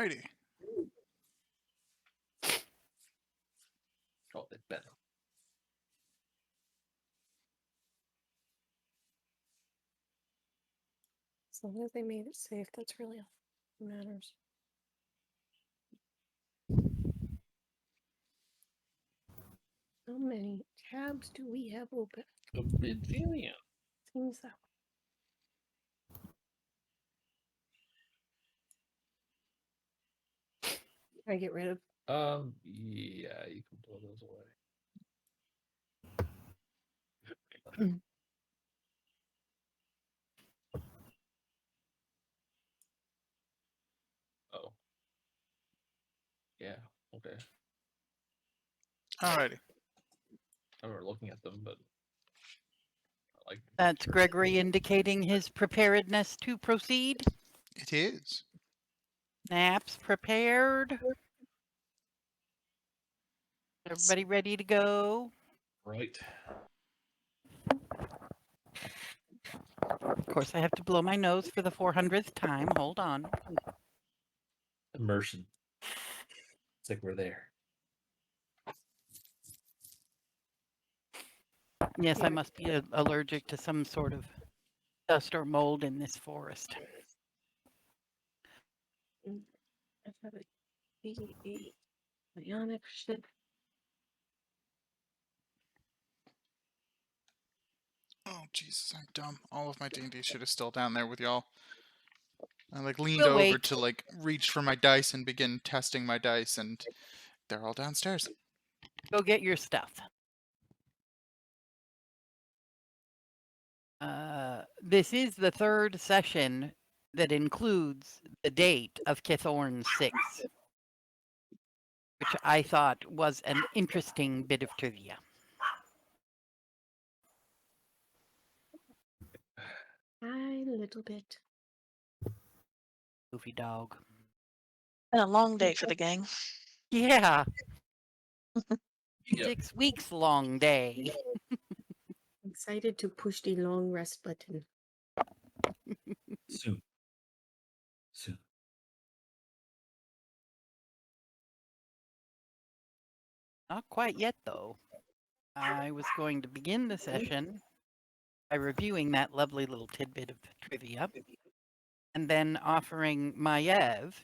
Alrighty. Oh, it's better. As long as they made it safe, that's really all that matters. How many tabs do we have open? A bazillion. Seems that way. Can I get rid of? Yeah, you can blow those away. Oh. Yeah, okay. Alrighty. I remember looking at them, but I like. That's Gregory indicating his preparedness to proceed. It is. Naps prepared. Everybody ready to go? Right. Of course, I have to blow my nose for the 400th time. Hold on. Immersion. It's like we're there. Yes, I must be allergic to some sort of dust or mold in this forest. I have a D8 bionic shit. Oh, Jesus, I'm dumb. All of my D&D shit is still down there with y'all. I leaned We'll over wait. to reach for my dice and begin testing my dice, and they're all downstairs. Go get your stuff. This is the third session that includes the date of Kithorn 6, which I thought was an interesting bit of trivia. A little bit. Goofy dog. And a long day for the gang. Yeah. Yep. 6 weeks long day. Excited to push the long rest button. Soon. Soon. Not quite yet, though. I was going to begin the session by reviewing that lovely little tidbit of trivia and then offering Maiev,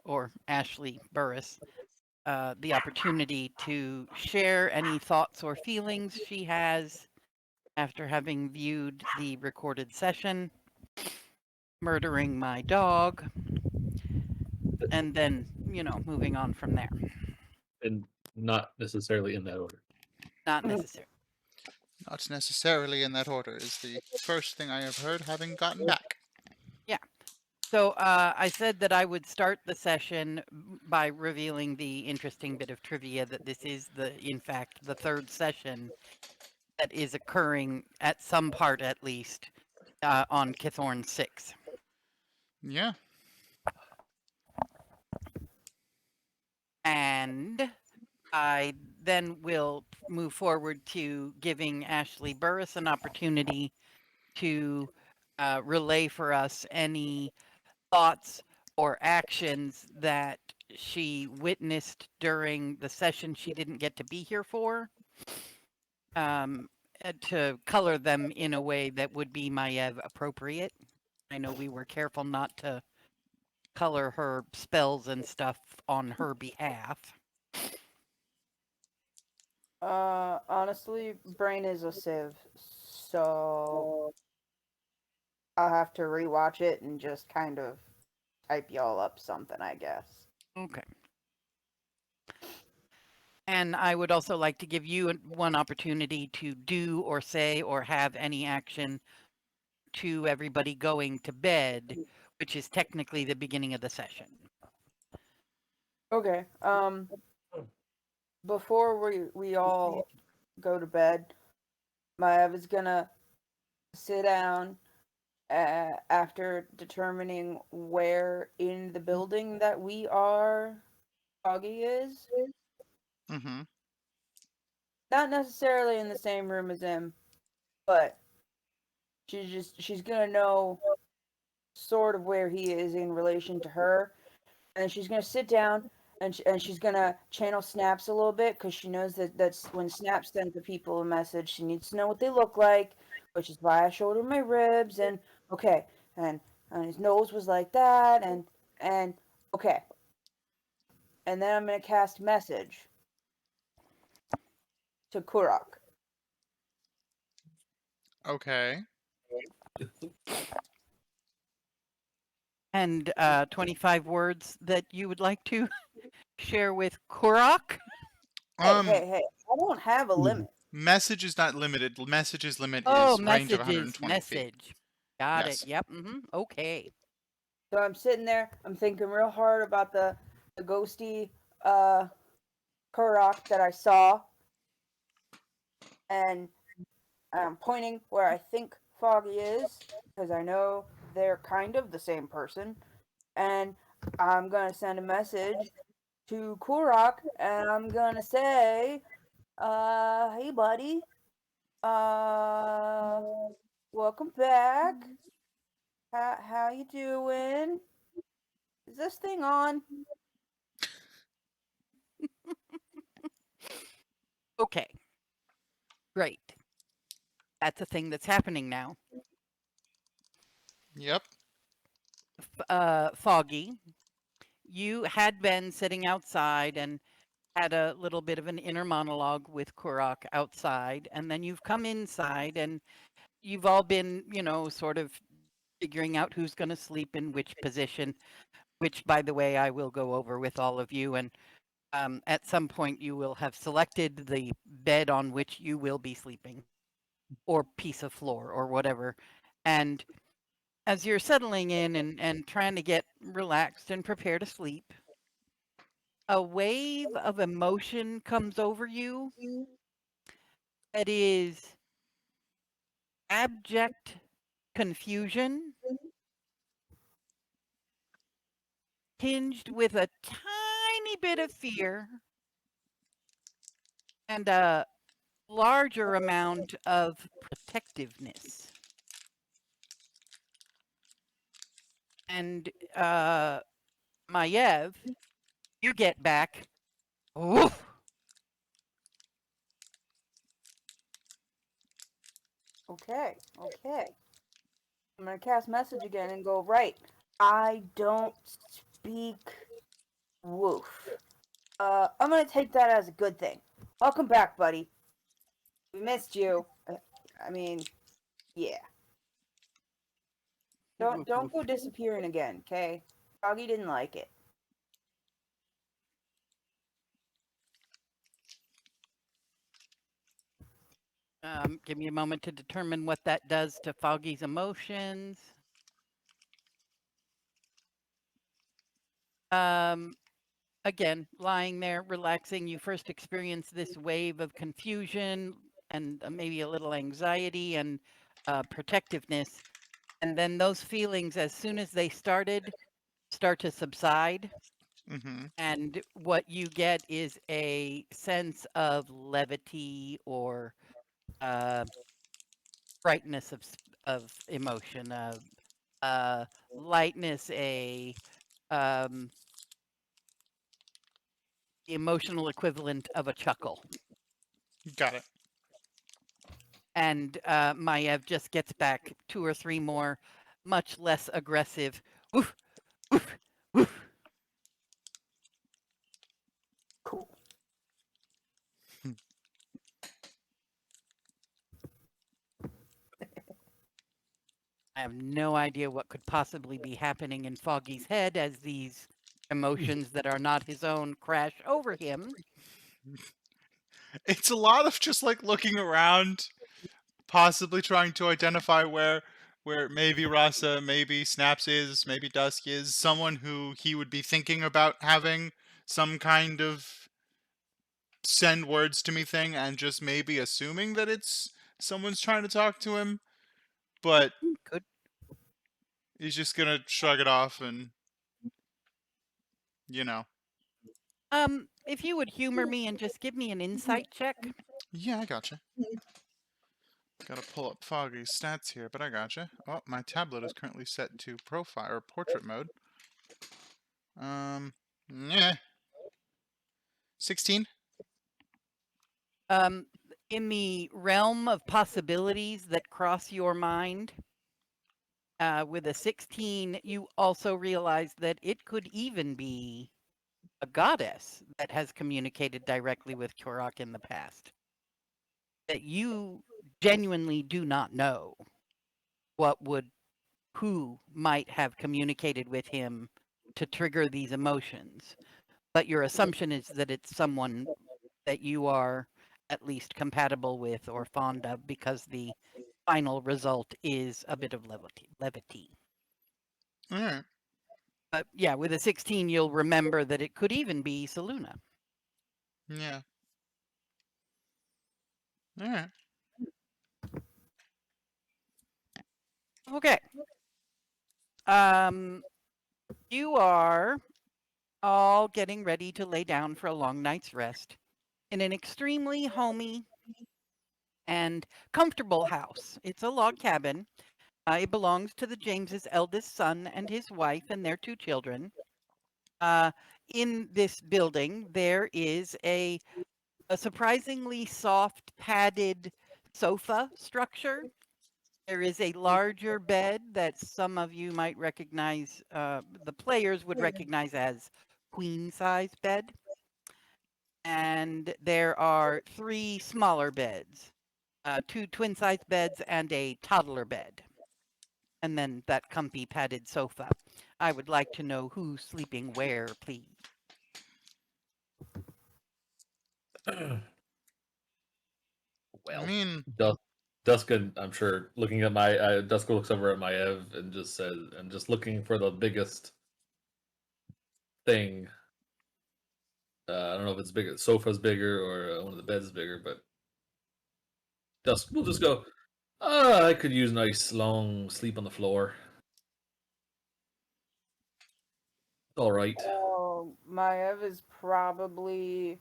or Ashley Burris, the opportunity to share any thoughts or feelings she has after having viewed the recorded session, murdering my dog, and then, moving on from there. And not necessarily in that order. Not necessary. Not necessarily in that order is the first thing I have heard having gotten back. So I said that I would start the session by revealing the interesting bit of trivia that this is in fact, the third session that is occurring at some part, at least, on Kithorn 6. Yeah. And I then will move forward to giving Ashley Burris an opportunity to relay for us any thoughts or actions that she witnessed during the session she didn't get to be here for, to color them in a way that would be Maiev appropriate. I know we were careful not to color her spells and stuff on her behalf. Honestly, brain is a sieve, so I'll have to rewatch it and just kind of type y'all up something, I guess. Okay. And I would also like to give you one opportunity to do or say or have any action to everybody going to bed, which is technically the beginning of the session. Okay. Before we all go to bed, Maev is gonna sit down after determining where in the building that we are Foggy is. Mm-hmm. Not necessarily in the same room as him, but she's gonna know sort of where he is in relation to her, and she's gonna sit down, and she's gonna channel Snaps a little bit because she knows that's when Snaps sends the people a message, she needs to know what they look like, which is why I showed her my ribs and okay, and his nose was like that, and okay, and then I'm gonna cast message to Kurok. Okay. And 25 words that you would like to share with Kurok? Hey! I don't have a limit. Message is not limited. Message's limit Oh, is range of messages, 120 feet. message. Got Yes. it. Yep. Okay. So I'm sitting there, I'm thinking real hard about the ghosty Kurok that I saw, and I'm pointing where I think Foggy is, because I know they're kind of the same person, and I'm gonna send a message to Kurok, and I'm gonna say, hey buddy, welcome back. How you doing? Is this thing on? Okay. Great. That's a thing that's happening now. Yep. Foggy, you had been sitting outside and had a little bit of an inner monologue with Kurok outside, and then you've come inside and you've all been, sort of figuring out who's going to sleep in which position, which, by the way, I will go over with all of you. And at some point, you will have selected the bed on which you will be sleeping, or piece of floor, or whatever. And as you're settling in and trying to get relaxed and prepare to sleep, a wave of emotion comes over you that is abject confusion, tinged with a tiny bit of fear, and a larger amount of protectiveness. And Maiev, you get back. Oof. Okay. I'm gonna cast message again and go, right. I don't speak woof. I'm gonna take that as a good thing. Welcome back, buddy. We missed you. I mean, yeah. Don't go disappearing again, okay? Froggy didn't like it. Give me a moment to determine what that does to Foggy's emotions. Again, lying there, relaxing, you first experience this wave of confusion and maybe a little anxiety and protectiveness. And then those feelings, as soon as they start to subside. Mm-hmm. And what you get is a sense of levity or brightness of emotion, lightness, the emotional equivalent of a chuckle. Got it. And Maiev just gets back 2 or 3 more, much less aggressive. Woof, woof, woof. Cool. I have no idea what could possibly be happening in Foggy's head as these emotions that are not his own crash over him. It's a lot of just like looking around, possibly trying to identify where maybe Rasa, maybe Snaps is, maybe Dusk is, someone who he would be thinking about having some kind of send words to me thing, and just maybe assuming that it's someone's trying to talk to him, but Good. he's just gonna shrug it off and If you would humor me and just give me an insight check. Yeah, I gotcha. Gotta pull up Foggy's stats here, but I gotcha. Oh, my tablet is currently set to profile or portrait mode. Yeah. 16. In the realm of possibilities that cross your mind, with a 16, you also realize that it could even be a goddess that has communicated directly with Turok in the past. That you genuinely do not know who might have communicated with him to trigger these emotions. But your assumption is that it's someone that you are at least compatible with or fond of, because the final result is a bit of levity. All right. But yeah, with a 16, you'll remember that it could even be Saluna. Yeah. All right. Okay. You are all getting ready to lay down for a long night's rest in an extremely homey and comfortable house. It's a log cabin. It belongs to the James's eldest son and his wife and their 2 children. In this building, there is a surprisingly soft padded sofa structure. There is a larger bed that some of you might recognize, the players would recognize as queen size bed. And there are 3 smaller beds, 2 twin size beds and a toddler bed. And then that comfy padded sofa. I would like to know who's sleeping where, please. I Well, mean, Duska, I'm sure, looking at my Duska looks over at my Ev and just says, and just looking for the biggest thing. I don't know if it's bigger, the sofa's bigger or one of the beds is bigger, but we'll just go. I could use a nice long sleep on the floor. All right. Oh, Maev is probably.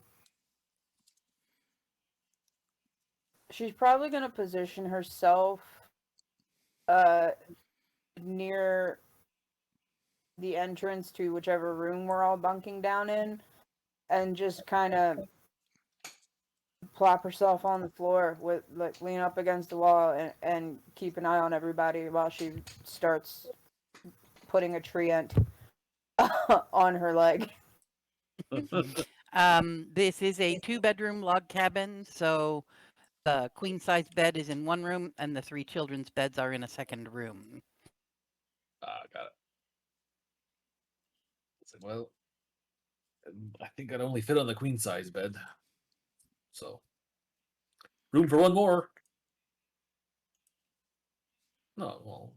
She's probably going to position herself near the entrance to whichever room we're all bunking down in, and just kind of plop herself on the floor with lean up against the wall and keep an eye on everybody while she starts putting a treant on her leg. This is a 2-bedroom log cabin, so the queen size bed is in one room and the 3 children's beds are in a second room. Got it. I said, well, I think I'd only fit on the queen size bed. So, room for one more. No, well,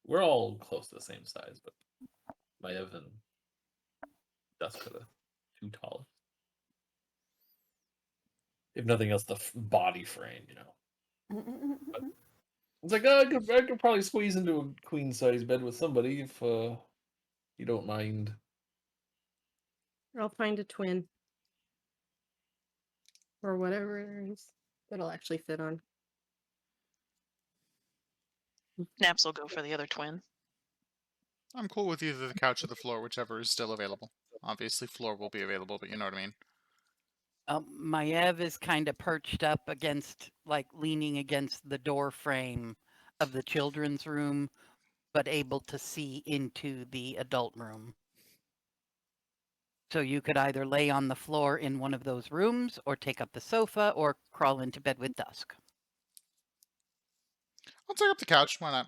we're all close to the same size, but my Evan, Duska, the 2 tall. If nothing else, the body frame, But it's like, I could probably squeeze into a queen size bed with somebody if you don't mind. I'll find a twin. Or whatever it is that'll actually fit on. Naps will go for the other twin. I'm cool with either the couch or the floor, whichever is still available. Obviously, floor will be available, but you know what I mean. Maev is kind of perched up against, like leaning against the door frame of the children's room, but able to see into the adult room. So you could either lay on the floor in one of those rooms, or take up the sofa, or crawl into bed with Dusk. I'll take up the couch. Why not?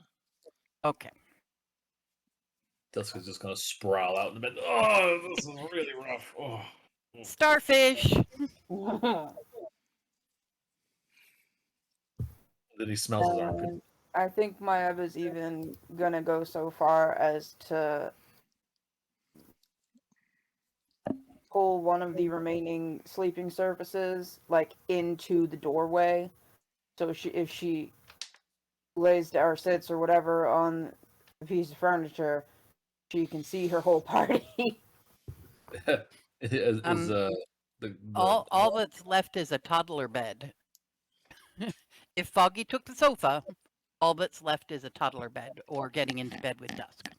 Okay. Duska's just gonna sprawl out in the bed. Oh, this is really rough. Oh. Starfish! Then he smells his armpit. I think Maev is even gonna go so far as to pull one of the remaining sleeping surfaces into the doorway, so if she lays or sits or whatever on a piece of furniture, she can see her whole party. All that's left is a toddler bed. If Foggy took the sofa, all that's left is a toddler bed or getting into bed with Dusk.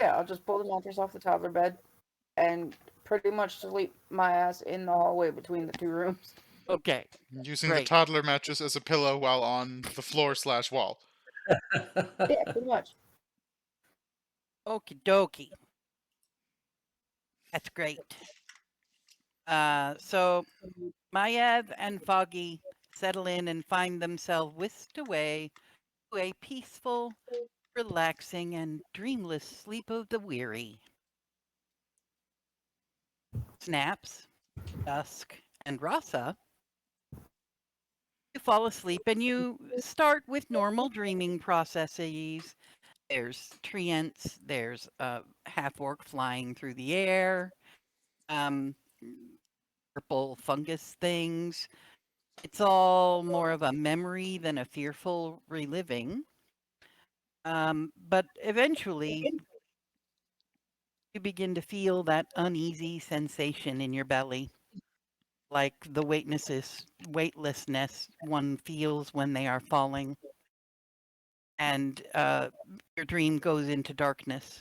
Yeah, I'll just pull the mattress off the toddler bed and pretty much sleep my ass in the hallway between the 2 rooms. Okay. Using the Great. toddler mattress as a pillow while on the floor/wall. Yeah, pretty much. Okie dokie. That's great. So Mayev and Foggy settle in and find themselves whisked away to a peaceful, relaxing, and dreamless sleep of the weary. Snaps, Dusk, and Rasa, you fall asleep and you start with normal dreaming processes. There's treants, there's a half-orc flying through the air, purple fungus things. It's all more of a memory than a fearful reliving. But eventually, you begin to feel that uneasy sensation in your belly, like the weightlessness one feels when they are falling. And your dream goes into darkness.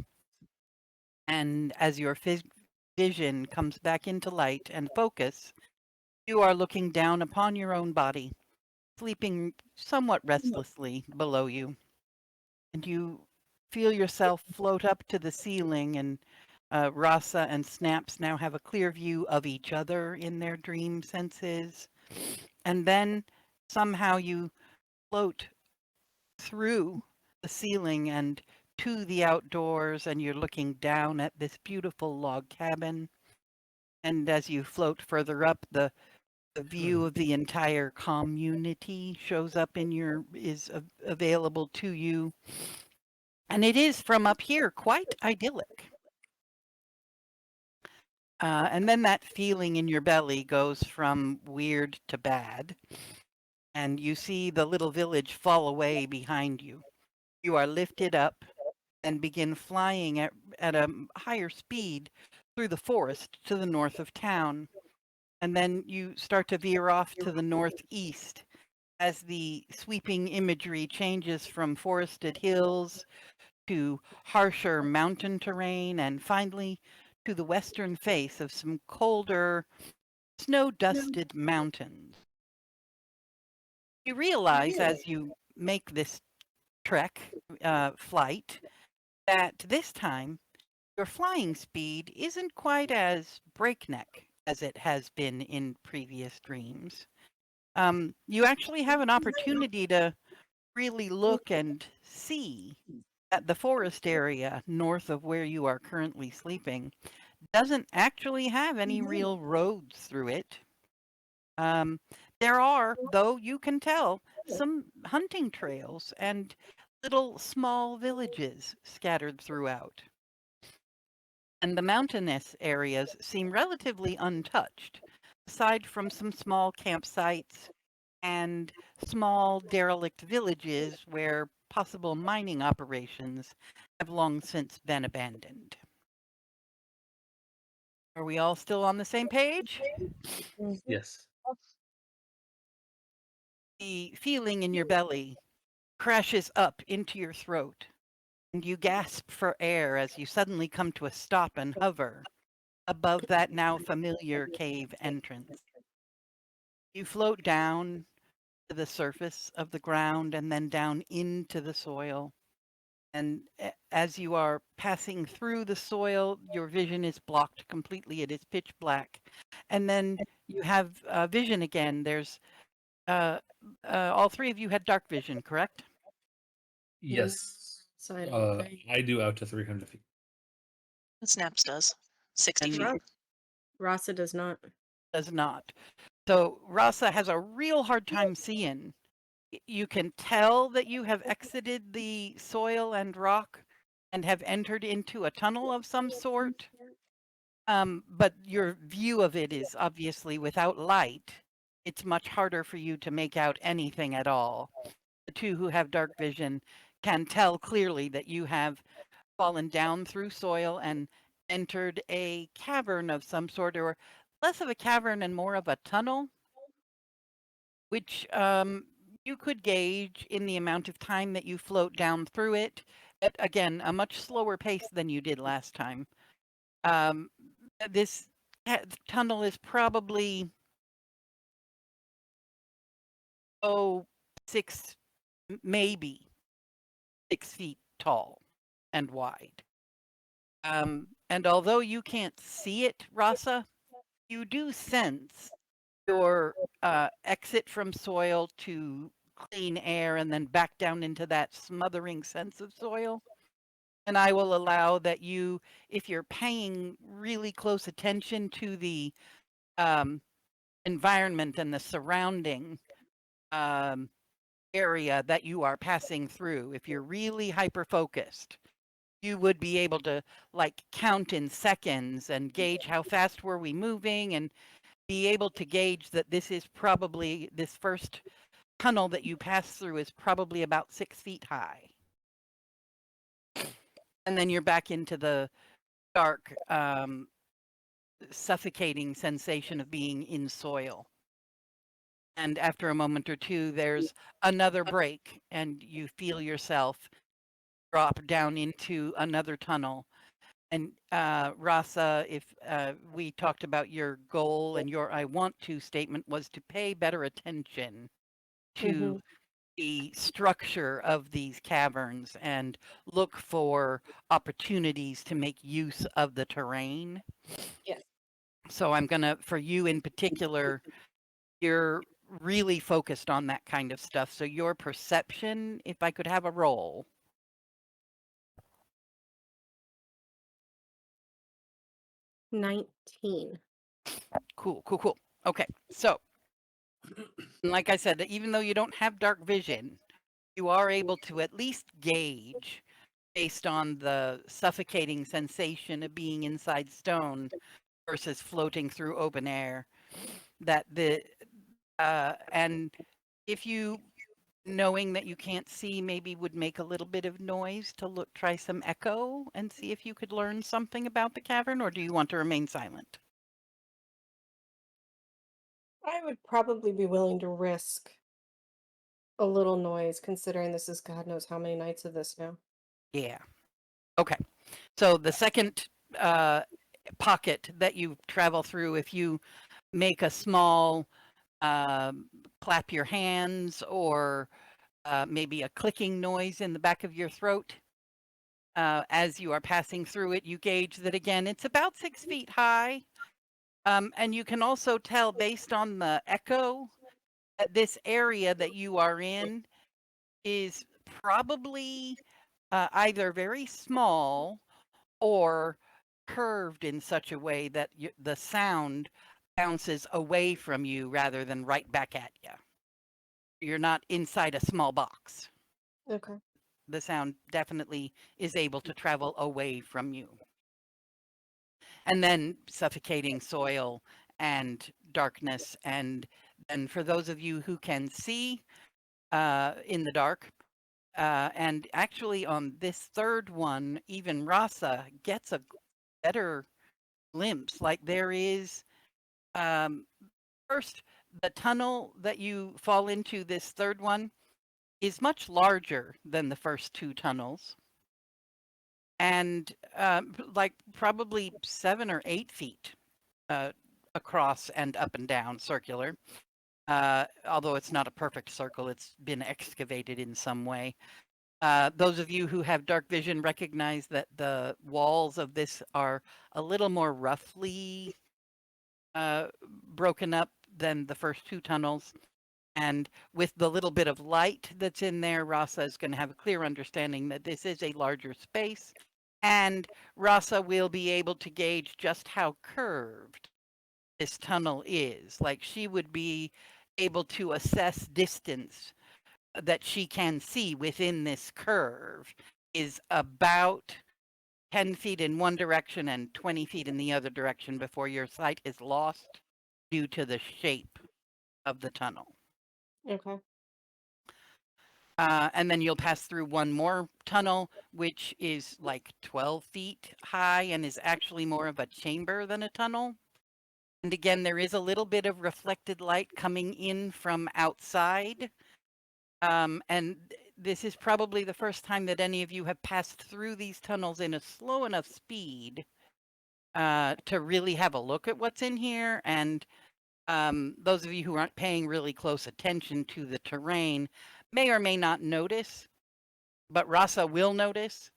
And as your vision comes back into light and focus, you are looking down upon your own body, sleeping somewhat restlessly below you. And you feel yourself float up to the ceiling, and Rasa and Snaps now have a clear view of each other in their dream senses. And then somehow you float through the ceiling and to the outdoors, and you're looking down at this beautiful log cabin. And as you float further up, the view of the entire community shows up is available to you. And it is from up here quite idyllic. And then that feeling in your belly goes from weird to bad. And you see the little village fall away behind you. You are lifted up and begin flying at a higher speed through the forest to the north of town. And then you start to veer off to the northeast as the sweeping imagery changes from forested hills to harsher mountain terrain, and finally to the western face of some colder, snow-dusted mountains. You realize as you make this trek, flight, that this time your flying speed isn't quite as breakneck as it has been in previous dreams. You actually have an opportunity to really look and see that the forest area north of where you are currently sleeping doesn't actually have any real roads through it. There are, though you can tell, some hunting trails and little small villages scattered throughout. And the mountainous areas seem relatively untouched, aside from some small campsites and small derelict villages where possible mining operations have long since been abandoned. Are we all still on the same page? Yes. The feeling in your belly crashes up into your throat, and you gasp for air as you suddenly come to a stop and hover above that now familiar cave entrance. You float down to the surface of the ground and then down into the soil. And as you are passing through the soil, your vision is blocked completely. It is pitch black. And then you have vision again. There's all three of you had dark vision, correct? Yes. Side of it. I do out to 300 feet. Snaps does. 60 And feet. Rasa does not. does not. So Rasa has a real hard time seeing. You can tell that you have exited the soil and rock and have entered into a tunnel of some sort. But your view of it is obviously without light. It's much harder for you to make out anything at all. The two who have dark vision can tell clearly that you have fallen down through soil and entered a cavern of some sort, or less of a cavern and more of a tunnel, which you could gauge in the amount of time that you float down through it at, again, a much slower pace than you did last time. This tunnel is probably, maybe 6 feet tall and wide. And although you can't see it, Rasa, you do sense your exit from soil to clean air and then back down into that smothering sense of soil. And I will allow that you, if you're paying really close attention to the environment and the surrounding area that you are passing through, if you're really hyper-focused, you would be able to like count in seconds and gauge how fast were we moving and be able to gauge that this is probably, this first tunnel that you pass through is probably about 6 feet high. And then you're back into the dark, suffocating sensation of being in soil. And after a moment or two, there's another break and you feel yourself drop down into another tunnel. And Rasa, if we talked about your goal and your I want to statement was to pay better attention to the structure of these caverns and look for opportunities to make use of the terrain. Yes. So I'm gonna, for you in particular, you're really focused on that kind of stuff. So your perception, if I could have a roll. $19. Cool. Okay, so like I said, even though you don't have dark vision, you are able to at least gauge, based on the suffocating sensation of being inside stone versus floating through open air, that the and if you, knowing that you can't see, maybe would make a little bit of noise to try some echo and see if you could learn something about the cavern, or do you want to remain silent? I would probably be willing to risk a little noise, considering this is God knows how many nights of this now. Yeah. Okay. So the second pocket that you travel through, if you make a small clap your hands or maybe a clicking noise in the back of your throat as you are passing through it, you gauge that again, it's about 6 feet high. And you can also tell based on the echo that this area that you are in is probably either very small or curved in such a way that the sound bounces away from you rather than right back at you. You're not inside a small box. Okay. The sound definitely is able to travel away from you. And then suffocating soil and darkness. And then for those of you who can see in the dark, and actually on this third one, even Rasa gets a better glimpse. Like there is, first, the tunnel that you fall into, this third one, is much larger than the first two tunnels. And like probably 7 or 8 feet across and up and down, circular. Although it's not a perfect circle, it's been excavated in some way. Those of you who have dark vision recognize that the walls of this are a little more roughly broken up than the first two tunnels. And with the little bit of light that's in there, Rasa is going to have a clear understanding that this is a larger space. And Rasa will be able to gauge just how curved this tunnel is. Like she would be able to assess distance that she can see within this curve is about 10 feet in one direction and 20 feet in the other direction before your sight is lost due to the shape of the tunnel. Okay. And then you'll pass through one more tunnel, which is like 12 feet high and is actually more of a chamber than a tunnel. And again, there is a little bit of reflected light coming in from outside. And this is probably the first time that any of you have passed through these tunnels in a slow enough speed to really have a look at what's in here. And those of you who aren't paying really close attention to the terrain may or may not notice, but Rasa will notice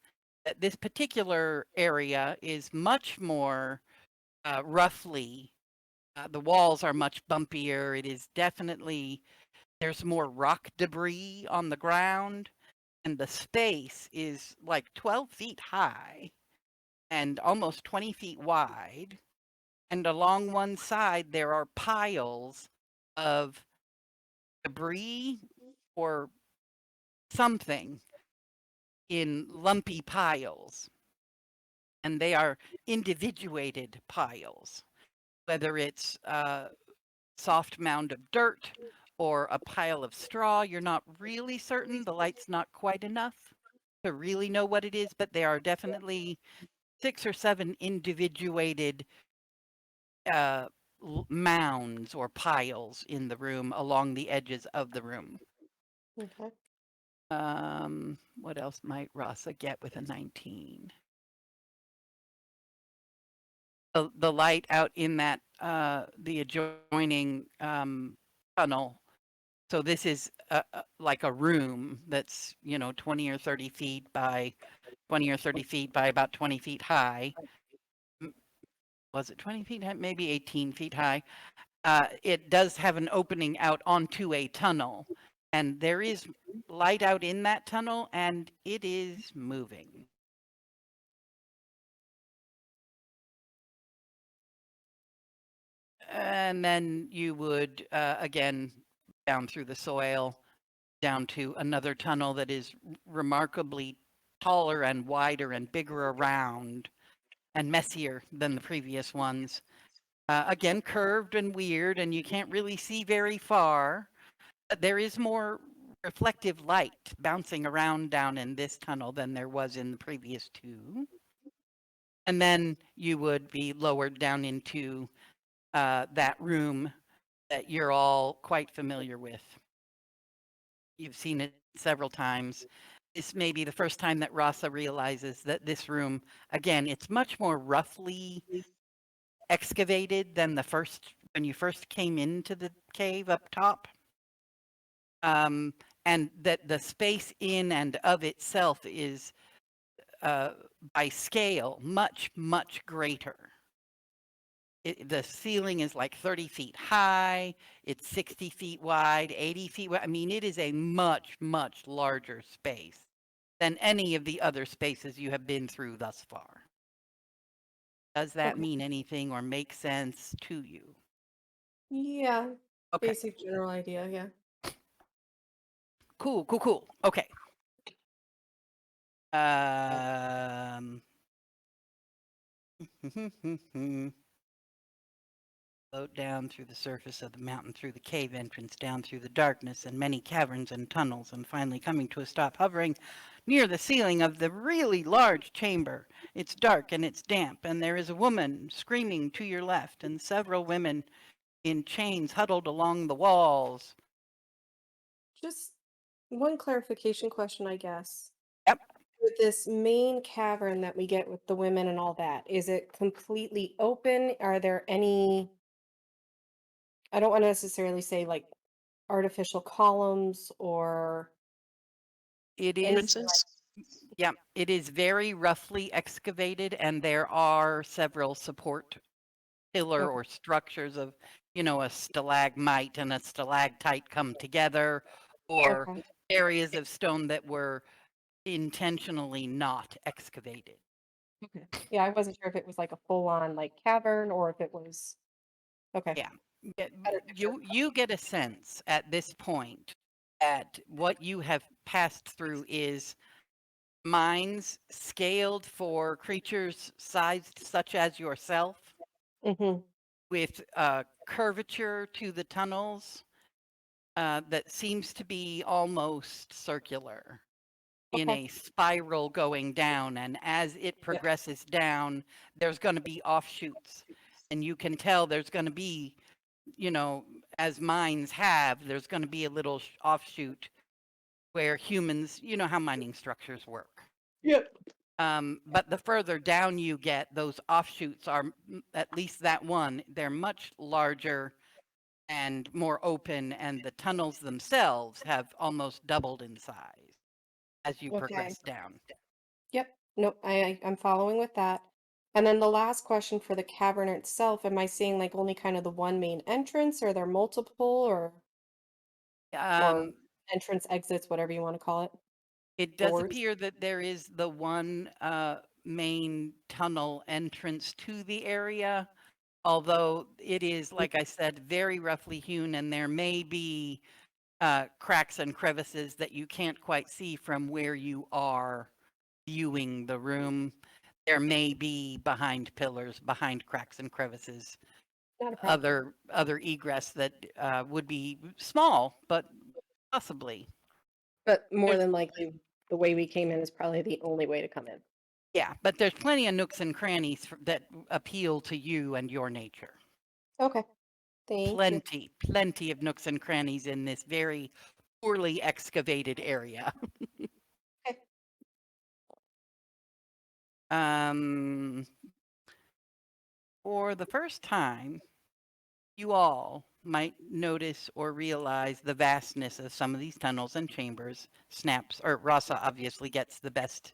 that this particular area is much more roughly, the walls are much bumpier. It is definitely, there's more rock debris on the ground, and the space is like 12 feet high and almost 20 feet wide. And along one side, there are piles of debris or something in lumpy piles. And they are individuated piles, whether it's a soft mound of dirt or a pile of straw. You're not really certain. The light's not quite enough to really know what it is, but there are definitely 6 or 7 individuated mounds or piles in the room along the edges of the room. Okay. What else might Rasa get with a 19? The light out in that the adjoining tunnel. So this is like a room that's 20 or 30 feet by 20 or 30 feet by about 20 feet high. Was it 20 feet high? Maybe 18 feet high. It does have an opening out onto a tunnel, and there is light out in that tunnel, and it is moving. And then you would, again, down through the soil, down to another tunnel that is remarkably taller and wider and bigger around and messier than the previous ones. Again, curved and weird, and you can't really see very far. But there is more reflective light bouncing around down in this tunnel than there was in the previous 2. And then you would be lowered down into that room that you're all quite familiar with. You've seen it several times. This may be the first time that Rasa realizes that this room, again, it's much more roughly excavated than when you first came into the cave up top. And that the space in and of itself is, by scale, much, much greater. The ceiling is like 30 feet high. It's 60 feet wide, 80 feet wide. I mean, it is a much, much larger space than any of the other spaces you have been through thus far. Does that Okay. mean anything or make sense to you? Yeah. Okay. Basic general idea. Yeah. Cool. Okay. Float down through the surface of the mountain, through the cave entrance, down through the darkness and many caverns and tunnels, and finally coming to a stop, hovering near the ceiling of the really large chamber. It's dark and it's damp, and there is a woman screaming to your left, and several women in chains huddled along the walls. Just one clarification question, I guess. Yep. With this main cavern that we get with the women and all that, is it completely open? Are there any, I don't want to necessarily say like artificial columns or It is, Entrances. yeah, it is very roughly excavated, and there are several support pillar Okay. or structures of, a stalagmite and a stalactite come together, or Okay. areas of stone that were intentionally not excavated. Okay. Yeah, I wasn't sure if it was like a full-on like cavern or if it was okay. Yeah. Get- Better picture. You get a sense at this point that what you have passed through is mines scaled for creatures sized such as yourself, Mm-hmm. with curvature to the tunnels that seems to be almost circular, in Okay. a spiral going down. And as it progresses down, there's going to be offshoots. And you can tell there's going to be, as mines have, there's going to be a little offshoot where humans, you know how mining structures work. Yep. But the further down you get, those offshoots are, at least that one, they're much larger and more open, and the tunnels themselves have almost doubled in size as you Okay. progress down. Yep. Nope. I'm following with that. And then the last question for the cavern itself, am I seeing like only kind of the one main entrance, or are there multiple, or Um, entrance, exits, whatever you want to call it? It does Doors? appear that there is the one main tunnel entrance to the area, although it is, like I said, very roughly hewn, and there may be cracks and crevices that you can't quite see from where you are viewing the room. There may be behind pillars, behind cracks and crevices, Not a problem. other egress that would be small, but possibly. But more There's- than likely, the way we came in is probably the only way to come in. Yeah, but there's plenty of nooks and crannies that appeal to you and your nature. Okay. Thank you. Plenty of nooks and crannies in this very poorly excavated area. Okay. For the first time, you all might notice or realize the vastness of some of these tunnels and chambers. Snaps, or Rasa obviously gets the best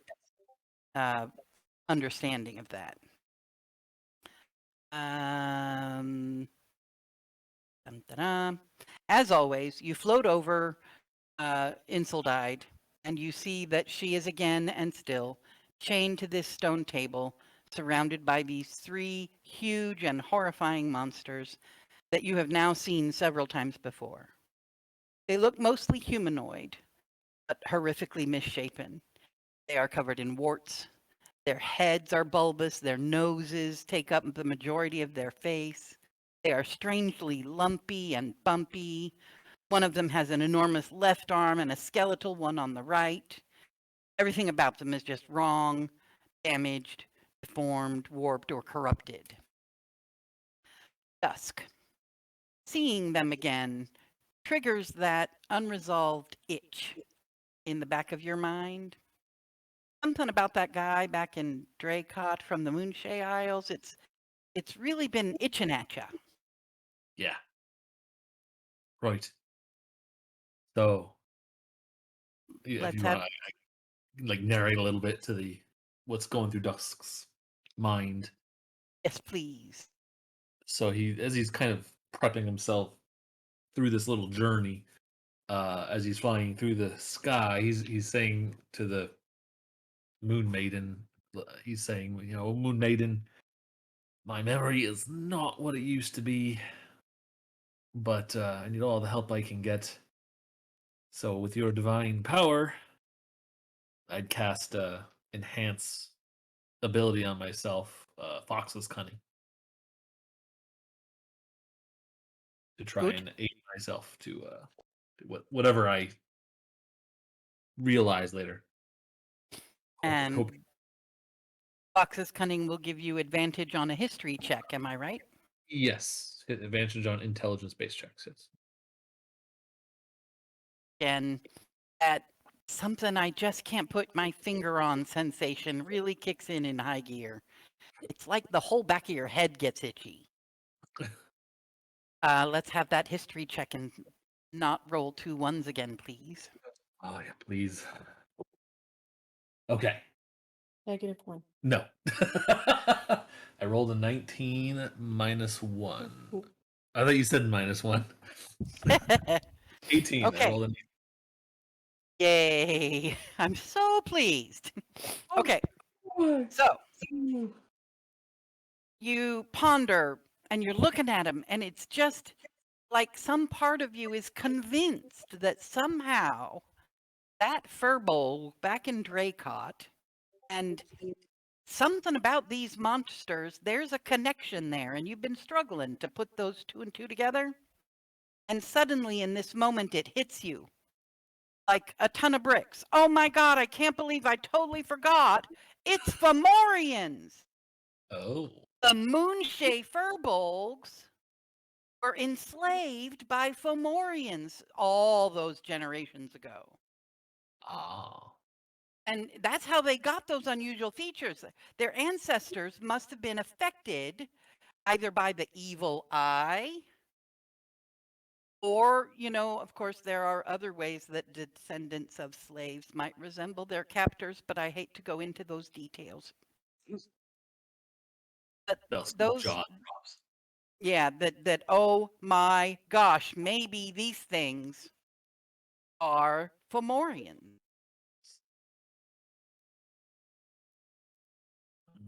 understanding of that. As always, you float over Inseldide, and you see that she is again and still chained to this stone table, surrounded by these three huge and horrifying monsters that you have now seen several times before. They look mostly humanoid, but horrifically misshapen. They are covered in warts. Their heads are bulbous. Their noses take up the majority of their face. They are strangely lumpy and bumpy. One of them has an enormous left arm and a skeletal one on the right. Everything about them is just wrong, damaged, deformed, warped, or corrupted. Dusk. Seeing them again triggers that unresolved itch in the back of your mind. Something about that guy back in Dracot from the Moonshay Isles, it's really been itching at you. Yeah. Right. So, yeah, if Let's you have want to like narrate a little bit to the what's going through Dusk's mind. yes, please. So as he's kind of prepping himself through this little journey, as he's flying through the sky, he's saying to the Moon Maiden, he's saying, you know, Moon Maiden, my memory is not what it used to be, but I need all the help I can get. So with your divine power, I'd cast enhance ability on myself, Fox's Cunning, to try Good. and aid myself to whatever I realize later. And Hope- Fox's Cunning will give you advantage on a history check, am I right? yes, hit advantage on intelligence-based checks. Yes. And that something I just can't put my finger on sensation really kicks in high gear. It's like the whole back of your head gets itchy. Let's have that history check and not roll 2 1s again, please. Oh yeah, please. Okay. -1. No. I rolled a 19 minus 1. I thought you said minus 1. 18. I Okay. rolled a Yay. I'm so pleased. Okay. So you ponder and you're looking at him, and it's just like some part of you is convinced that somehow that furbolg back in Dracot and something about these monsters, there's a connection there, and you've been struggling to put those 2 and 2 together. And suddenly in this moment, it hits you like a ton of bricks. Oh my God, I can't believe I totally forgot. It's Fomorians. Oh. The Moonshay furbolgs were enslaved by Fomorians all those generations ago. Ah. And that's how they got those unusual features. Their ancestors must have been affected either by the evil eye, or, of course, there are other ways that descendants of slaves might resemble their captors, but I hate to go into those details. But Dusk those, jaw drops. yeah, that oh my gosh, maybe these things are Fomorian.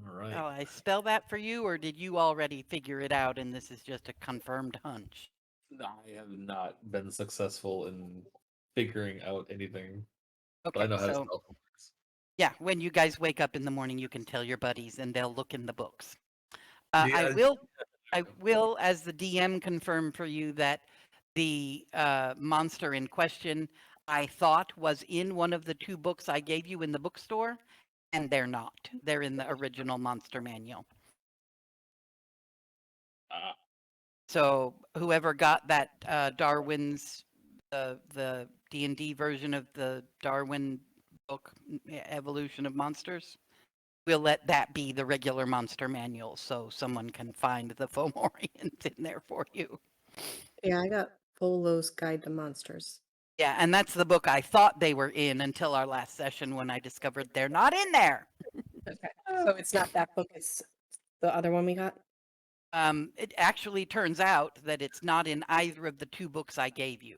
All right. Shall I spell that for you, or did you already figure it out and this is just a confirmed hunch? I have not been successful in figuring out anything, but I Okay, know how to so spell words. yeah, when you guys wake up in the morning, you can tell your buddies and they'll look in the books. Yeah, I will, as the DM, confirm for you that the monster in question I thought was in one of the 2 books I gave you in the bookstore, and they're not. They're in the original monster manual. Ah. So whoever got that Darwin's the D&D version of the Darwin book, Evolution of Monsters, we'll let that be the regular monster manual so someone can find the Fomorians in there for you. Yeah, I got Polo's Guide to Monsters. Yeah, and that's the book I thought they were in until our last session when I discovered they're not in there. Okay. So it's not that book, it's the other one we got? It actually turns out that it's not in either of the 2 books I gave you.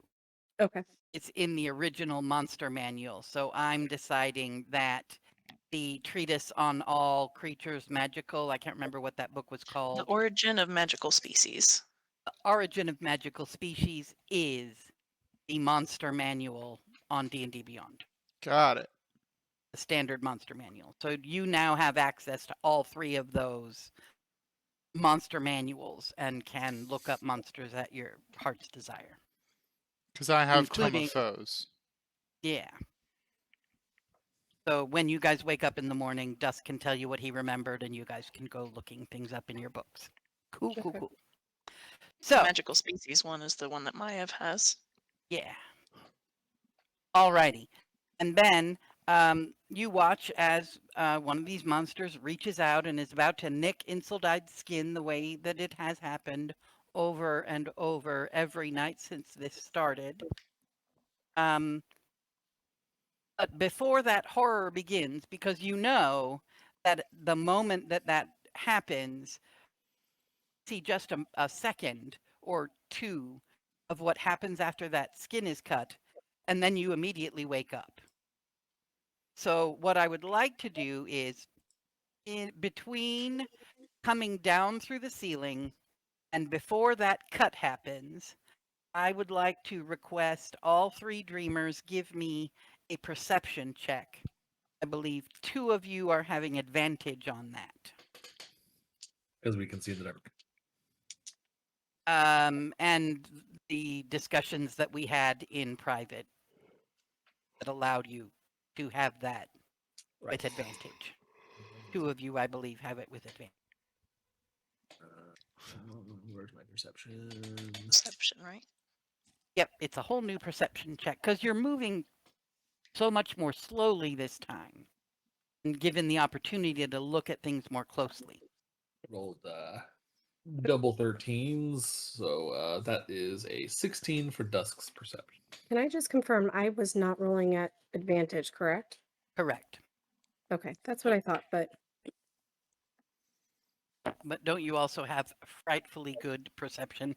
Okay. It's in the original monster manual. So I'm deciding that the treatise on all creatures magical, I can't remember what that book was The called. Origin of Magical Species. The Origin of Magical Species is the monster manual on D&D Beyond, Got it. the standard monster manual. So you now have access to all 3 of those monster manuals and can look up monsters at your heart's desire. Because I have Tome Including- of Foes. Yeah. So when you guys wake up in the morning, Dusk can tell you what he remembered, and you guys can go looking things up in your books. Cool, cool, Okay. cool. The So, Magical Species one is the one that Maiev has. yeah. Alrighty. And then you watch as one of these monsters reaches out and is about to nick Insuldide's skin the way that it has happened over and over every night since this started. But before that horror begins, because you know that the moment that that happens, see just a second or 2 of what happens after that skin is cut, and then you immediately wake up. So what I would like to do is, in between coming down through the ceiling and before that cut happens, I would like to request all 3 dreamers give me a perception check. I believe 2 of you are having advantage on that. Because we can see in the dark. And the discussions that we had in private that allowed you to have that with advantage. 2 of you, I believe, have it with advantage. Where's my perception? Perception, right? Yep, it's a whole new perception check because you're moving so much more slowly this time and given the opportunity to look at things more closely. Rolled double 13s, so that is a 16 for Dusk's perception. Can I just confirm I was not rolling at advantage, correct? Correct. Okay, that's what I thought, but But don't you also have frightfully good perception?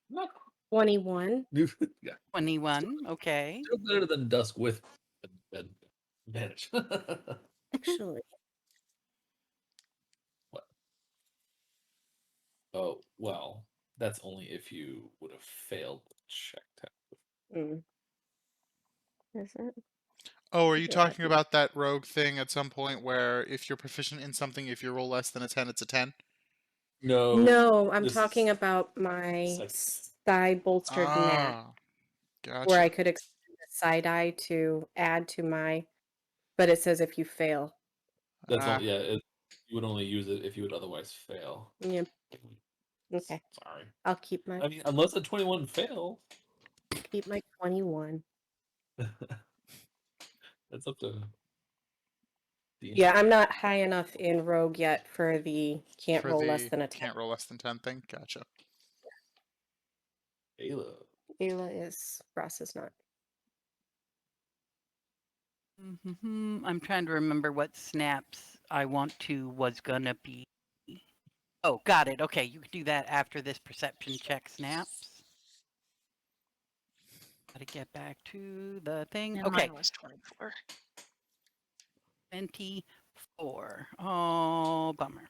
Not 21. yeah, 21, okay. still better than Dusk with advantage. Actually, What? Oh, well, that's only if you would have failed the check test. Is it? Oh, are you Yeah. talking about that rogue thing at some point where if you're proficient in something, if you roll less than a 10, it's a 10? No. No, I'm this talking is about my second. side bolstered net, Ah, where I gotcha. could extend the side eye to add to my, but it says if you fail. That's Ah, all. Yeah, you would only use it if you would otherwise fail. Yep. Okay, Sorry. I'll keep my I mean, unless a 21 fail. 21. That's up to the Yeah, I'm not high enough in Rogue yet for the can't For roll less the than a 10. can't roll less than 10 thing. Gotcha. Ayla. Ayla is, Ross is not. I'm trying to remember what snaps I want to was gonna be. Oh, got it. Okay, you can do that after this perception check snaps. Gotta get back to the thing. And Okay, mine was 24. 24. Oh, bummer.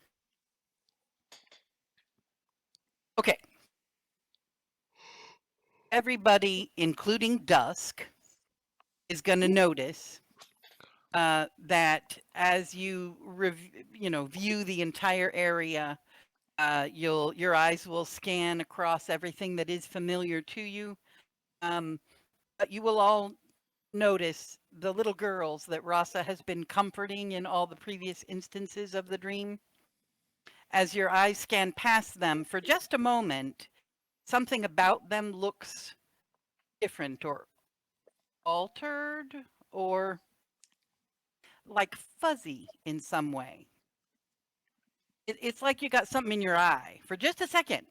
Okay. Everybody, including Dusk, is going to notice that as you view the entire area, your eyes will scan across everything that is familiar to you. But you will all notice the little girls that Rasa has been comforting in all the previous instances of the dream. As your eyes scan past them for just a moment, something about them looks different or altered or like fuzzy in some way. It's like you got something in your eye for just a second,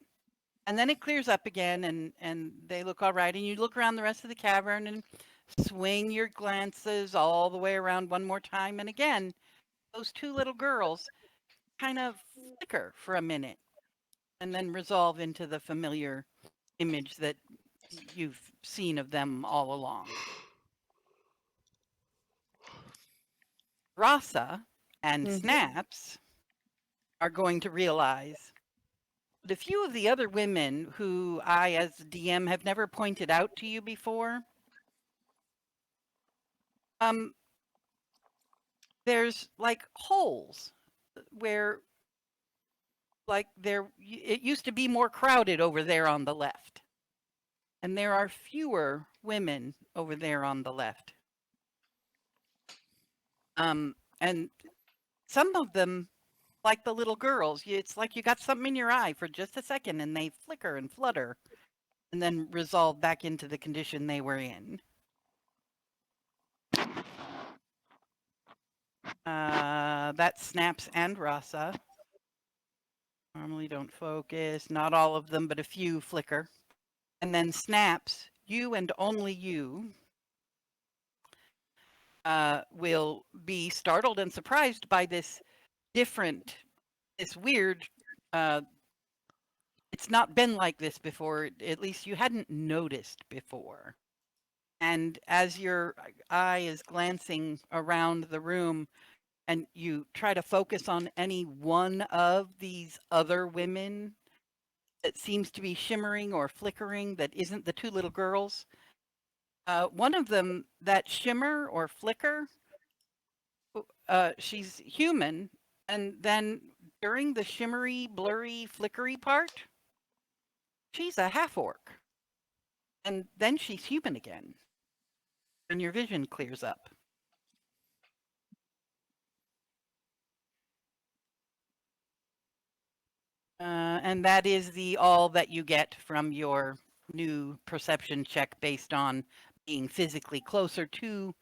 and then it clears up again, and they look all right. And you look around the rest of the cavern and swing your glances all the way around one more time. And again, those two little girls kind of flicker for a minute and then resolve into the familiar image that you've seen of them all along. Rasa and Mhm. Snaps are going to realize that a few of the other women who I, as DM, have never pointed out to you before, there's like holes where, like, it used to be more crowded over there on the left, and there are fewer women over there on the left. And some of them, like the little girls, it's like you got something in your eye for just a second and they flicker and flutter and then resolve back into the condition they were in. That Snaps and Rasa. Normally don't focus, not all of them, but a few flicker. And then Snaps, you and only you will be startled and surprised by this weird, it's not been like this before, at least you hadn't noticed before. And as your eye is glancing around the room and you try to focus on any one of these other women that seems to be shimmering or flickering that isn't the two little girls, one of them, that shimmer or flicker, she's human, and then during the shimmery, blurry, flickery part, she's a half-orc. And then she's human again. And your vision clears up. And that is all that you get from your new perception check based on being physically closer to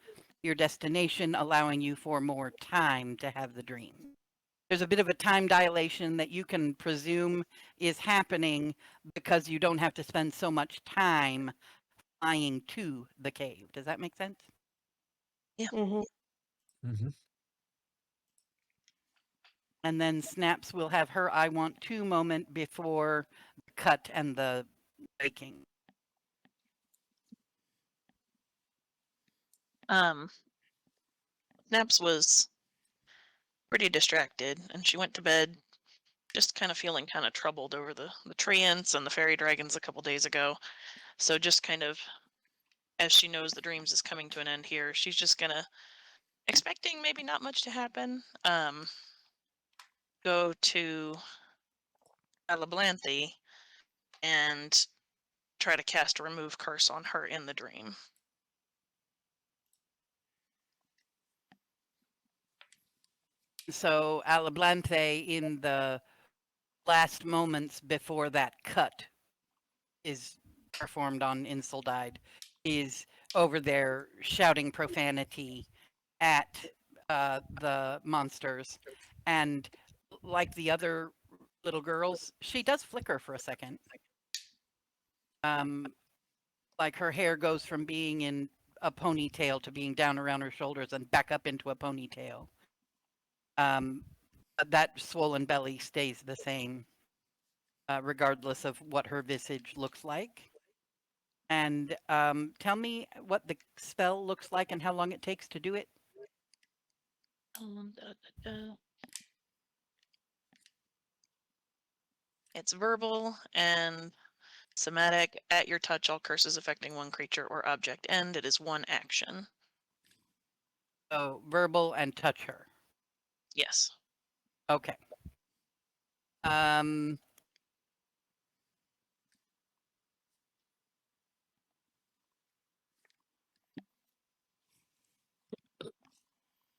your destination, allowing you for more time to have the dream. There's a bit of a time dilation that you can presume is happening because you don't have to spend so much time flying to the cave. Does that make sense? Mhm. Mm-hmm. And then Snaps will have her I want to moment before the cut and the breaking. Snaps was pretty distracted, and she went to bed just kind of feeling kind of troubled over the treants and the fairy dragons a couple days ago. So just kind of, as she knows the dreams is coming to an end here, she's just gonna, expecting maybe not much to happen, go to Alablanthe and try to cast a remove curse on her in the dream. So Alablanthe, in the last moments before that cut is performed on Inseldide, is over there shouting profanity at the monsters. And like the other little girls, she does flicker for a second. Like her hair goes from being in a ponytail to being down around her shoulders and back up into a ponytail. That swollen belly stays the same, regardless of what her visage looks like. And tell me what the spell looks like and how long it takes to do it. Da, da, da. It's verbal and somatic. At your touch, all curses affecting one creature or object end. It is one action. So verbal and touch her. Yes. Okay. I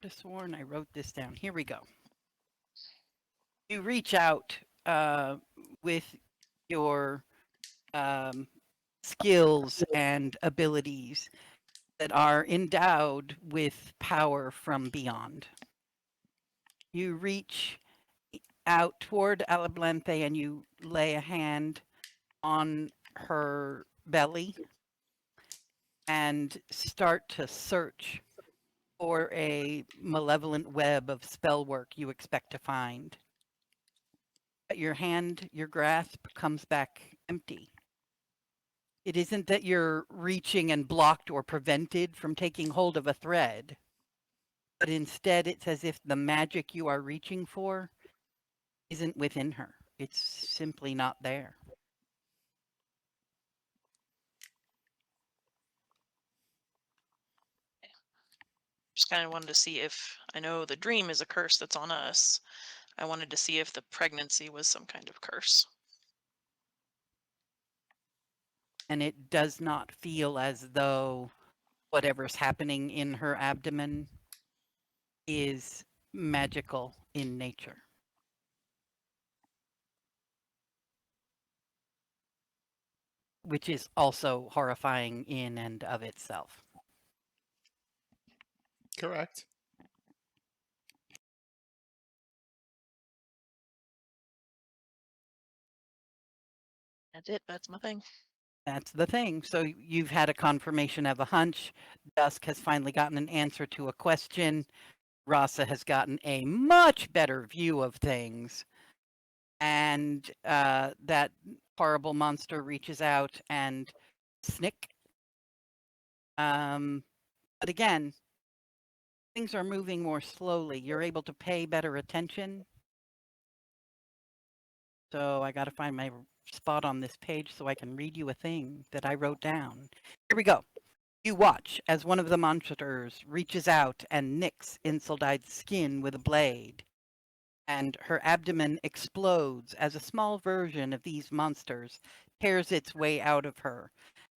sworn I wrote this down. Here we go. You reach out with your skills and abilities that are endowed with power from beyond. You reach out toward Alablanthe and you lay a hand on her belly and start to search for a malevolent web of spell work you expect to find. But your hand, your grasp comes back empty. It isn't that you're reaching and blocked or prevented from taking hold of a thread, but instead it's as if the magic you are reaching for isn't within her. It's simply not there. Just kind of wanted to see if, I know the dream is a curse that's on us. I wanted to see if the pregnancy was some kind of curse. And it does not feel as though whatever's happening in her abdomen is magical in nature. Which is also horrifying in and of itself. Correct. That's it. That's my thing. That's the thing. So you've had a confirmation of a hunch. Dusk has finally gotten an answer to a question. Rasa has gotten a much better view of things. And that horrible monster reaches out and snick. But again, things are moving more slowly. You're able to pay better attention. So I got to find my spot on this page so I can read you a thing that I wrote down. Here we go. You watch as one of the monsters reaches out and nicks Insildide's skin with a blade. And her abdomen explodes as a small version of these monsters tears its way out of her,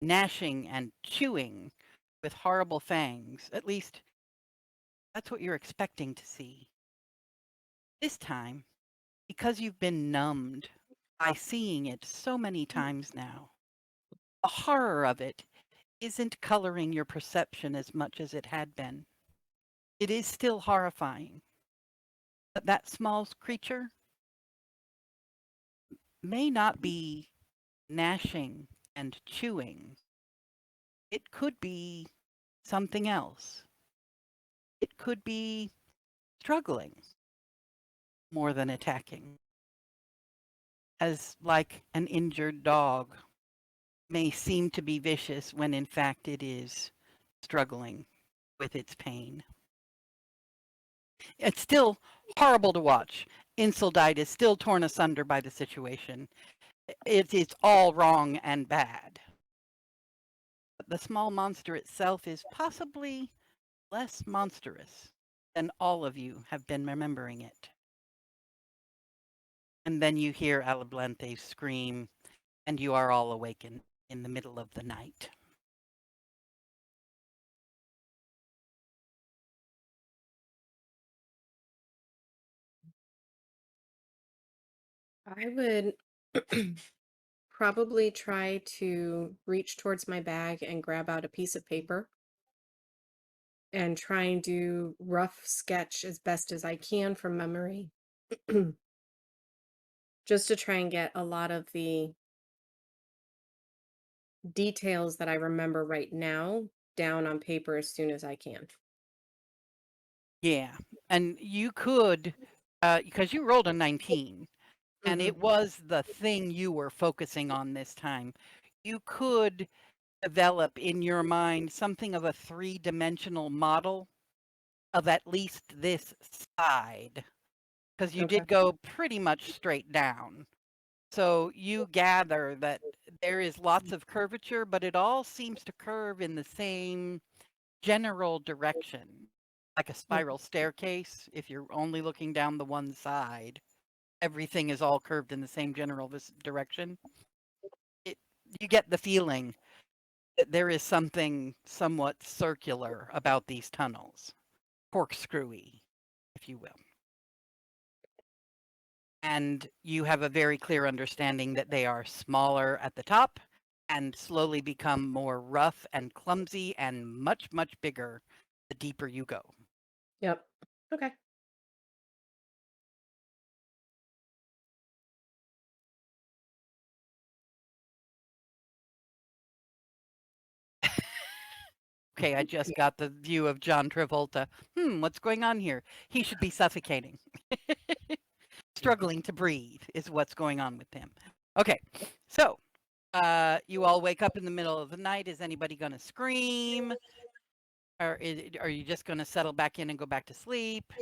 gnashing and chewing with horrible fangs. At least, that's what you're expecting to see. This time, because you've been numbed by seeing it so many times now, the horror of it isn't coloring your perception as much as it had been. It is still horrifying. But that small creature may not be gnashing and chewing. It could be something else. It could be struggling more than attacking. As like an injured dog may seem to be vicious when in fact it is struggling with its pain. It's still horrible to watch. Insuldite is still torn asunder by the situation. It's all wrong and bad. But the small monster itself is possibly less monstrous than all of you have been remembering it. And then you hear Alablanthe scream, and you are all awakened in the middle of the night. I would probably try to reach towards my bag and grab out a piece of paper and try and do rough sketch as best as I can from memory. Just to try and get a lot of the details that I remember right now down on paper as soon as I can. Yeah, and you could, because you rolled a 19, and Mhm. it was the thing you were focusing on this time. You could develop in your mind something of a three-dimensional model of at least this side, because you Okay. did go pretty much straight down. So you gather that there is lots of curvature, but it all seems to curve in the same general direction, like a spiral staircase. If you're only looking down the one side, everything is all curved in the same general direction. You get the feeling that there is something somewhat circular about these tunnels, corkscrewy, if you will. And you have a very clear understanding that they are smaller at the top and slowly become more rough and clumsy and much, much bigger the deeper you go. Yep. Okay. Okay, I just got the view of John Travolta. What's going on here? He should be suffocating. Struggling to breathe is what's going on with him. Okay, so you all wake up in the middle of the night. Is anybody going to scream? Or are you just going to settle back in and go back to sleep?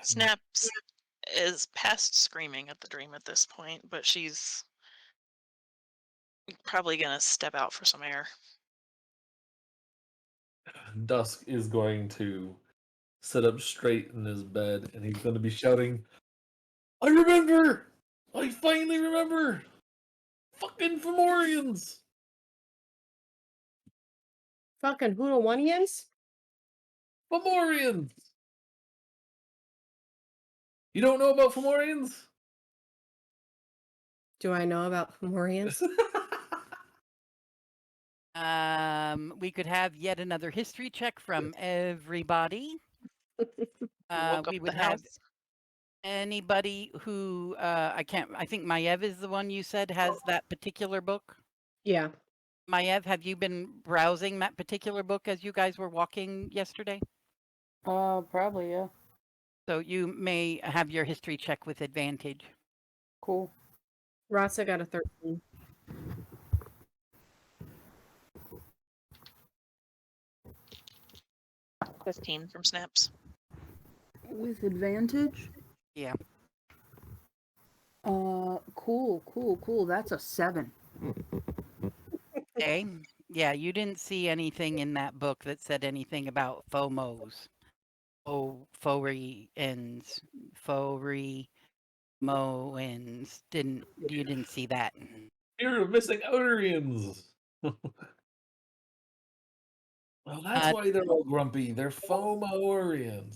Snaps is past screaming at the dream at this point, but she's probably gonna step out for some air. Dusk is going to sit up straight in his bed, and he's going to be shouting, "I remember! I finally remember! Fucking Fomorians!" Fucking Hoodoo-One-Yins? Fomorians! You don't know about Fomorians? Do I know about Fomorians? We could have yet another history check from everybody. Woke up We the would have house. anybody who I think Maiev is the one you said has that particular book. Yeah. Maiev, have you been browsing that particular book as you guys were walking yesterday? Probably, yeah. So you may have your history check with advantage. Cool. Rasa got a 13. 15 from Snaps. With advantage? Yeah. Cool. That's a 7. Okay. Yeah, you didn't see anything in that book that said anything about FOMOs. Faux-re-ins. Faux-re-mo-ins. You didn't see that. You're missing Outerians! Well, that's why they're all grumpy. They're Fomorians.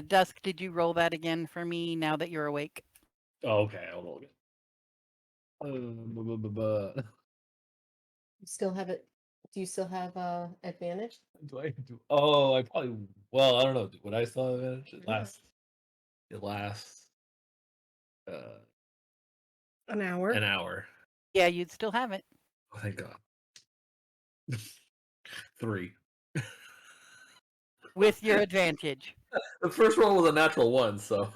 Dusk, did you roll that again for me now that you're awake? Oh, okay, I'll roll again. You still have it? Do you still have advantage? Do I do? Oh, I probably. Well, I don't know. Would I still have advantage? Yeah. It lasts. An hour. An hour. Yeah, you'd still have it. Oh, thank God. 3. With your advantage. The first roll was a natural 1, so.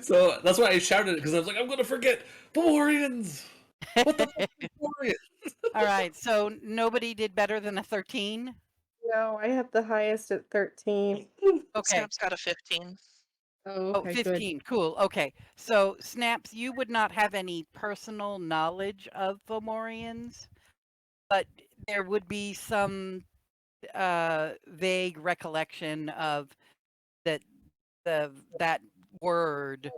So that's why I shouted it, because I was like, I'm gonna forget Fomorians. What the fuck is Fomorians? All right, so nobody did better than a 13? No, I have the highest at 13. Okay. Snaps got a 15. Oh, Oh, okay, 15. Cool. Okay. So, Snaps, you would not have any personal knowledge of Fomorians, but there would be some vague recollection of that that word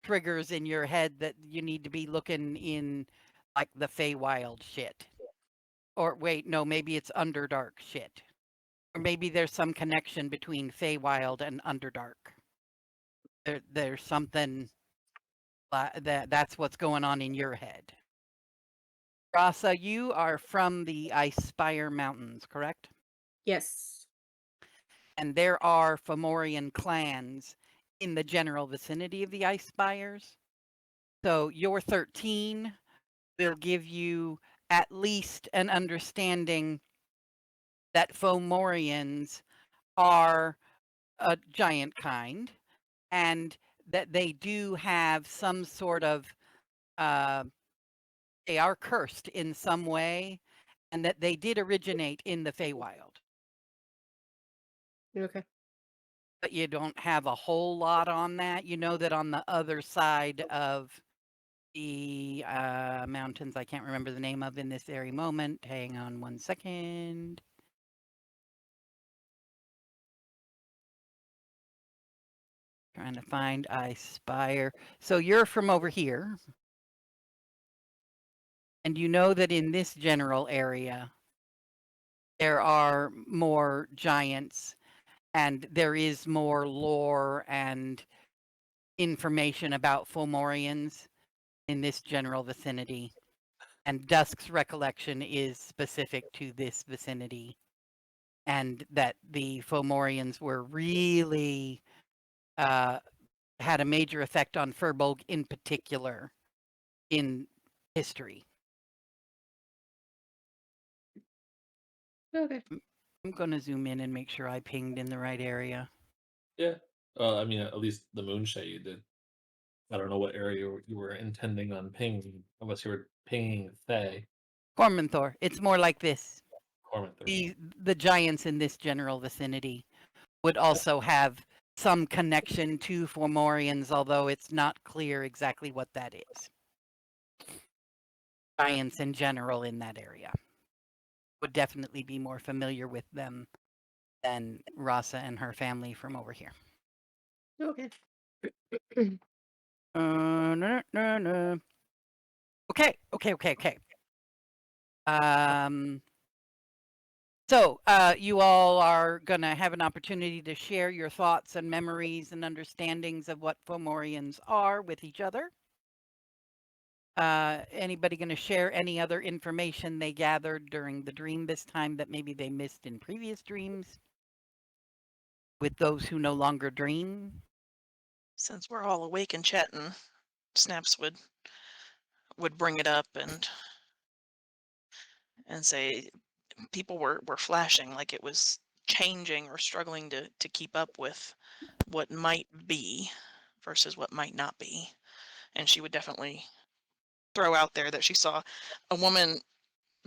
triggers in your head that you need to be looking in like the Feywild shit. Or wait, no, maybe it's Underdark shit. Or maybe there's some connection between Feywild and Underdark. There's something that's what's going on in your head. Rasa, you are from the Ice Spire Mountains, correct? Yes. And there are Fomorian clans in the general vicinity of the Ice Spires. So your 13 will give you at least an understanding that Fomorians are a giant kind and that they do have some sort of they are cursed in some way and that they did originate in the Feywild. Okay. But you don't have a whole lot on that. You know that on the other side of the mountains, I can't remember the name of in this very moment. Hang on one second. Trying to find I Spire. So you're from over here. And you know that in this general area, there are more giants and there is more lore and information about Fomorians in this general vicinity. And Dusk's recollection is specific to this vicinity. And that the Fomorians were really had a major effect on Furbolg in particular in history. Okay. I'm going to zoom in and make sure I pinged in the right area. Yeah. I mean, at least the Moonshade did. I don't know what area you were intending on pinging, unless you were pinging Thay. Cormanthor, it's more like this. Cormanthor. The giants in this general vicinity would also have some connection to Fomorians, although it's not clear exactly what that is. Giants in general in that area would definitely be more familiar with them than Rasa and her family from over here. Okay. No. Okay. So you all are going to have an opportunity to share your thoughts and memories and understandings of what Fomorians are with each other. Anybody going to share any other information they gathered during the dream this time that maybe they missed in previous dreams with those who no longer dream? Since we're all awake and chatting, Snaps would bring it up and say people were flashing like it was changing or struggling to keep up with what might be versus what might not be. And she would definitely throw out there that she saw a woman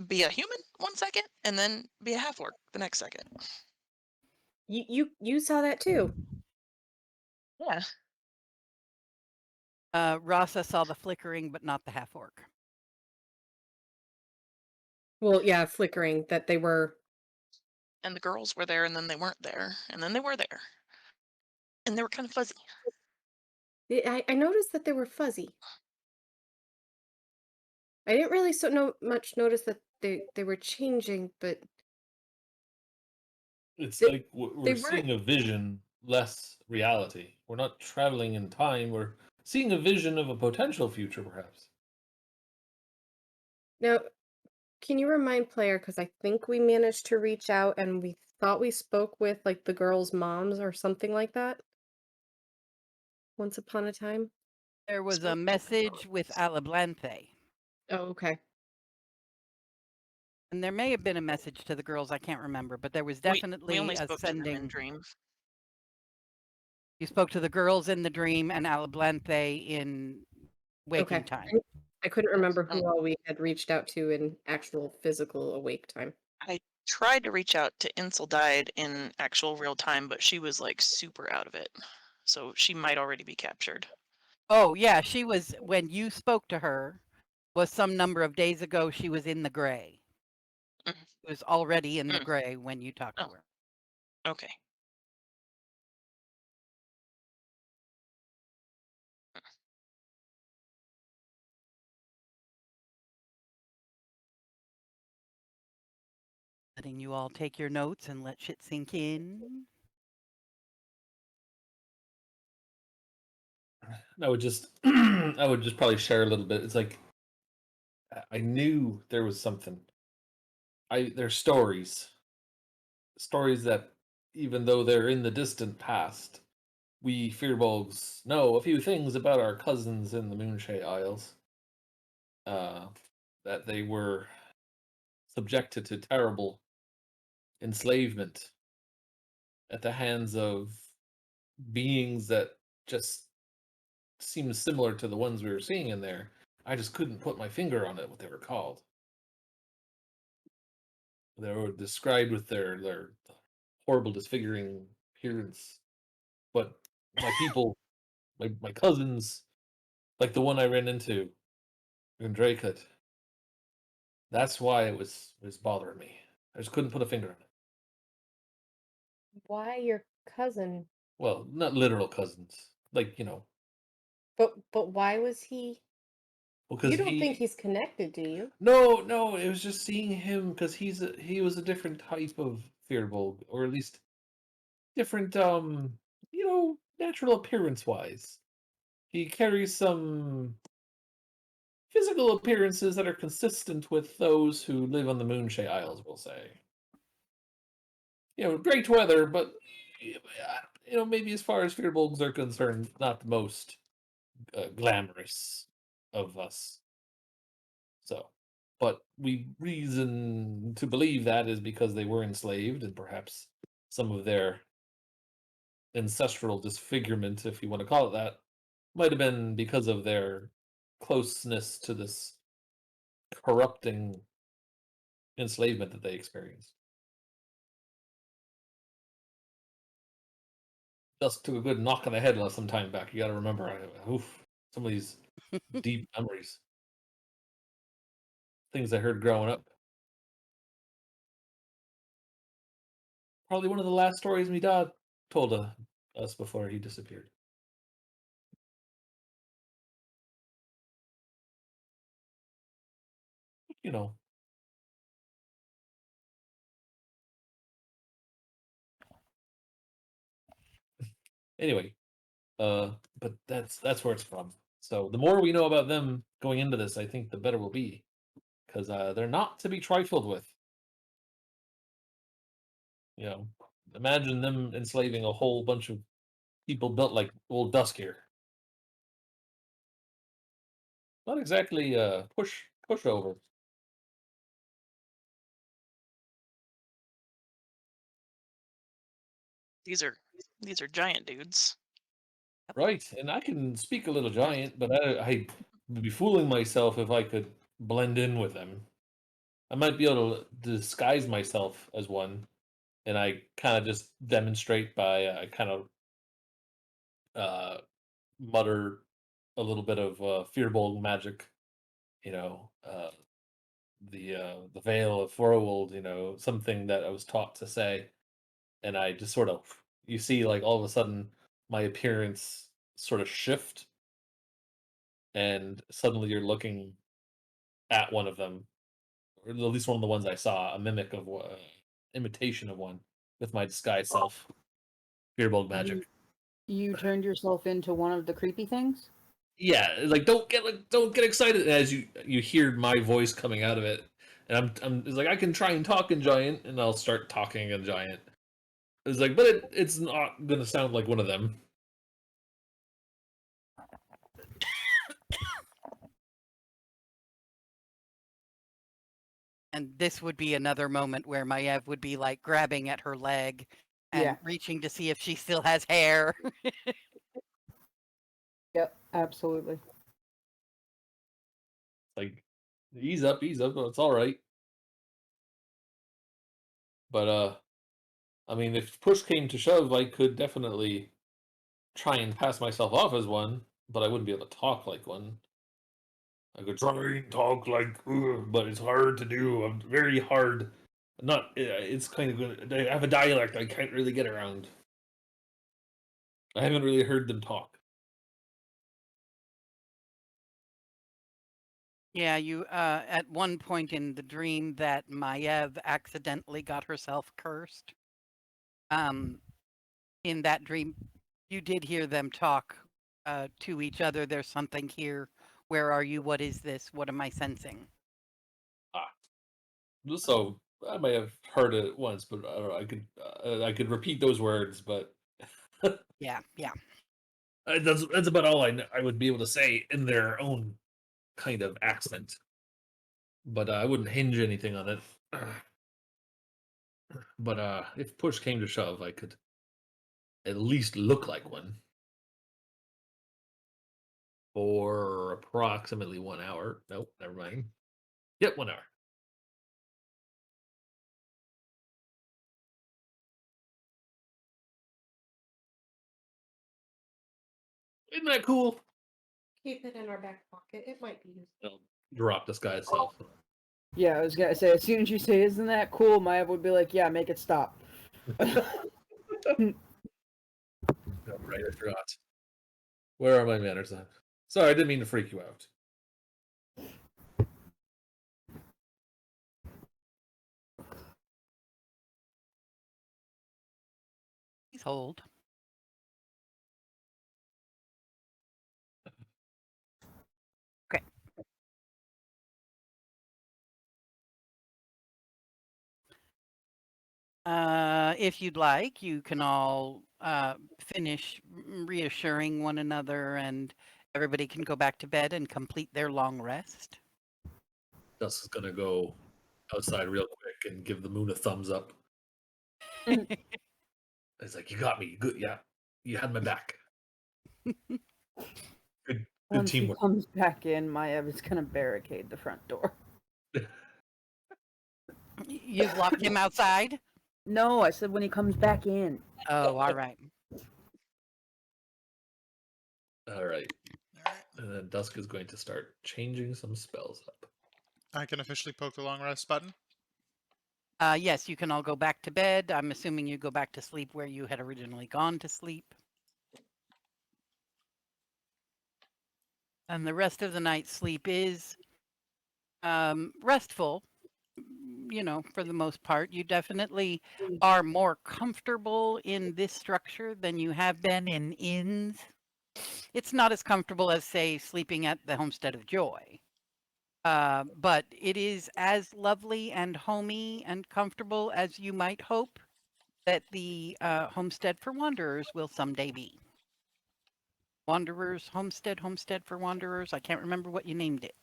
be a human one second and then be a half-orc the next second. You saw that too. Yeah. Rasa saw the flickering, but not the half-orc. Well, yeah, flickering that they were. And the girls were there and then they weren't there and then they were there. And they were kind of fuzzy. I noticed that they were fuzzy. I didn't really much notice that they were changing, but It's They- like we're seeing a vision, less reality. We're not traveling in time. We're seeing a vision of a potential future, perhaps. now can you remind player, because I think we managed to reach out and we thought we spoke with like the girls' moms or something like that once upon a time. There was a message with Alablanthe. Oh, okay. And there may have been a message to the girls, I can't remember, but there was We definitely only a spoke to them in sending. dream. You spoke to the girls in the dream and Alablanthe in waking Okay. time. I couldn't remember who all we had reached out to in actual physical awake time. I tried to reach out to Insel Died in actual real time, but she was like super out of it. So she might already be captured. Oh, yeah, she was, when you spoke to her, was some number of days ago, she was in the gray. Mhm. She was already in the Mm. gray when you talked to Oh. her. Okay. Letting you all take your notes and let shit sink in. I would just I would just probably share a little bit. It's like I knew there was something. There's stories that even though they're in the distant past, we Fearbolgs know a few things about our cousins in the Moonshay Isles. Uh, that they were subjected to terrible enslavement at the hands of beings that just seemed similar to the ones we were seeing in there. I just couldn't put my finger on it what they were called. They were described with their horrible disfiguring appearance. But my people, my cousins, like the one I ran into in Dracot, that's why it was bothering me. I just couldn't put a finger on it. Why your cousin? Well, not literal cousins, like But why was he? because You don't think he. he's connected, do you? No, it was just seeing him because he was a different type of Fearbolg, or at least different, natural appearance wise. He carries some physical appearances that are consistent with those who live on the Moonshay Isles, we'll say. Great weather, but maybe as far as Fearbolgs are concerned, not the most glamorous of us. So, but we reason to believe that is because they were enslaved, and perhaps some of their ancestral disfigurement, if you want to call it that, might have been because of their closeness to this corrupting enslavement that they experienced. Just took a good knock on the head some time back. You got to remember, some of these deep memories, things I heard growing up. Probably one of the last stories my dad told us before he disappeared. You know. Anyway, but that's where it's from. So the more we know about them going into this, I think the better we'll be, because they're not to be trifled with. Imagine them enslaving a whole bunch of people built like old Duskier. Not exactly pushover. These are giant dudes. Right, and I can speak a little giant, but I would be fooling myself if I could blend in with them. I might be able to disguise myself as one, and I kind of just demonstrate by kind of uh, mutter a little bit of Fearbold magic, the veil of Thorold, something that I was taught to say, and I just sort of, you see, like all of a sudden, my appearance sort of shift, and suddenly you're looking at one of them, or at least one of the ones I saw, a mimic of imitation of one with my disguised self, Fearbold magic. You turned yourself into one of the creepy things? Yeah, like don't get excited as you hear my voice coming out of it, and I'm it's like I can try and talk in giant, and I'll start talking in giant. It's like, but it's not gonna sound like one of them. And this would be another moment where Maiev would be like grabbing at her leg and Yeah. reaching to see if she still has hair. Yep, absolutely. Like, ease up, it's all right. But I mean, if push came to shove, I could definitely try and pass myself off as one, but I wouldn't be able to talk like one. I could try and talk like, but it's hard to do. I'm very hard. Not. It's kind of good. I have a dialect I can't really get around. I haven't really heard them talk. Yeah, you at one point in the dream that Maiev accidentally got herself cursed. In that dream, you did hear them talk to each other, there's something here. Where are you? What is this? What am I sensing? So I may have heard it once, but I don't know. I could repeat those words, but Yeah, yeah. that's about all I would be able to say in their own kind of accent. But I wouldn't hinge anything on it. But if push came to shove, I could at least look like one for approximately 1 hour. Nope, never mind. Yep, 1 hour. Isn't that cool? Keep it in our back pocket. It might be useful. I'll drop this guy itself. Yeah, I was gonna say, as soon as you say, "Isn't that cool?" Maya would be like, "Yeah, make it stop." Oh, right, I forgot. Where are my manners then? Sorry, I didn't mean to freak you out. Please hold. Okay. If you'd like, you can all finish reassuring one another, and everybody can go back to bed and complete their long rest. Dusk is gonna go outside real quick and give the moon a thumbs up. It's like, you got me. Good, yeah. You had my back. Good Once he teamwork. comes back in, Maya is gonna barricade the front door. You've locked him outside? No, I said when he comes back in. Oh, all right. All right. All right. And then Dusk is going to start changing some spells up. I can officially poke the long rest button. Yes, you can all go back to bed. I'm assuming you go back to sleep where you had originally gone to sleep. And the rest of the night's sleep is restful, you know, for the most part. You definitely are more comfortable in this structure than you have been in inns. It's not as comfortable as, say, sleeping at the Homestead of Joy. But it is as lovely and homey and comfortable as you might hope that the Homestead for Wanderers will someday be. Wanderers, Homestead for Wanderers. I can't remember what you named it.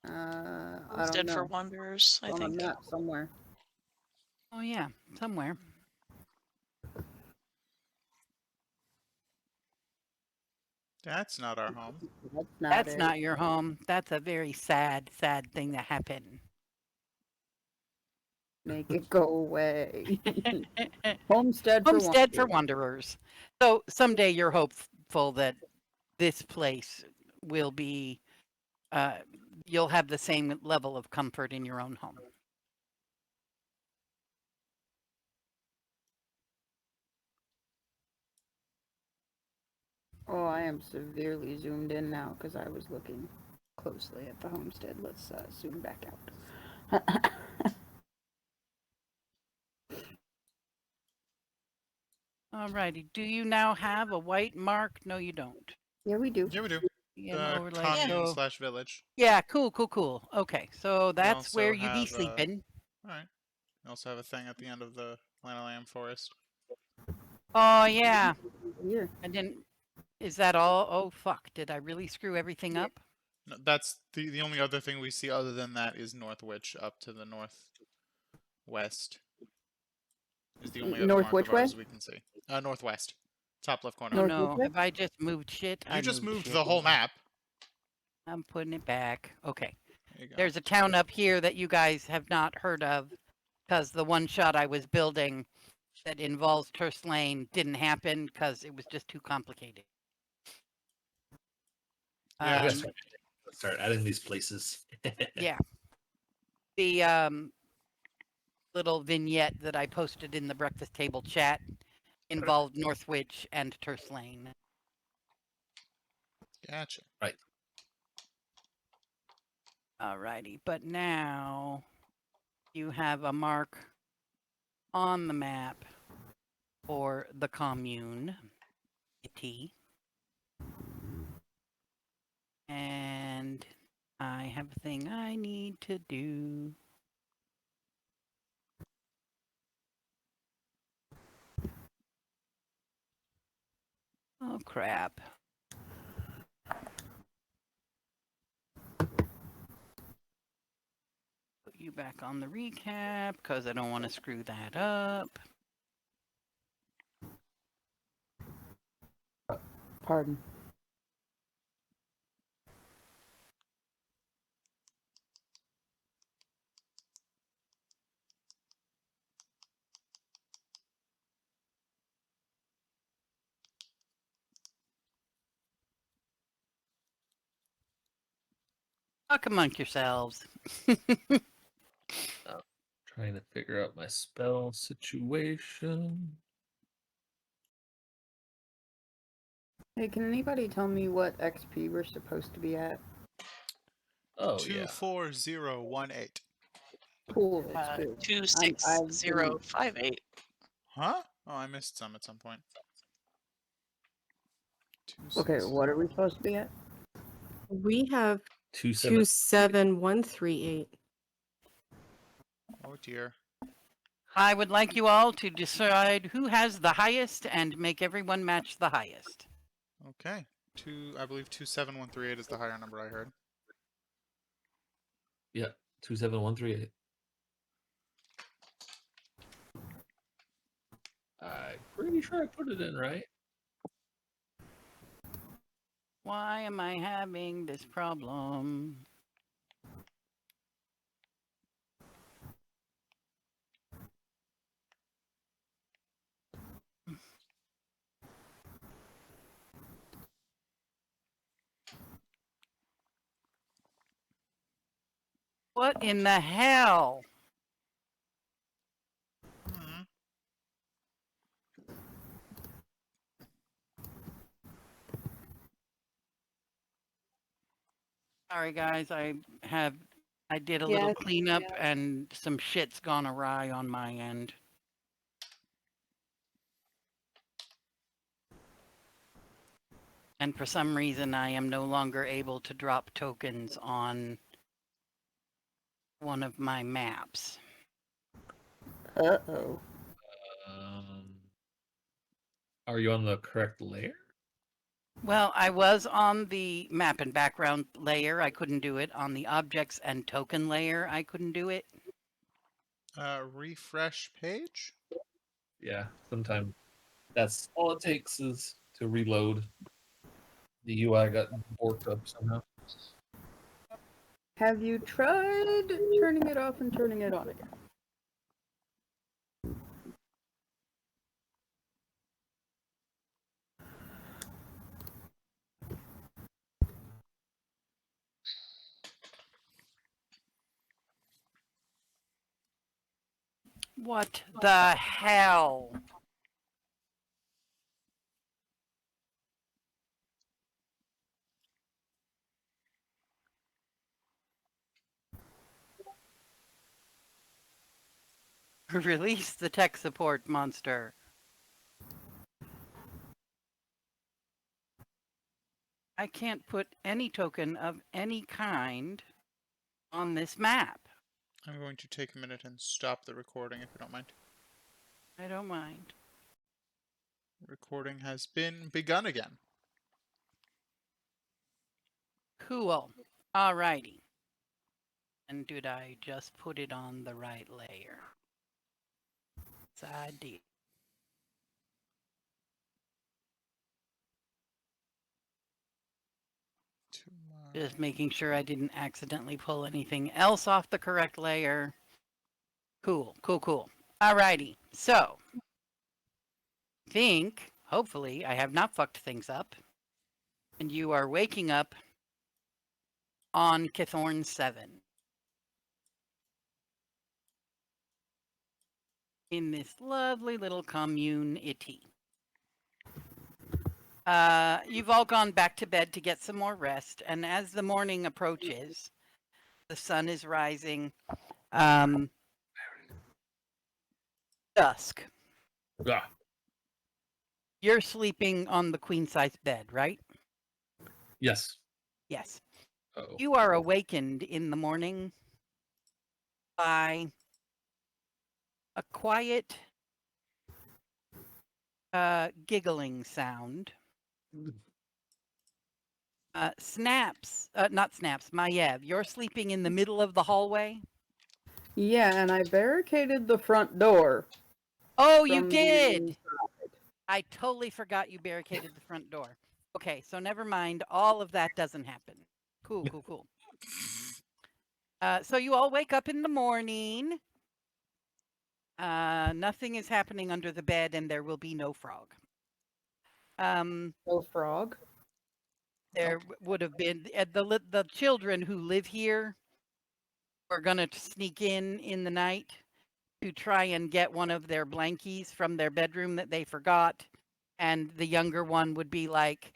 I don't Homestead for know. Wanderers, I On a think. map somewhere. Oh, yeah, somewhere. That's not our home. That's not your home. That's a very sad, sad thing that happened. Make it go away. Homestead for Homestead for Wanderers. Wanderers. So someday you're hopeful that this place will be, you'll have the same level of comfort in your own home. Oh, I am severely zoomed in now because I was looking closely at the homestead. Let's zoom back out. Alrighty. Do you now have a white mark? No, you don't. Yeah, we do. Yeah, we do. An overlay. Commune So, / village. yeah, cool. Okay, so that's also where you be have, sleeping. All right. We also have a thing at the end of the Lanolam forest. Oh, yeah. Here. I didn't. Is that all? Oh, fuck. Did I really screw everything up? No, that's the only other thing we see other than that is Northwich up to the northwest. Is the only other North mark which of ours way? we can see. Northwest. Top left corner. Oh, North no. which way? Have I just moved shit? You I just moved moved shit. the whole map. I'm putting it back. Okay. There you go. There's a town up here that you guys have not heard of because the one shot I was building that involves Terse Lane didn't happen because it was just too complicated. Yeah, I Um, guess start adding these places. Yeah. The little vignette that I posted in the breakfast table chat involved Northwich and Terse Lane. Gotcha. Right. Alrighty, but now you have a mark on the map for the commune. And I have a thing I need to do. Oh, crap. Put you back on the recap because I don't want to screw that up. Pardon. Talk among yourselves. Trying to figure out my spell situation. Hey, can anybody tell me what XP we're supposed to be at? Oh yeah. 24018. Cool, that's good. I've been- 26058. Huh? Oh, I missed some at some point. Okay, what are we supposed to be at? We have 27. 27138. Oh dear. I would like you all to decide who has the highest and make everyone match the highest. Okay. I believe 27138 is the higher number I heard. Yeah, 27138. I'm pretty sure I put it in right. Why am I having this problem? What in the hell? Hmm. Sorry guys, I did a little Yes, cleanup and some shit's gone awry on my end. And for some reason I am no longer able to drop tokens on one of my maps. Uh-oh. Are you on the correct layer? Well, I was on the map and background layer. I couldn't do it. On the objects and token layer, I couldn't do it. Refresh page? Yeah, sometimes that's all it takes is to reload. The UI got borked up somehow. Have you tried turning it off and turning it on again? What the hell? Release the tech support monster. I can't put any token of any kind on this map. I'm going to take a minute and stop the recording if you don't mind. I don't mind. Recording has been begun again. Cool. Alrighty. And did I just put it on the right layer? Yes, I did. Just making sure I didn't accidentally pull anything else off the correct layer. Cool, cool, cool. Alrighty, so hopefully, I have not fucked things up, and you are waking up on Kithorn 7 in this lovely little community. You've all gone back to bed to get some more rest, and as the morning approaches, the sun is rising. Dusk. Yeah. You're sleeping on the queen-size bed, right? Yes. Yes. Oh. You are awakened in the morning by a quiet giggling sound. Snaps, not Snaps, Maiev, you're sleeping in the middle of the hallway? Yeah, and I barricaded the front door. Oh, you from the did! inside. I totally forgot you barricaded the front door. Okay, so never mind. All of that doesn't happen. Cool, cool, cool. So you all wake up in the morning. Nothing is happening under the bed, and there will be no frog. No frog. There would have been the children who live here are gonna sneak in the night to try and get one of their blankies from their bedroom that they forgot, and the younger one would be like,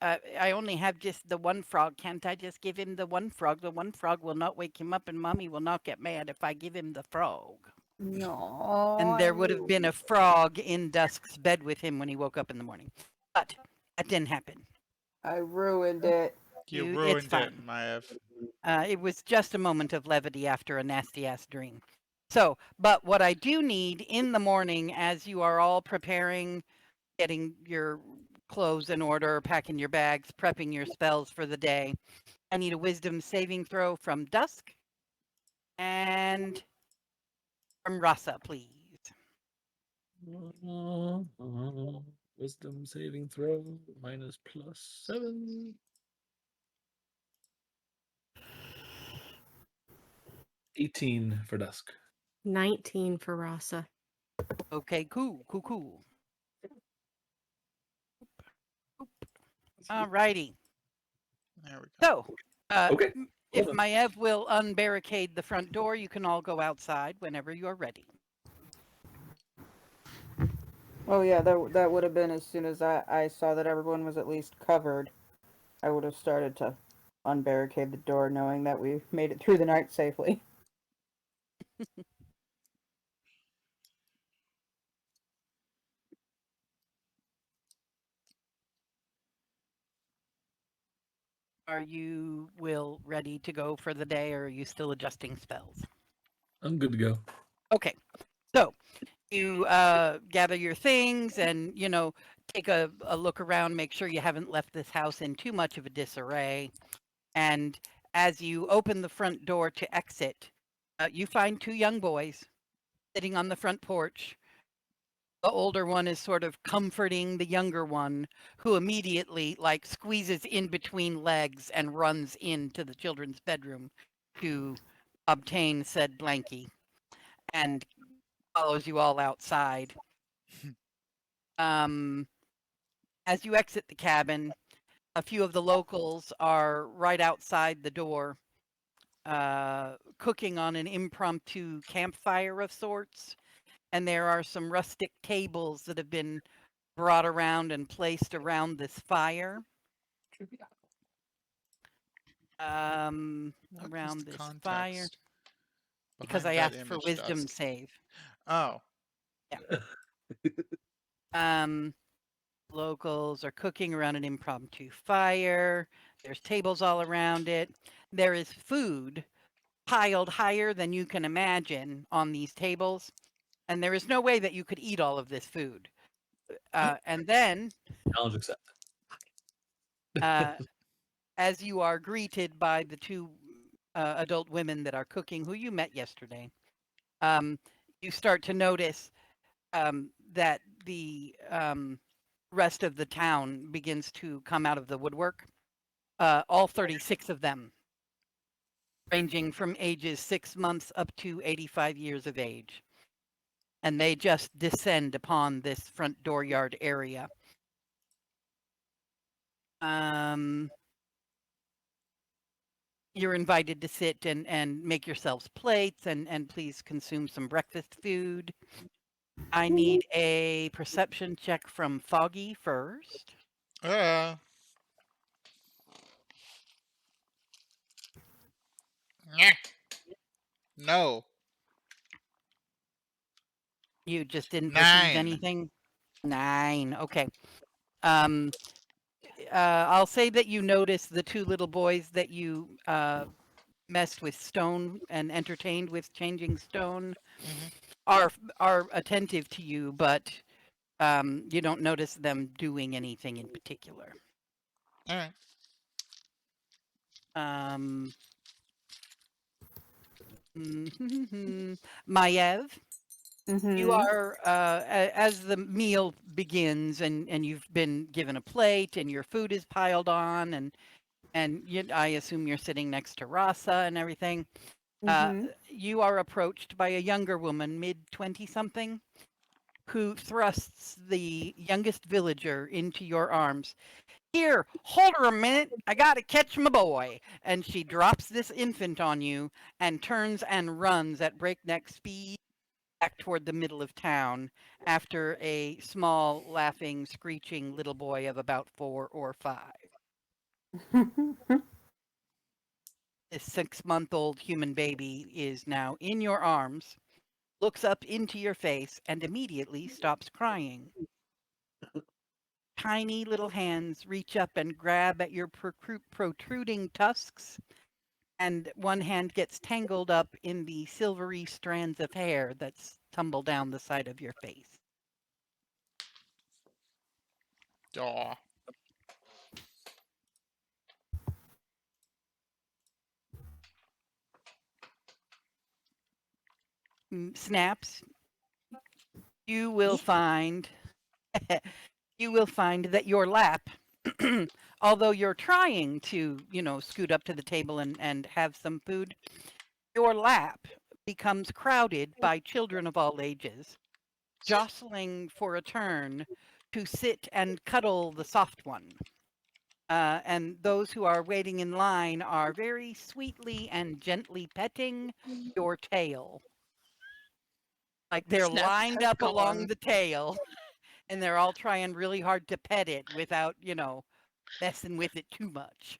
I only have just the one frog. Can't I just give him the one frog? The one frog will not wake him up, and mommy will not get mad if I give him the frog. No. And there would have been a frog in Dusk's bed with him when he woke up in the morning. But that didn't happen. I ruined it. You It's ruined it, fine. Maev. It was just a moment of levity after a nasty-ass dream. So, but what I do need in the morning as you are all preparing, getting your clothes in order, packing your bags, prepping your spells for the day, I need a wisdom saving throw from Dusk and from Rasa, please. Wisdom saving throw minus +7. 18 for Dusk. 19 for Rasa. Okay, cool. All righty. There we go. So, Okay. if Hold on. Maiev will unbarricade the front door, you can all go outside whenever you're ready. Oh yeah, that would have been as soon as I saw that everyone was at least covered. I would have started to unbarricade the door, knowing that we made it through the night safely. Are you ready to go for the day, or are you still adjusting spells? I'm good to go. Okay, so you gather your things and, take a look around, make sure you haven't left this house in too much of a disarray. And as you open the front door to exit, you find two young boys sitting on the front porch. The older one is sort of comforting the younger one, who immediately squeezes in between legs and runs into the children's bedroom to obtain said blankie and follows you all outside. As you exit the cabin, a few of the locals are right outside the door, cooking on an impromptu campfire of sorts. And there are some rustic tables that have been brought around and placed around this fire. What is Around the this fire. context Because behind I that asked for image, wisdom Dusk? save. Oh. Locals are cooking around an impromptu fire. There's tables all around it. There is food piled higher than you can imagine on these tables. And there is no way that you could eat all of this food. And then, Challenge accepted. as you are greeted by the two adult women that are cooking, who you met yesterday, you start to notice that the rest of the town begins to come out of the woodwork. All 36 of them, ranging from ages 6 months up to 85 years of age. And they just descend upon this front dooryard area. You're invited to sit and make yourselves plates and please consume some breakfast food. I need a perception check from Foggy first. No. You just didn't perceive 9. anything? 9. Okay. I'll say that you notice the 2 little boys that you messed with stone and entertained with changing stone Mhm. are attentive to you, but you don't notice them doing anything in particular. All right. Maiev, you Mm-hmm. are as the meal begins and you've been given a plate and your food is piled on and I assume you're sitting next to Rasa and everything. Mm-hmm. You are approached by a younger woman, mid-20 something, who thrusts the youngest villager into your arms. Here, hold her a minute. I gotta catch my boy. And she drops this infant on you and turns and runs at breakneck speed back toward the middle of town after a small, laughing, screeching little boy of about 4 or 5. This 6-month-old human baby is now in your arms, looks up into your face, and immediately stops crying. Tiny little hands reach up and grab at your protruding tusks, and one hand gets tangled up in the silvery strands of hair that's tumbled down the side of your face. Aw. Snaps, you will find that your lap, although you're trying to, scoot up to the table and have some food, your lap becomes crowded by children of all ages, jostling for a turn to sit and cuddle the soft one. And those who are waiting in line are very sweetly and gently petting your tail. Like they're Snaps lined has up along gone. the tail and they're all trying really hard to pet it without, messing with it too much.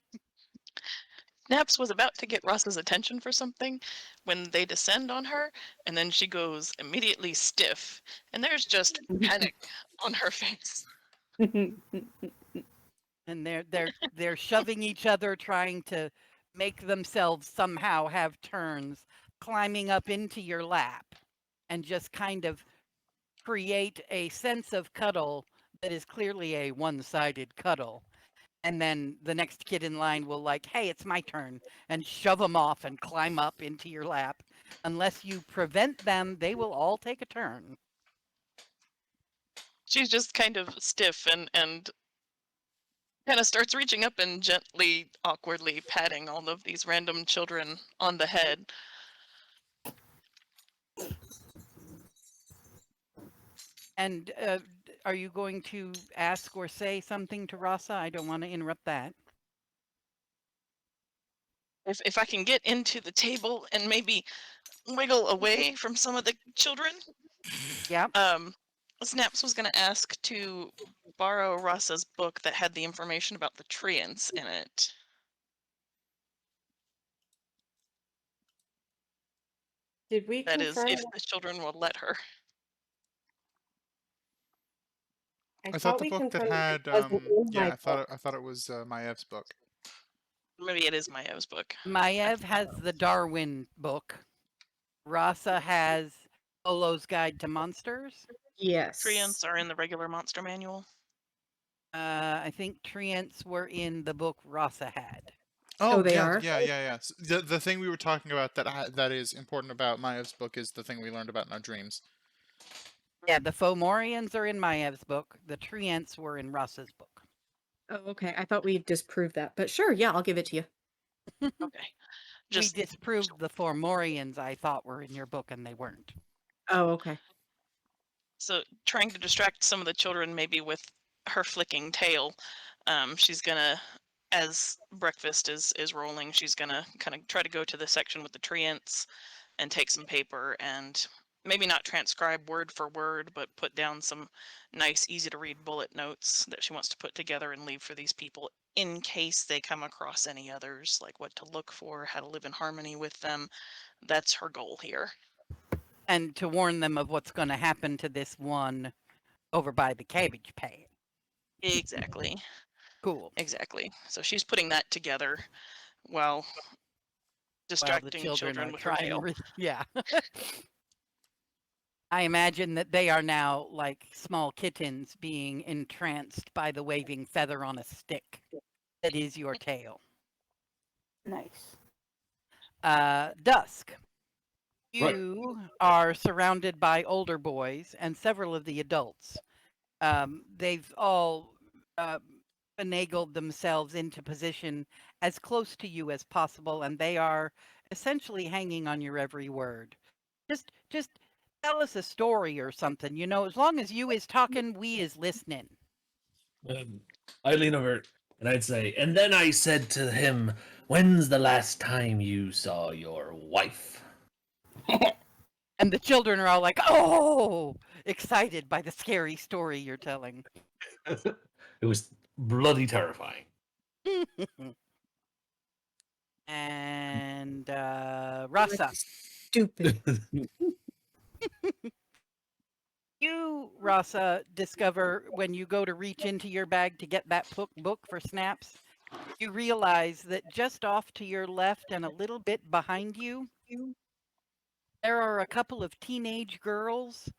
Snaps was about to get Ross's attention for something when they descend on her, and then she goes immediately stiff, and there's just panic on her face. And they're shoving each other, trying to make themselves somehow have turns, climbing up into your lap, and just kind of create a sense of cuddle that is clearly a one-sided cuddle. And then the next kid in line will like, hey, it's my turn, and shove them off and climb up into your lap. Unless you prevent them, they will all take a turn. She's just kind of stiff and kind of starts reaching up and gently, awkwardly patting all of these random children on the head. And are you going to ask or say something to Rasa? I don't want to interrupt that. If I can get into the table and maybe wiggle away from some of the children, Yeah. Snaps was going to ask to borrow Rasa's book that had the information about the treants in it. Did we That is, confirm? if the children will let her. I thought thought the we book that confirmed it had wasn't in yeah, my I thought book. it was Maev's book. Maybe it is Maev's book. Maiev has the Darwin book. Rasa has Olo's Guide to Monsters. Yes. Treants are in the regular monster manual. I think treants were in the book Rasa had. Oh, they yeah, are? yeah. The thing we were talking about that is important about Maev's book is the thing we learned about in our dreams. Yeah, the Fomorians are in Maev's book. The treants were in Rasa's book. Oh, okay. I thought we disproved that, but sure, yeah, I'll give it to you. Okay. We Just disproved the Fomorians I thought were in your book, and they weren't. Oh, okay. so trying to distract some of the children maybe with her flicking tail. She's gonna, as breakfast is rolling, she's gonna kind of try to go to the section with the treants and take some paper and maybe not transcribe word for word, but put down some nice, easy to read bullet notes that she wants to put together and leave for these people in case they come across any others, like what to look for, how to live in harmony with them. That's her goal here. And to warn them of what's going to happen to this one over by the cabbage patch. Exactly. Cool. Exactly. So she's putting that together while While distracting the children are with her trying. tail. Yeah. I imagine that they are now like small kittens being entranced by the waving feather on a stick that is your tail. Nice. Dusk. Right. You are surrounded by older boys and several of the adults. They've all finagled themselves into position as close to you as possible, and they are essentially hanging on your every word. Just tell us a story or something. You know, as long as you is talking, we is listening. I lean over and I'd say, and then I said to him, "When's the last time you saw your wife?" And the children are all like, "Oh!" excited by the scary story you're telling. It was bloody terrifying. And Rasa, Stupid. you, Rasa, discover when you go to reach into your bag to get that book for Snaps, you realize that just off to your left and a little bit behind you, there are a couple of teenage girls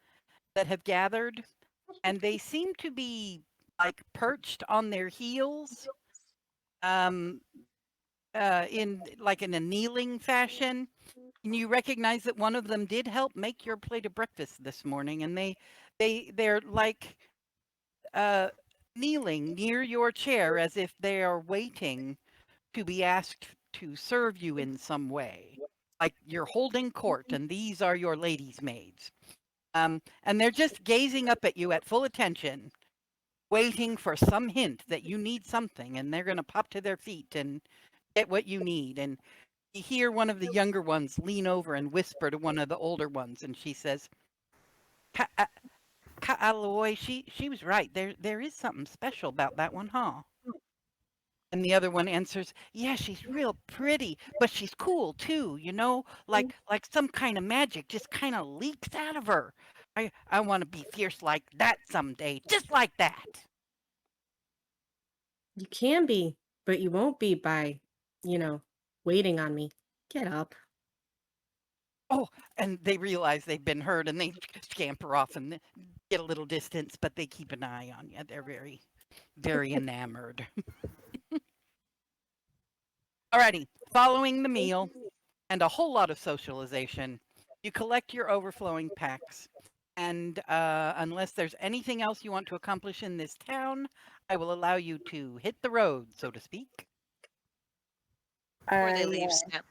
that have gathered, and they seem to be like perched on their heels, in like in a kneeling fashion. And you recognize that one of them did help make your plate of breakfast this morning, and they're like kneeling near your chair as if they are waiting to be asked to serve you in some way. Like you're holding court, and these are your ladies' maids. And they're just gazing up at you at full attention, waiting for some hint that you need something, and they're going to pop to their feet and get what you need. And you hear one of the younger ones lean over and whisper to one of the older ones, and she says, Ka'aloi, she was right. There is something special about that one, huh? And the other one answers, yeah, she's real pretty, but she's cool too, you know, like some kind of magic just kind of leaks out of her. I want to be fierce like that someday, just like that. You can be, but you won't be by, waiting on me. Get up. Oh, and they realize they've been heard and they scamper off and get a little distance, but they keep an eye on you. They're very, very enamored. Alrighty, following the meal and a whole lot of socialization, you collect your overflowing packs. And unless there's anything else you want to accomplish in this town, I will allow you to hit the road, so to speak. Before they I, leave, Snap.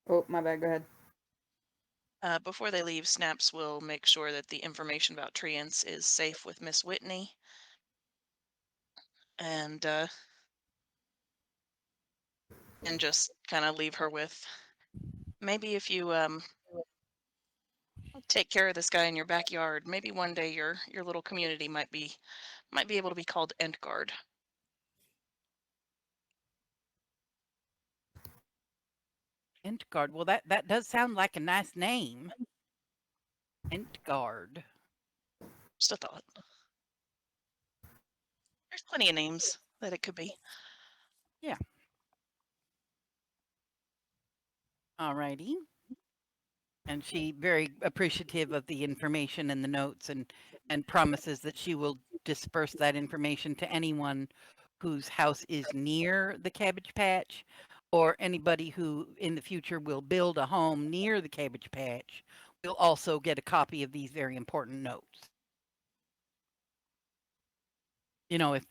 Oh, my bad. Go ahead. Before they leave, Snaps will make sure that the information about treants is safe with Miss Whitney, and just kind of leave her with, maybe if you take care of this guy in your backyard, maybe one day your little community might be able to be called Entgard. Entgard. Well, that does sound like a nice name. Entgard. Just a thought. There's plenty of names that it could be. Yeah. Alrighty. And she very appreciative of the information and the notes, and promises that she will disperse that information to anyone whose house is near the cabbage patch, or anybody who in the future will build a home near the cabbage patch will also get a copy of these very important notes. You know, if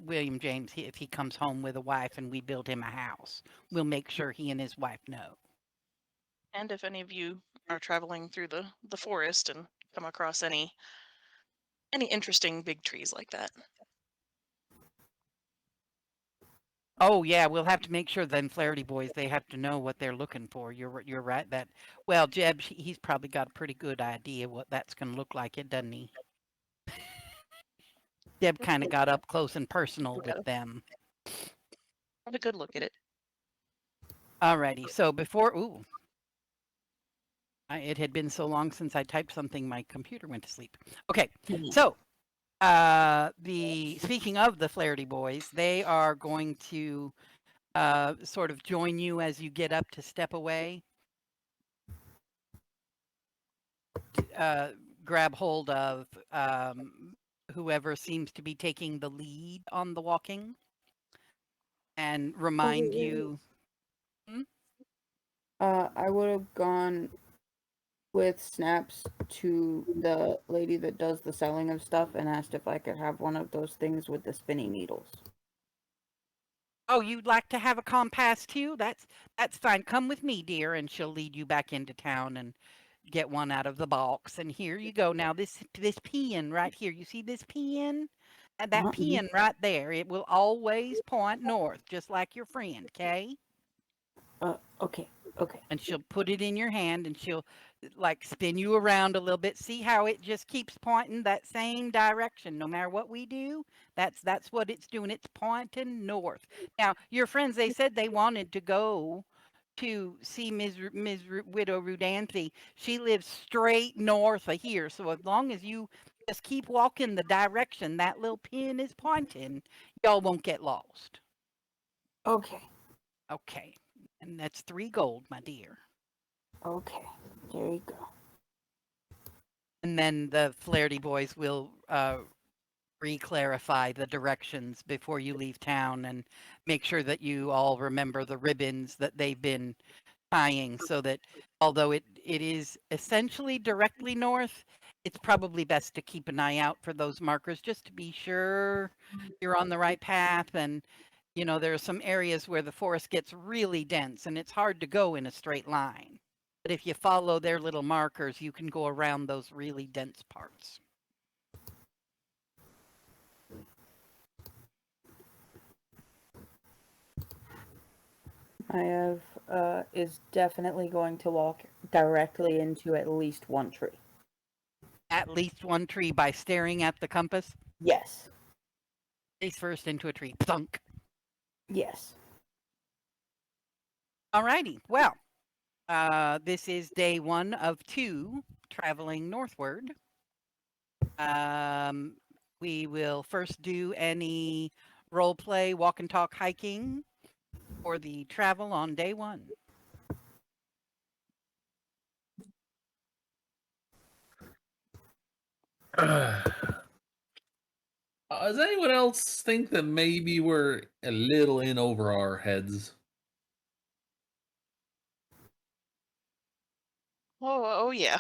William James, if he comes home with a wife and we build him a house, we'll make sure he and his wife know. And if any of you are traveling through the forest and come across any interesting big trees like that. Oh yeah, we'll have to make sure then Flaherty boys, they have to know what they're looking for. You're right that, well, Jeb, he's probably got a pretty good idea what that's going to look like, doesn't he? Jeb kind of got up close and personal with them. Have a good look at it. Alrighty, so before, ooh. It had been so long since I typed something, my computer went to sleep. Okay, Hmm. so speaking of the Flaherty boys, they are going to sort of join you as you get up to step away. Uh, grab hold of whoever seems to be taking the lead on the walking and remind wait. you. Hmm? I would have gone with Snaps to the lady that does the selling of stuff and asked if I could have one of those things with the spinning needles. Oh, you'd like to have a compass too? That's fine. Come with me, dear, and she'll lead you back into town and get one out of the box. And here you go. Now this pin right here. You see this pin? That pin right there. It will always point north, just like your friend. Okay. Okay. And she'll put it in your hand and she'll like spin you around a little bit. See how it just keeps pointing that same direction no matter what we do? That's what it's doing. It's pointing north. Now, your friends, they said they wanted to go to see Widow Rudanthi. She lives straight north of here. So as long as you just keep walking the direction that little pin is pointing, y'all won't get lost. Okay. Okay. And that's 3 gold, my dear. Okay. There you go. And then the Flaherty boys will re-clarify the directions before you leave town and make sure that you all remember the ribbons that they've been tying so that although it is essentially directly north, it's probably best to keep an eye out for those markers just to be sure you're on the right path. And, you know, there are some areas where the forest gets really dense and it's hard to go in a straight line. But if you follow their little markers, you can go around those really dense parts. Maiev is definitely going to walk directly into at least one tree. At least one tree by staring at the compass. Yes. Face first into a tree. Thunk. Yes. Alrighty. Well, this is day 1 of 2 traveling northward. We will first do any role play, walk and talk hiking for the travel on day 1. Does anyone else think that maybe we're a little in over our heads? Oh yeah.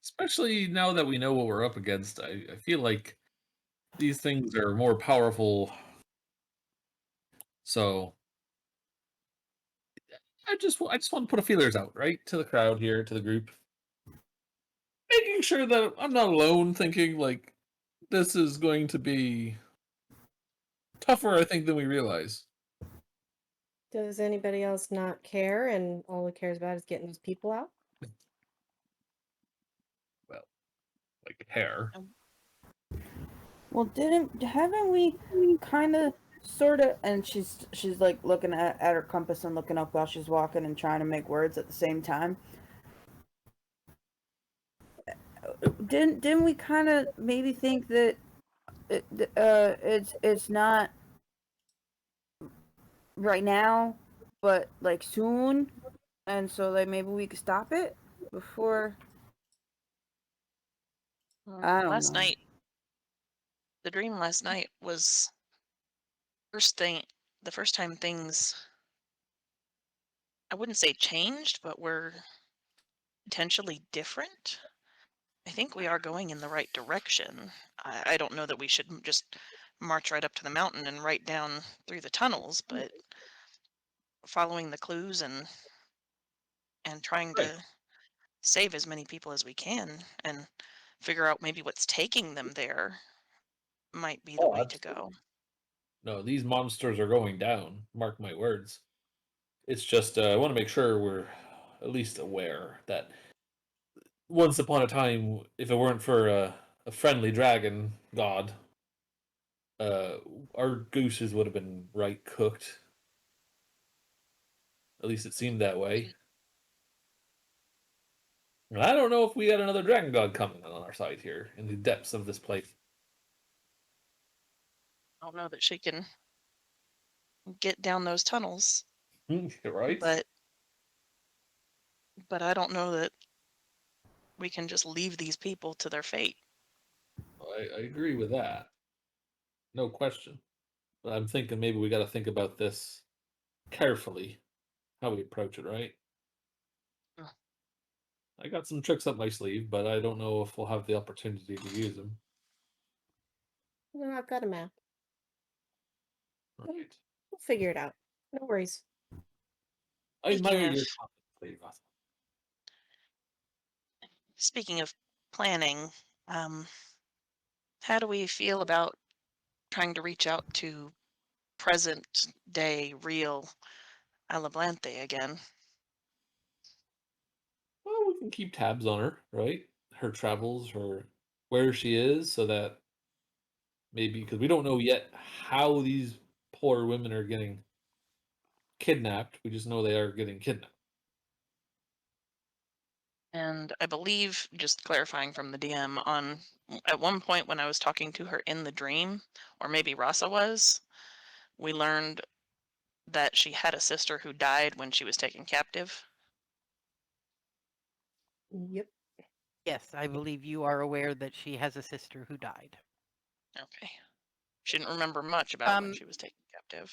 Especially now that we know what we're up against, I feel like these things are more powerful. So I just want to put a feelers out, right, to the crowd here, to the group, making sure that I'm not alone. Thinking like this is going to be tougher, I think, than we realize. Does anybody else not care and all it cares about is getting those people out? Well, like hair. Well, haven't we kind of sort of, and she's like looking at her compass and looking up while she's walking and trying to make words at the same time. Didn't we kind of maybe think that it's not right now, but like soon, and so like maybe we could stop it before. I don't Last know. night, the dream last night was the first time things, I wouldn't say changed, but were potentially different. I think we are going in the right direction. I don't know that we should just march right up to the mountain and right down through the tunnels, but following the clues and trying Right. to save as many people as we can and figure out maybe what's taking them there might be the Oh, way to absolutely. go. No, these monsters are going down. Mark my words. It's just I want to make sure we're at least aware that once upon a time, if it weren't for a friendly dragon god, uh, our gooses would have been right cooked. At least it seemed that way. I don't know if we got another dragon god coming on our side here in the depths of this place. I don't know that she can get down those tunnels, Right? but I don't know that we can just leave these people to their fate. I agree with that. No question. But I'm thinking maybe we got to think about this carefully, how we approach it, right? Mm. I got some tricks up my sleeve, but I don't know if we'll have the opportunity to use them. No, I've got a map. Right. We'll figure it out. No worries. I admire Speaking of your confidence, Lady Roth. speaking of planning, um, how do we feel about trying to reach out to present day real Alablante again? Well, we can keep tabs on her, right? Her travels, her where she is, so that maybe because we don't know yet how these poor women are getting kidnapped. We just know they are getting kidnapped. And I believe, just clarifying from the DM, at one point when I was talking to her in the dream, or maybe Rasa was, we learned that she had a sister who died when she was taken captive. Yep. Yes, I believe you are aware that she has a sister who died. Okay. She didn't remember much about when Um, she was taken captive.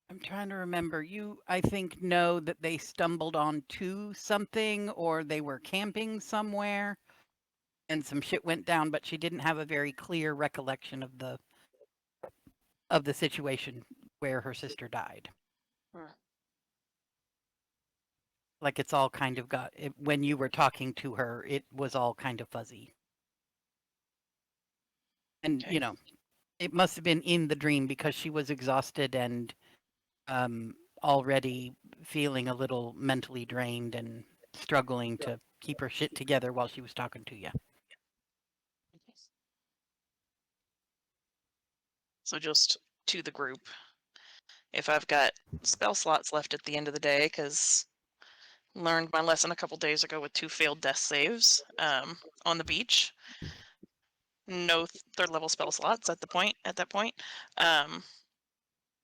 I'm trying to remember. You, I think, know that they stumbled onto something or they were camping somewhere and some shit went down, but she didn't have a very clear recollection of the situation where her sister died. Hmm. Like it's all kind of when you were talking to her, it was all kind of fuzzy. And, Okay. it must have been in the dream because she was exhausted and already feeling a little mentally drained and struggling to keep her shit together while she was talking to you. So just to the group, if I've got spell slots left at the end of the day, because learned my lesson a couple days ago with 2 failed death saves on the beach. No third level spell slots at that point.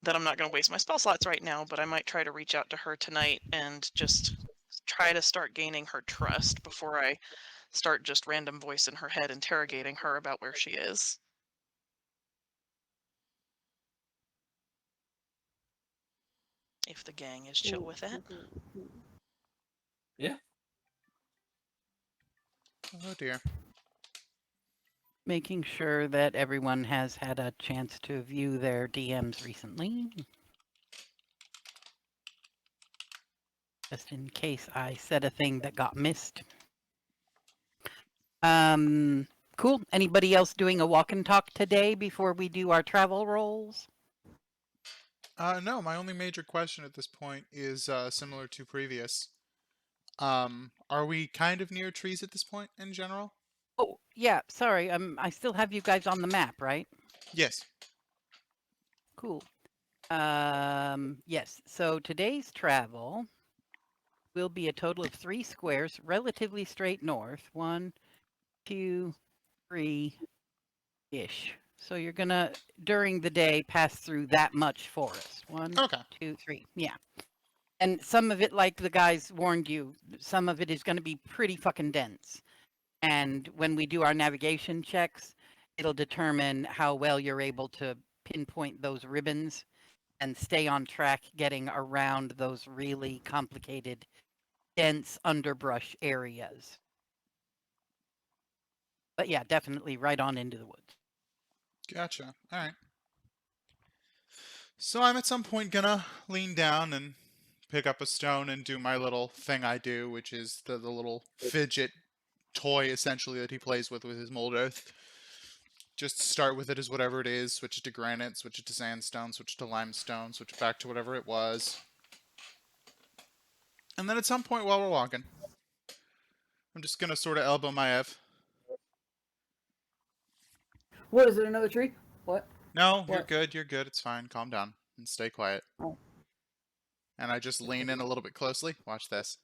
That I'm not going to waste my spell slots right now, but I might try to reach out to her tonight and just try to start gaining her trust before I start just random voice in her head interrogating her about where she is. If the gang is chill with that. Yeah. Oh dear. Making sure that everyone has had a chance to view their DMs recently. Just in case I said a thing that got missed. Cool. Anybody else doing a walk and talk today before we do our travel rolls? No, my only major question at this point is similar to previous. Are we kind of near trees at this point in general? Oh, yeah, sorry. I still have you guys on the map, right? Yes. Cool. Yes. So today's travel will be a total of 3 squares, relatively straight north. 1, 2, 3-ish. So you're gonna, during the day, pass through that much forest. 1, Okay. 2, 3. Yeah. And some of it, like the guys warned you, some of it is going to be pretty fucking dense. And when we do our navigation checks, it'll determine how well you're able to pinpoint those ribbons and stay on track getting around those really complicated, dense underbrush areas. But yeah, definitely right on into the woods. Gotcha. All right. So I'm at some point gonna lean down and pick up a stone and do my little thing I do, which is the little fidget toy essentially that he plays with his mold earth. Just start with it as whatever it is, switch it to granite, switch it to sandstone, switch it to limestone, switch it back to whatever it was. And then at some point while we're walking, I'm just gonna sort of elbow my Ev. What is it? Another tree? What? No, you're What? good, it's fine, calm down, and stay quiet. Oh. And I just lean in a little bit closely. Watch this.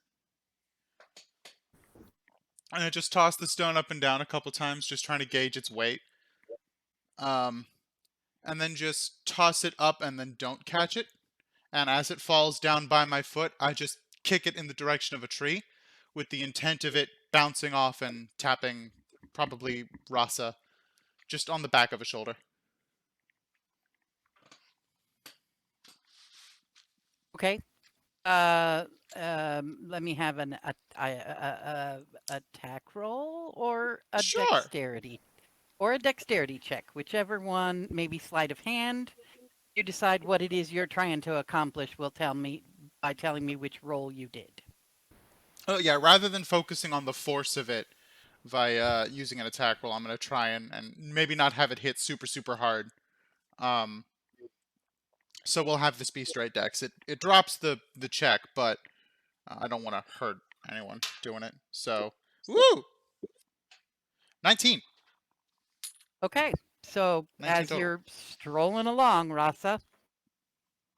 And I just toss the stone up and down a couple times, just trying to gauge its weight. And then just toss it up and then don't catch it. And as it falls down by my foot, I just kick it in the direction of a tree with the intent of it bouncing off and tapping probably Rasa just on the back of a shoulder. Okay. Let me have an attack roll or a Sure. dexterity. Or a dexterity check, whichever one, maybe sleight of hand. You decide what it is you're trying to accomplish will tell me by telling me which roll you did. Oh yeah, rather than focusing on the force of it by using an attack roll, I'm going to try and maybe not have it hit super, super hard. So we'll have this be straight dex. It drops the check, but I don't want to hurt anyone doing it. So, woo! 19. Okay, so 19 as total. you're strolling along, Rasa,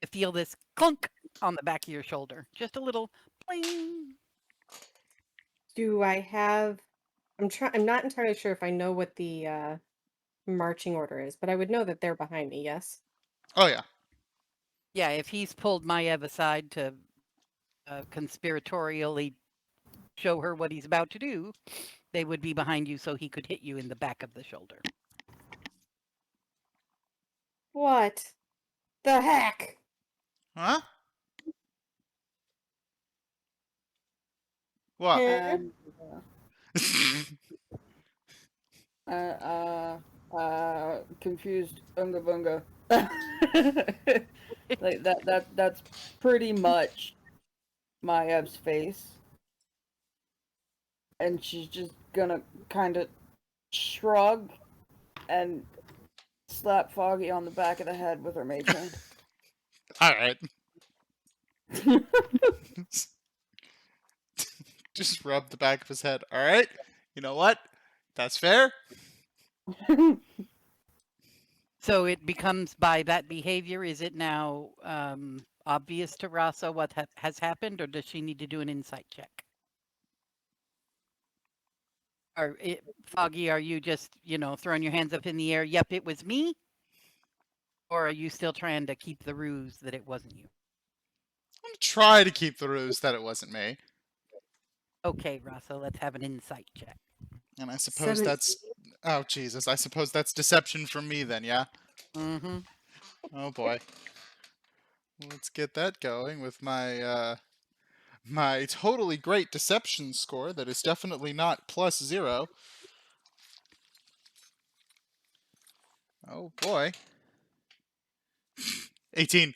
you feel this clunk on the back of your shoulder. Just a little pling. Do I have? I'm not entirely sure if I know what the marching order is, but I would know that they're behind me. Yes. Oh yeah. Yeah, if he's pulled Maiev aside to conspiratorially show her what he's about to do, they would be behind you so he could hit you in the back of the shoulder. What the heck? Huh? What? Huh? Confused Unga Bunga. Like that's pretty much Maev's face. And she's just gonna kind of shrug and slap Foggy on the back of the head with her mage hand. All right. Just rub the back of his head. All right. You know what? That's fair. So it becomes by that behavior, is it now obvious to Rasa what has happened, or does she need to do an insight check? Or Foggy, are you just, throwing your hands up in the air, yep, it was me? Or are you still trying to keep the ruse that it wasn't you? I'm gonna try to keep the ruse that it wasn't me. Okay, Rasa, let's have an insight check. And I suppose that's... Oh, Jesus. I suppose that's deception from me then, yeah? Mm-hmm. Oh, boy. Let's get that going with my, my totally great deception score that is definitely not +0. Oh, boy. 18.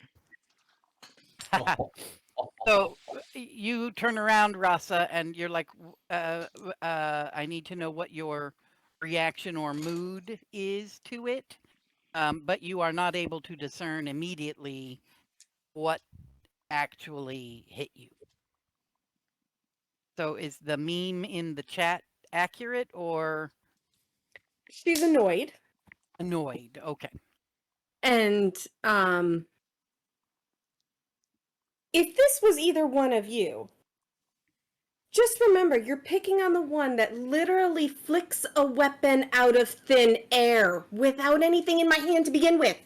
So you turn around, Rasa, and you're like, I need to know what your reaction or mood is to it. But you are not able to discern immediately what actually hit you. So is the meme in the chat accurate or She's annoyed. annoyed? Okay. And if this was either one of you, just remember you're picking on the one that literally flicks a weapon out of thin air without anything in my hand to begin with.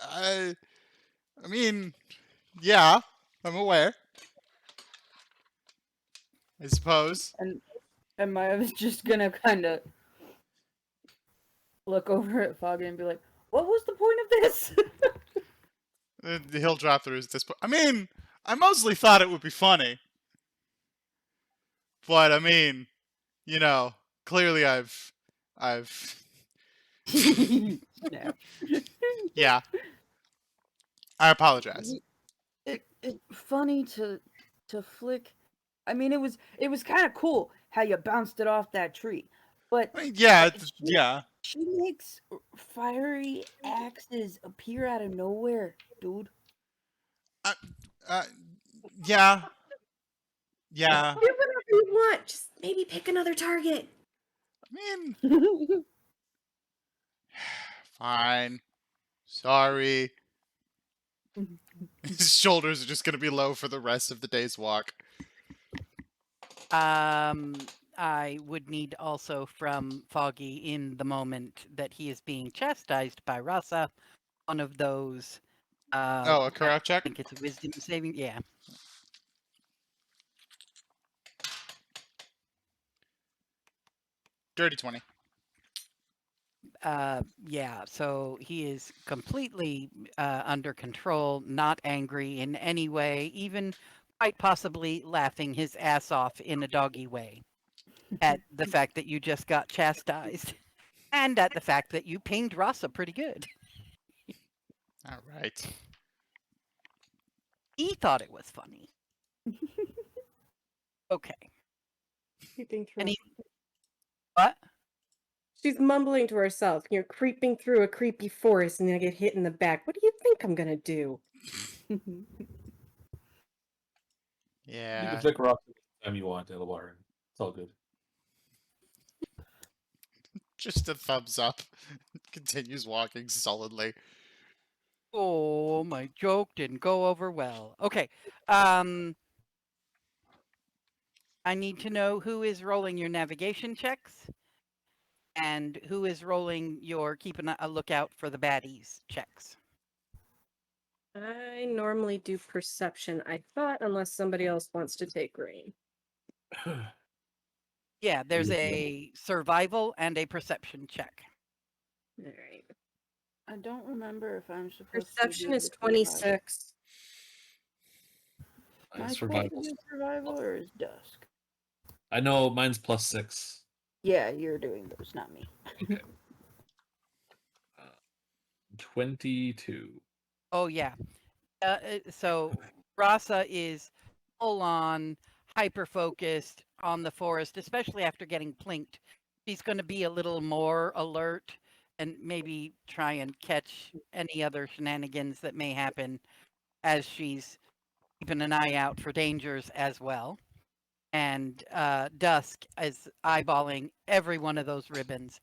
I mean, yeah, I'm aware. I suppose. And Maiev is just gonna kind of look over at Foggy and be like, "What was the point of this?" He'll drop the ruse at this point. I mean, I mostly thought it would be funny. But, I mean, clearly I've... Snap. Yeah. I apologize. It's funny to flick. I mean, it was kind of cool how you bounced it off that tree, but I mean, yeah, yeah. she makes fiery axes appear out of nowhere, dude. Yeah. Yeah. Do whatever you want. Just maybe pick another target. I mean, fine. Sorry. His shoulders are just going to be low for the rest of the day's walk. I would need also from Foggy in the moment that he is being chastised by Rasa, one of those. Oh, a I correct check? think it's a wisdom saving. Yeah. Dirty 20. Yeah, so he is completely under control, not angry in any way, even quite possibly laughing his ass off in a doggy way at the fact that you just got chastised and at the fact that you pinged Rasa pretty good. All right. He thought it was funny. Okay. Creeping through. Any what? She's mumbling to herself. You're creeping through a creepy forest and I get hit in the back. What do you think I'm gonna do? You Yeah. can flick rocks anytime you want, Elbar. It's all good. Just a thumbs up. Continues walking solidly. Oh, my joke didn't go over well. Okay. I need to know who is rolling your navigation checks and who is rolling your keeping a lookout for the baddies checks. I normally do perception, I thought, unless somebody else wants to take green. Yeah, there's Yeah. a survival and a perception check. All right. I don't remember if I'm supposed Perception to do is the survival. 26. Am I supposed to Survival. do survival or is dusk? I know mine's +6. Yeah, you're doing those, not me. 22. Oh, yeah. So Rasa is full on hyper focused on the forest, especially after getting plinked. She's going to be a little more alert and maybe try and catch any other shenanigans that may happen as she's keeping an eye out for dangers as well. And Dusk is eyeballing every one of those ribbons,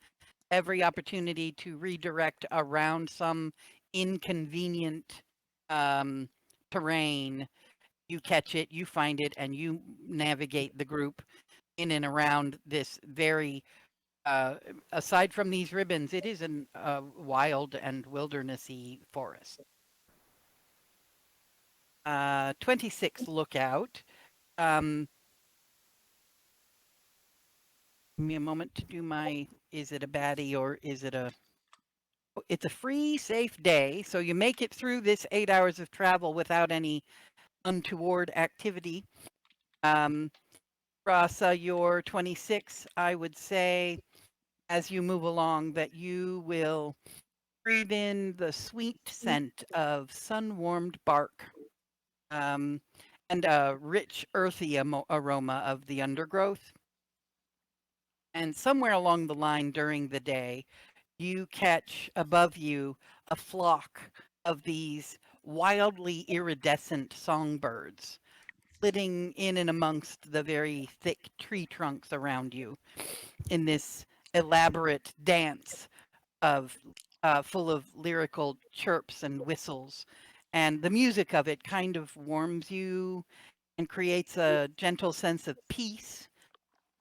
every opportunity to redirect around some inconvenient terrain. You catch it, you find it, and you navigate the group in and around this very, aside from these ribbons, it is a wild and wildernessy forest. 26 lookout. Give me a moment to do my, is it a baddie or is it a, it's a free, safe day. So you make it through this 8 hours of travel without any untoward activity. Rasa, you're 26. I would say as you move along that you will breathe in the sweet scent of sun-warmed bark and a rich, earthy aroma of the undergrowth. And somewhere along the line during the day, you catch above you a flock of these wildly iridescent songbirds flitting in and amongst the very thick tree trunks around you in this elaborate dance of full of lyrical chirps and whistles. And the music of it kind of warms you and creates a gentle sense of peace,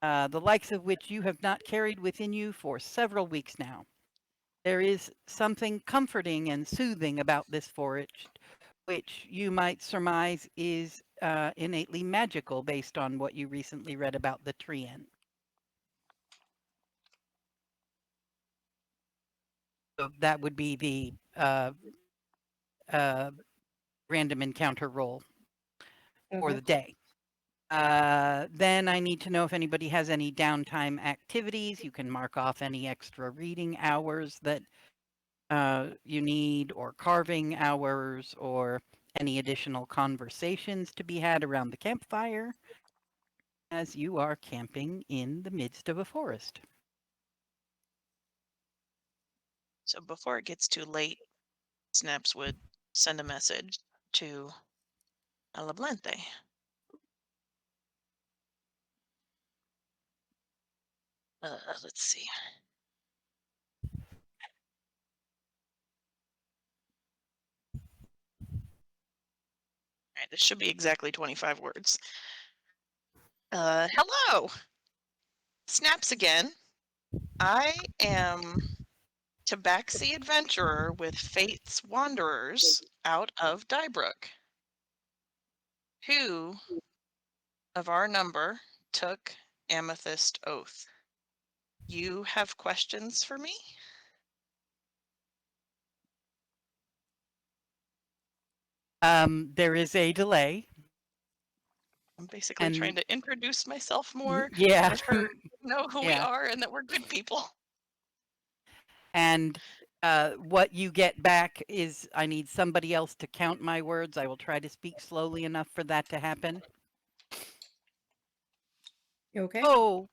the likes of which you have not carried within you for several weeks now. There is something comforting and soothing about this forest, which you might surmise is innately magical based on what you recently read about the Treant. So that would be the random encounter roll for Okay. the day. Then I need to know if anybody has any downtime activities. You can mark off any extra reading hours that you need, or carving hours, or any additional conversations to be had around the campfire as you are camping in the midst of a forest. So before it gets too late, Snaps would send a message to Alablante. Let's see. right, this should be exactly 25 words. Hello! Snaps again. I am Tabaxi adventurer with Fate's Wanderers out of Dybrook. Who of our number took Amethyst Oath? You have questions for me? There is a delay. I'm basically trying And to introduce myself more, yeah, let her know who we yeah. are and that we're good people. And what you get back is I need somebody else to count my words. I will try to speak slowly enough for that to happen. You okay? Oh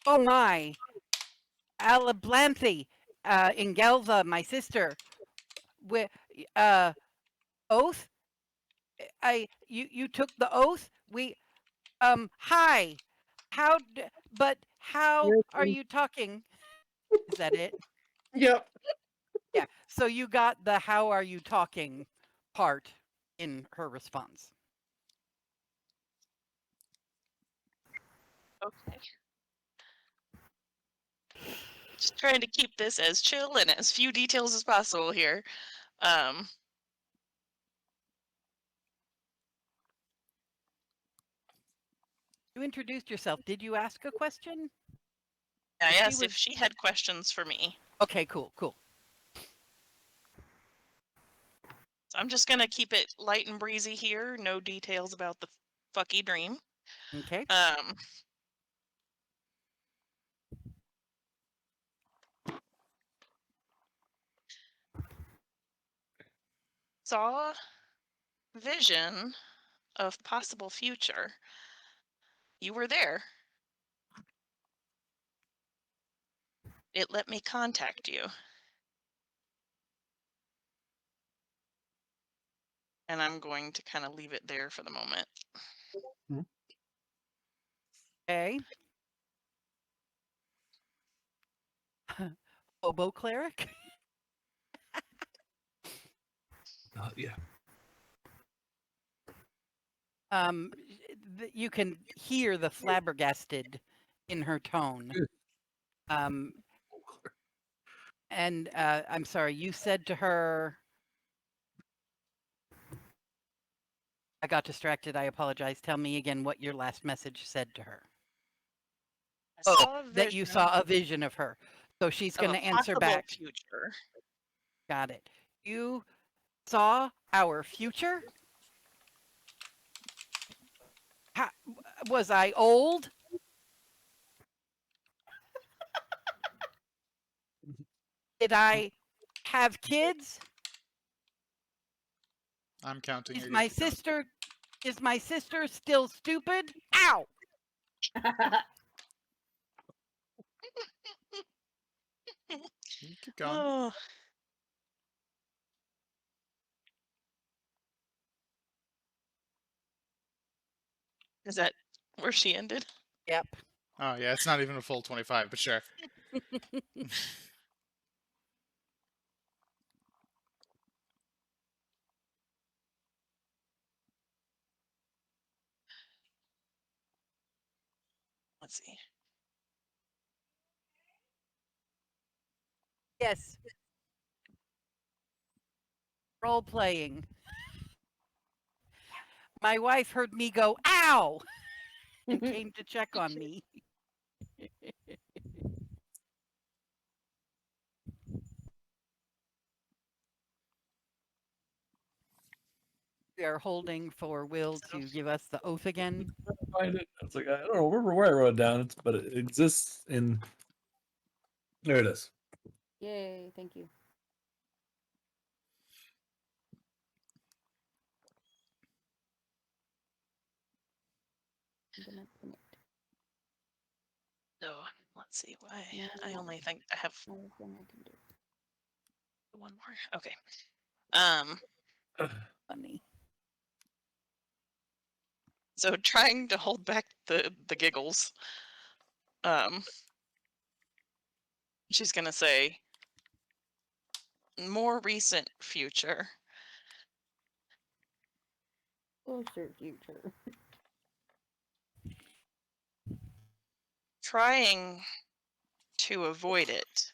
my. Alablanthi, Ingelva, my sister. Oath? You took the oath? Hi. But how are you talking? Is that it? Yep. Yeah. So you got the how are you talking part in her response. Okay. Just trying to keep this as chill and as few details as possible here. You introduced yourself. Did you ask a question? I She asked if was- she had questions for me. Okay, cool. So I'm just gonna keep it light and breezy here. No details about the fucky dream. Okay. Saw vision of possible future. You were there. It let me contact you. And I'm going to kind of leave it there for the moment. Okay. Hobo cleric? Yeah. You can hear the flabbergasted in her tone. And I'm sorry, you said to her, I got distracted. I apologize. Tell me again what your last message said to her. I saw a That you vision saw a vision of her. So she's of going a to answer possible back. future. Got it. You saw our future? How, was I old? Did I have kids? I'm counting. Is you my get to count. sister still stupid? Ow! You keep going. Oh. Is that where she ended? Yep. Oh yeah, it's not even a full 25, but sure. Let's see. Yes. Role playing. My wife heard me go, ow! And came to check on me. We are holding for Will to give us the oath again. Find it. It's like I don't remember where I wrote it down, but it exists in. There it is. Yay, thank you. I'm gonna print it. So let's see why. No, I only think I have another thing I can do. one more. Okay. Funny. So trying to hold back the giggles. She's gonna say more recent future. Closer future. Trying to avoid it.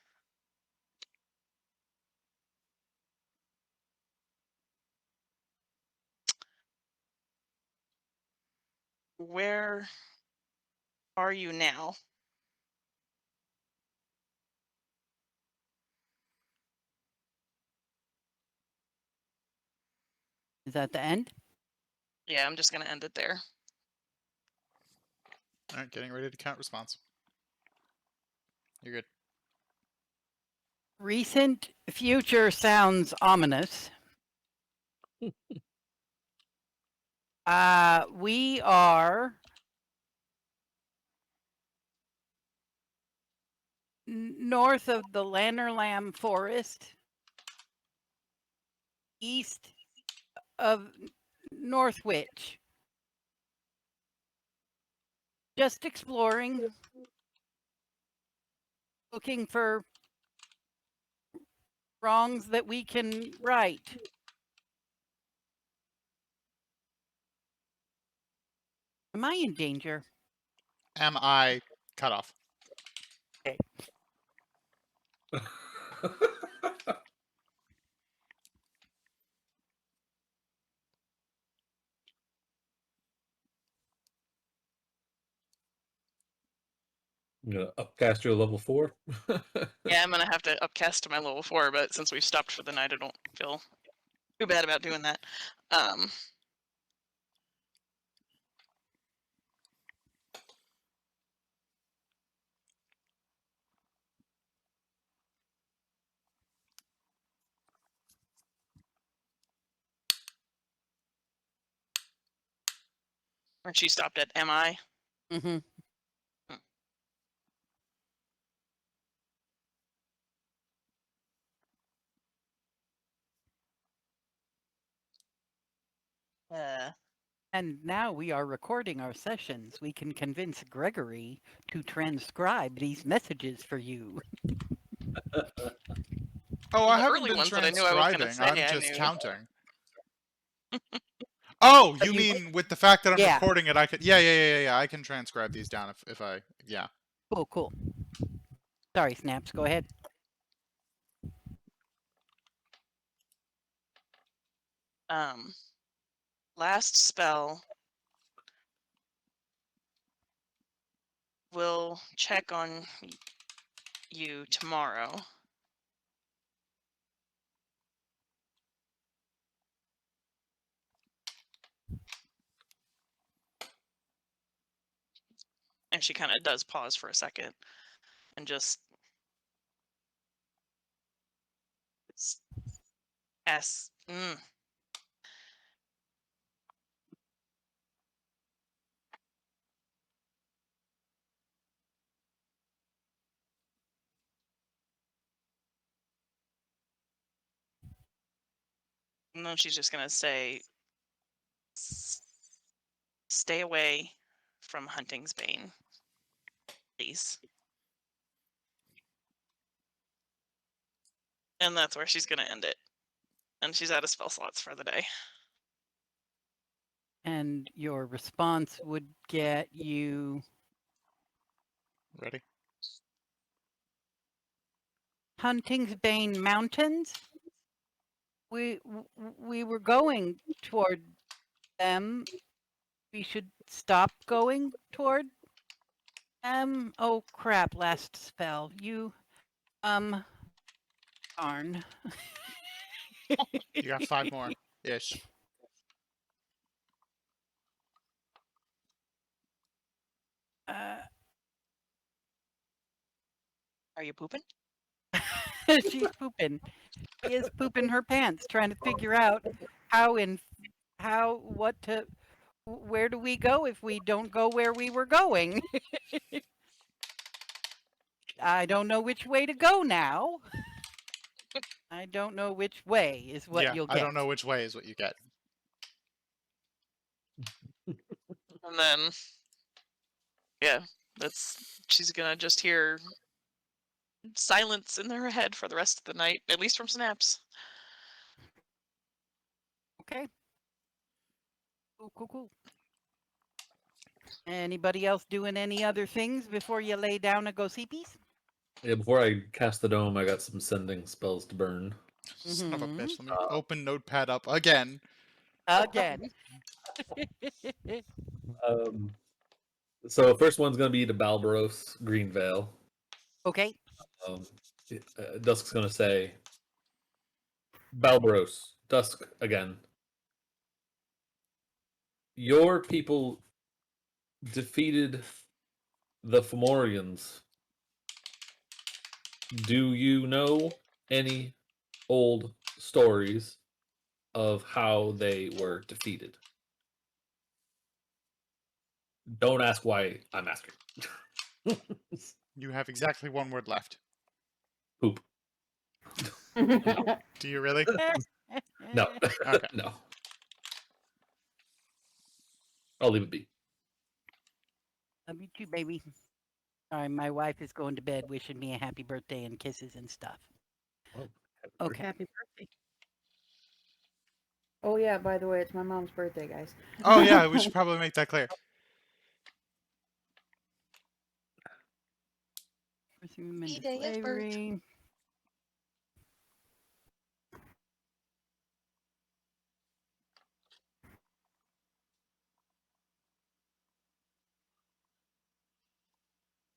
Where are you now? Is that the end? Yeah, I'm just gonna end it there. All right, getting ready to count response. You're good. Recent future sounds ominous. We are north of the Lannerlam Forest, east of Northwich. Just exploring, looking for wrongs that we can right. Am I in danger? Am I cut off? I'm gonna upcast your level 4. Yeah, I'm gonna have to upcast to my level 4, but since we've stopped for the night, I don't feel too bad about doing that. And she stopped at MI. Mm-hmm. And now we are recording our sessions. We can convince Gregory to transcribe these messages for you. Oh, Well, I the haven't early been ones that I knew I was gonna transcribing. I'm say, I just knew. counting. Oh, But you you- mean with the fact that I'm Yeah. recording it, I could. Yeah. I can transcribe these down if I. Yeah. Cool. Sorry, Snaps, go ahead. Last spell. We'll check on you tomorrow. And she kind of does pause for a second and just asks, and then she's just gonna say, stay away from Hunting's Bane, please. And that's where she's gonna end it. And she's out of spell slots for the day. And your response would get you Ready? Hunting's Bane Mountains. We were going toward them. We should stop going toward them. Oh crap! Last spell. You darn. You got 5 more ish. Are you pooping? She's pooping. She is pooping her pants, trying to figure out where do we go if we don't go where we were going? I don't know which way to go now. I don't know which way is what Yeah, you'll I get. don't know which way is what you get. And then, yeah, she's gonna just hear silence in her head for the rest of the night, at least from Snaps. Okay. Cool. Anybody else doing any other things before you lay down and go sleepies? Yeah, before I cast the dome, I got some sending spells to burn. Son of a Mhm. bitch. Let me open Notepad up again. Again. So first one's gonna be the Balbaros Green Veil. Okay. Dusk's gonna say, Balbaros, Dusk again. Your people defeated the Fomorians. Do you know any old stories of how they were defeated? Don't ask why I'm asking. You have exactly one word left. Poop. Do you really? No. Okay. No. I'll leave it be. Love you too, baby. Sorry, my wife is going to bed wishing me a happy birthday and kisses and stuff. Well, Okay. Happy birthday. Oh yeah, by the way, it's my mom's birthday, guys. Oh yeah, we should probably make that clear. Forcing women to D-Day is birth. slavery.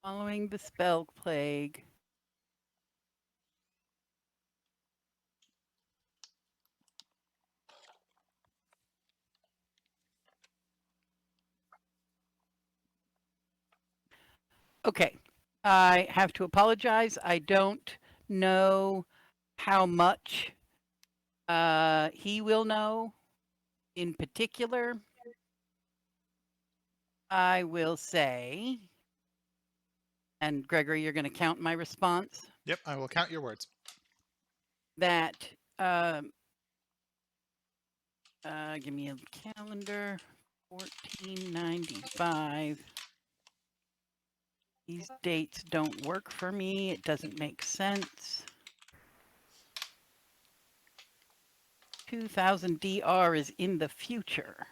Following the spell plague. Okay. I have to apologize. I don't know how much he will know in particular. I will say, and Gregory, you're going to count my response, Yep, I will count your words. that give me a calendar. 1495. These dates don't work for me. It doesn't make sense. 2000 DR is in the future.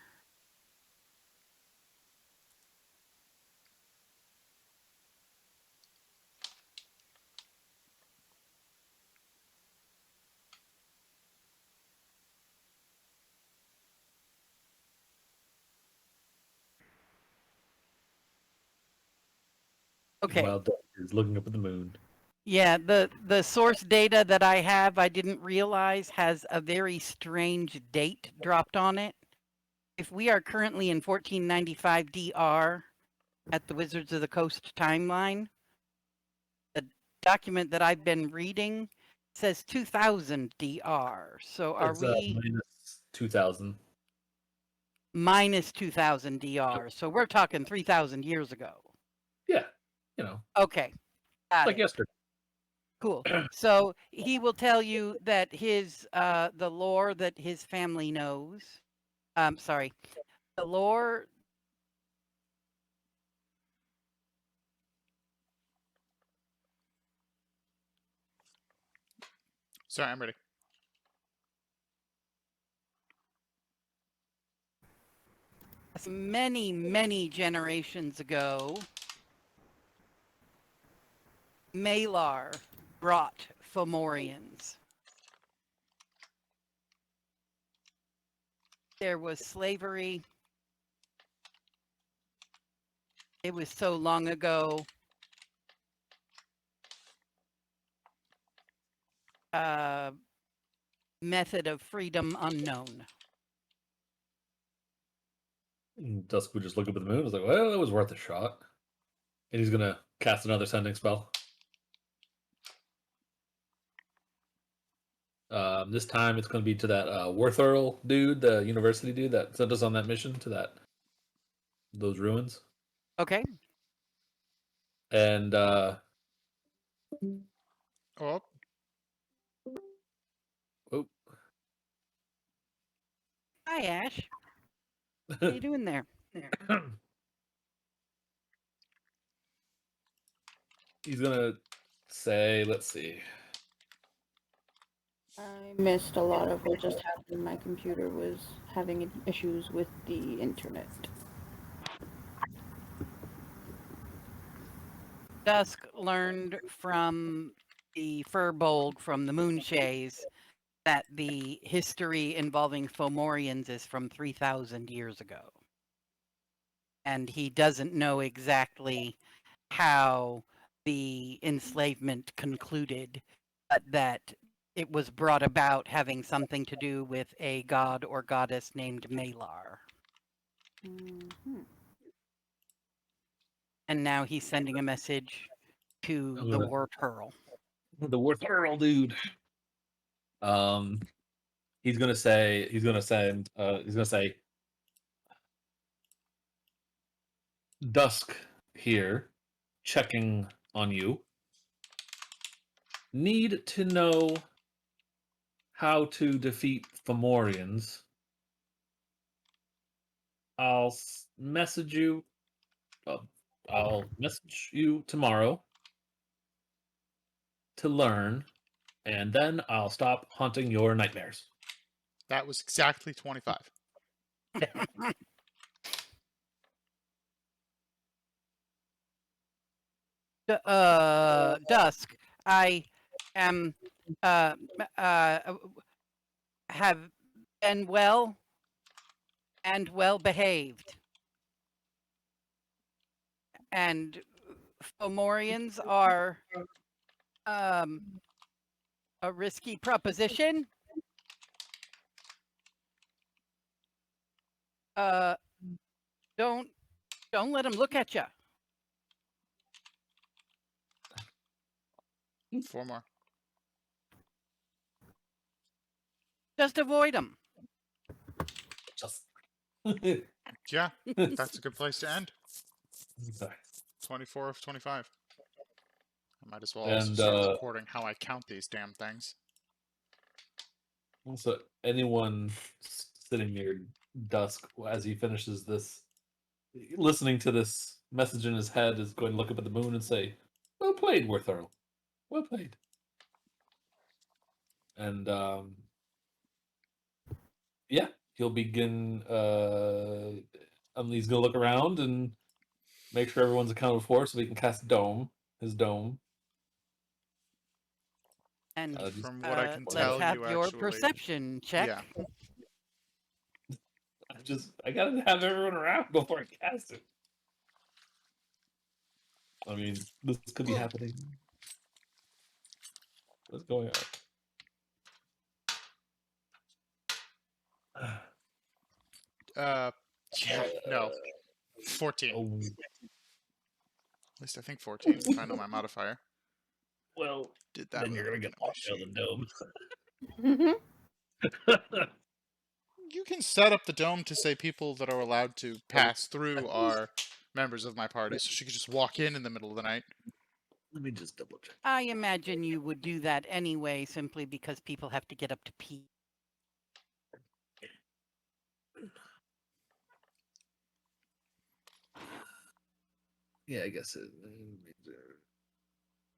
Okay. While Dusk is looking up at the moon. Yeah, the source data that I have, I didn't realize has a very strange date dropped on it. If we are currently in 1495 DR at the Wizards of the Coast timeline, the document that I've been reading says 2000 DR. So are It's we minus 2000. minus 2000 DR? So we're talking 3000 years ago. Yeah, you know, Okay, got like it. yesterday. Cool. So he will tell you that his the lore that his family knows. Sorry, the lore. Sorry, I'm ready. Many, many generations ago, Malar brought Fomorians. There was slavery. It was so long ago. Method of freedom unknown. And Dusk would just look up at the moon. I was like, well, it was worth a shot. And he's gonna cast another sending spell. This time it's gonna be to that Worthurl dude, the university dude that sent us on that mission to those ruins. Okay. And Oh, oh, Hi, Ash. What are you doing there? he's gonna say, let's see. I missed a lot of what just happened. My computer was having issues with the internet. Dusk learned from the Furbolg from the Moonshays that the history involving Fomorians is from 3,000 years ago. And he doesn't know exactly how the enslavement concluded, but that it was brought about having something to do with a god or goddess named Malar. Mm-hmm. And now he's sending a message to I'm the gonna- War Turtle. The Worth Earl dude. He's gonna say Dusk here, checking on you. Need to know how to defeat Fomorians. Message you. I'll message you tomorrow to learn, and then I'll stop haunting your nightmares. That was exactly 25. Dusk, I am have been well and well behaved. And Fomorians are a risky proposition. Don't let them look at you. 4 more. Just avoid them. Just. Yeah, that's a good place to end. Sorry. 24 of 25. I might as well And, also start recording how I count these damn things. Also, anyone sitting near Dusk as he finishes this, listening to this message in his head, is going to look up at the moon and say, "Well played, Worth Earl. Well played." And yeah, he'll begin. He's gonna look around and make sure everyone's accounted for, so he can cast his dome. And From what I can let's tell, have you your actually... perception check. Yeah. I gotta have everyone around before I cast it. I mean, this could be happening. What's going on? Yeah, no. 14. Oh, At least I think 14, if I know my modifier. well, Did that then you're gonna get without off looking the at my dome. You can set up the dome to say people that are allowed to pass through are members of my party, so she could just walk in the middle of the night. Let me just double check. I imagine you would do that anyway, simply because people have to get up to pee. Yeah, I guess it.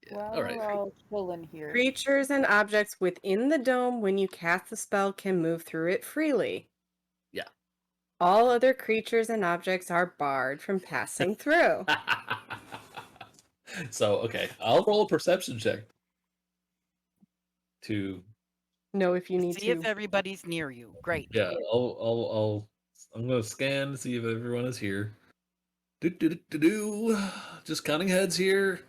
Yeah. Well, All right. we're all chilling here. Creatures and objects within the dome when you cast the spell can move through it freely. Yeah. All other creatures and objects are barred from passing through. So okay, I'll roll a perception check to. Know if you need See if to. everybody's near you. Great. Yeah, I'm gonna scan to see if everyone is here. Just counting heads here.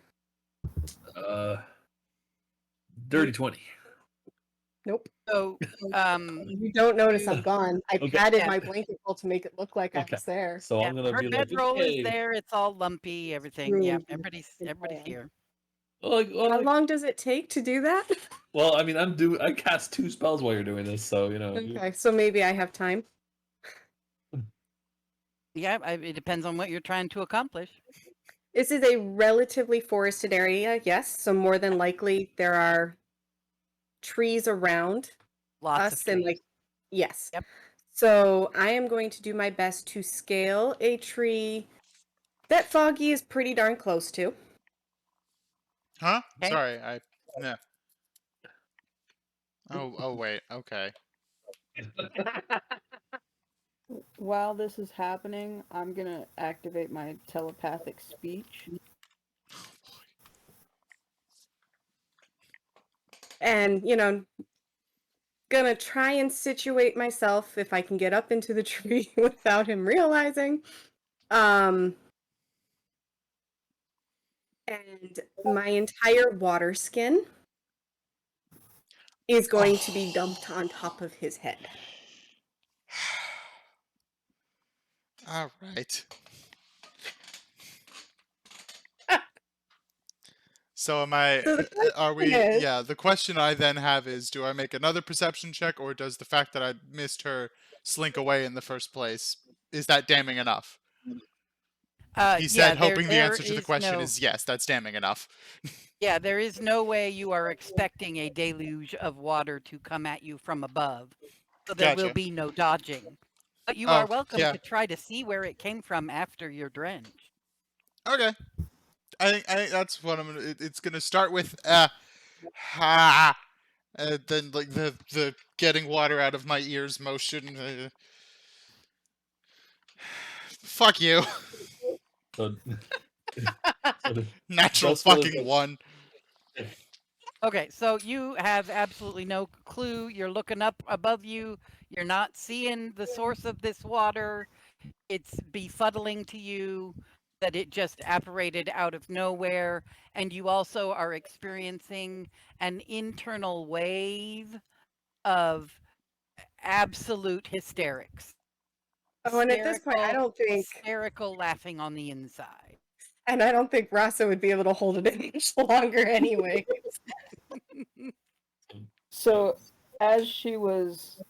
Dirty 20. Nope. So, You don't notice I'm gone. I Okay. padded Yeah. my blanket full to make it look like I Okay. was there. So yeah, I'm gonna her be like, bedroll okay. is there. It's all lumpy. Everything. Room Yeah, is everybody's planned. here. How long does it take to do that? Well, I mean, I cast 2 spells while you're doing this, so you know. Okay, so maybe I have time. Yeah, it depends on what you're trying to accomplish. This is a relatively forested area, yes. So more than likely there are trees around Lots us of and trees. like yes. Yep. So I am going to do my best to scale a tree that Foggy is pretty darn close to. Huh? Okay. Sorry, yeah. Oh, wait. Okay. While this is happening, I'm gonna activate my telepathic speech. And, gonna try and situate myself if I can get up into the tree without him realizing. And my entire water skin is going to be dumped on top of his head. All right. So am I? So the Are question we? is, Yeah. The question I then have is: do I make another perception check, or does the fact that I missed her slink away in the first place is that damning enough? He Yeah, said, hoping the there answer to the is question no. is yes. That's damning enough. Yeah, there is no way you are expecting a deluge of water to come at you from above. So there will Gotcha. be no dodging. But you are Oh, welcome yeah. to try to see where it came from after you're drenched. Okay. I think that's what I'm gonna. It's gonna start with ha, then like the getting water out of my ears motion. Fuck you. So, so Natural Dusk goes fucking one. Okay, so you have absolutely no clue. You're looking up above you. You're not seeing the source of this water. It's befuddling to you that it just apparated out of nowhere. And you also are experiencing an internal wave of absolute hysterics. oh, and at this point, Hysterical laughing on the inside. and I don't think Rasa would be able to hold it in much longer anyway. So, as she was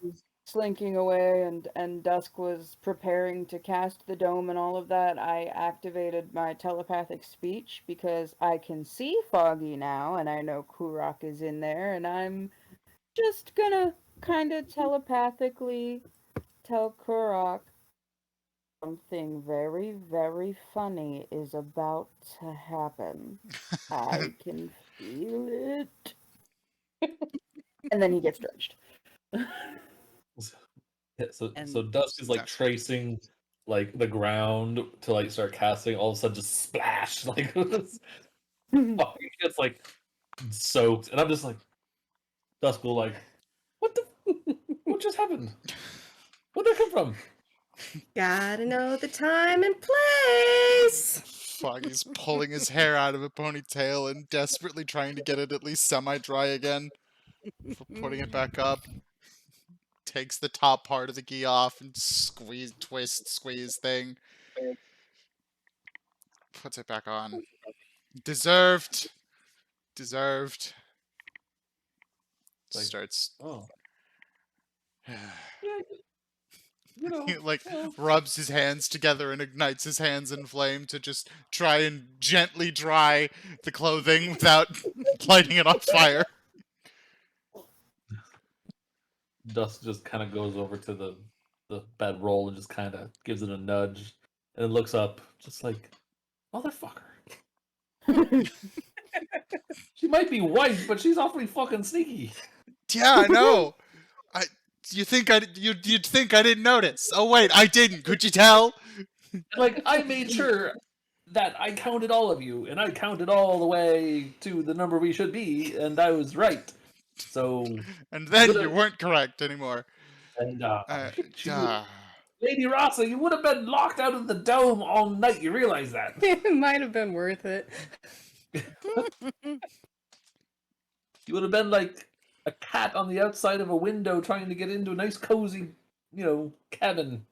slinking away and Dusk was preparing to cast the dome and all of that, I activated my telepathic speech because I can see Foggy now and I know Kurok is in there, and I'm just gonna kind of telepathically tell Kurok something very, very funny is about to happen. I can feel it. And then he gets drenched. Yeah, so And Dusk is like That's- tracing like the ground to like start casting. All of a sudden, just splash! Like oh, he gets like soaked, and I'm just like Dusk will like, what the? What just happened? Where'd that come from? Gotta know the time and place. Foggy's pulling his hair out of a ponytail and desperately trying to get it at least semi-dry again before putting it back up. Takes the top part of the gi off and squeeze thing. Puts it back on. Deserved. Like, Starts. oh, yeah, you know, He like well, rubs his hands together and ignites his hands in flame to just try and gently dry the clothing without lighting it on fire. Dusk just kind of goes over to the bedroll and just kind of gives it a nudge, and then looks up, just like, motherfucker. She might be white, but she's awfully fucking sneaky. Yeah, I know. You'd think I didn't notice. Oh wait, I didn't. Could you tell? Like, I made sure that I counted all of you, and I counted all the way to the number we should be, and I was right. So, And then Good- you weren't correct anymore. and she, Uh, Lady Rasa, you would have been locked out of the dome all night. You realize that? It might have been worth it. You would have been like a cat on the outside of a window trying to get into a nice cozy, cabin.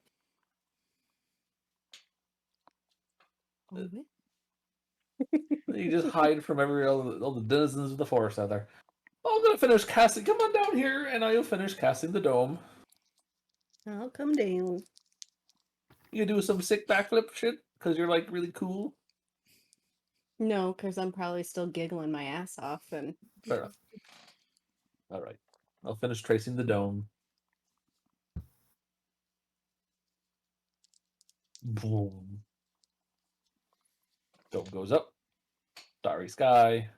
You just hide from all the denizens of the forest out there. Well, I'm gonna finish casting. Come on down here, and I'll finish casting the dome. I'll come down. You do some sick backflip shit because you're like really cool. No, because I'm probably still giggling my ass off and Fair enough. All right, I'll finish tracing the dome. Boom. Dome goes up. Starry sky.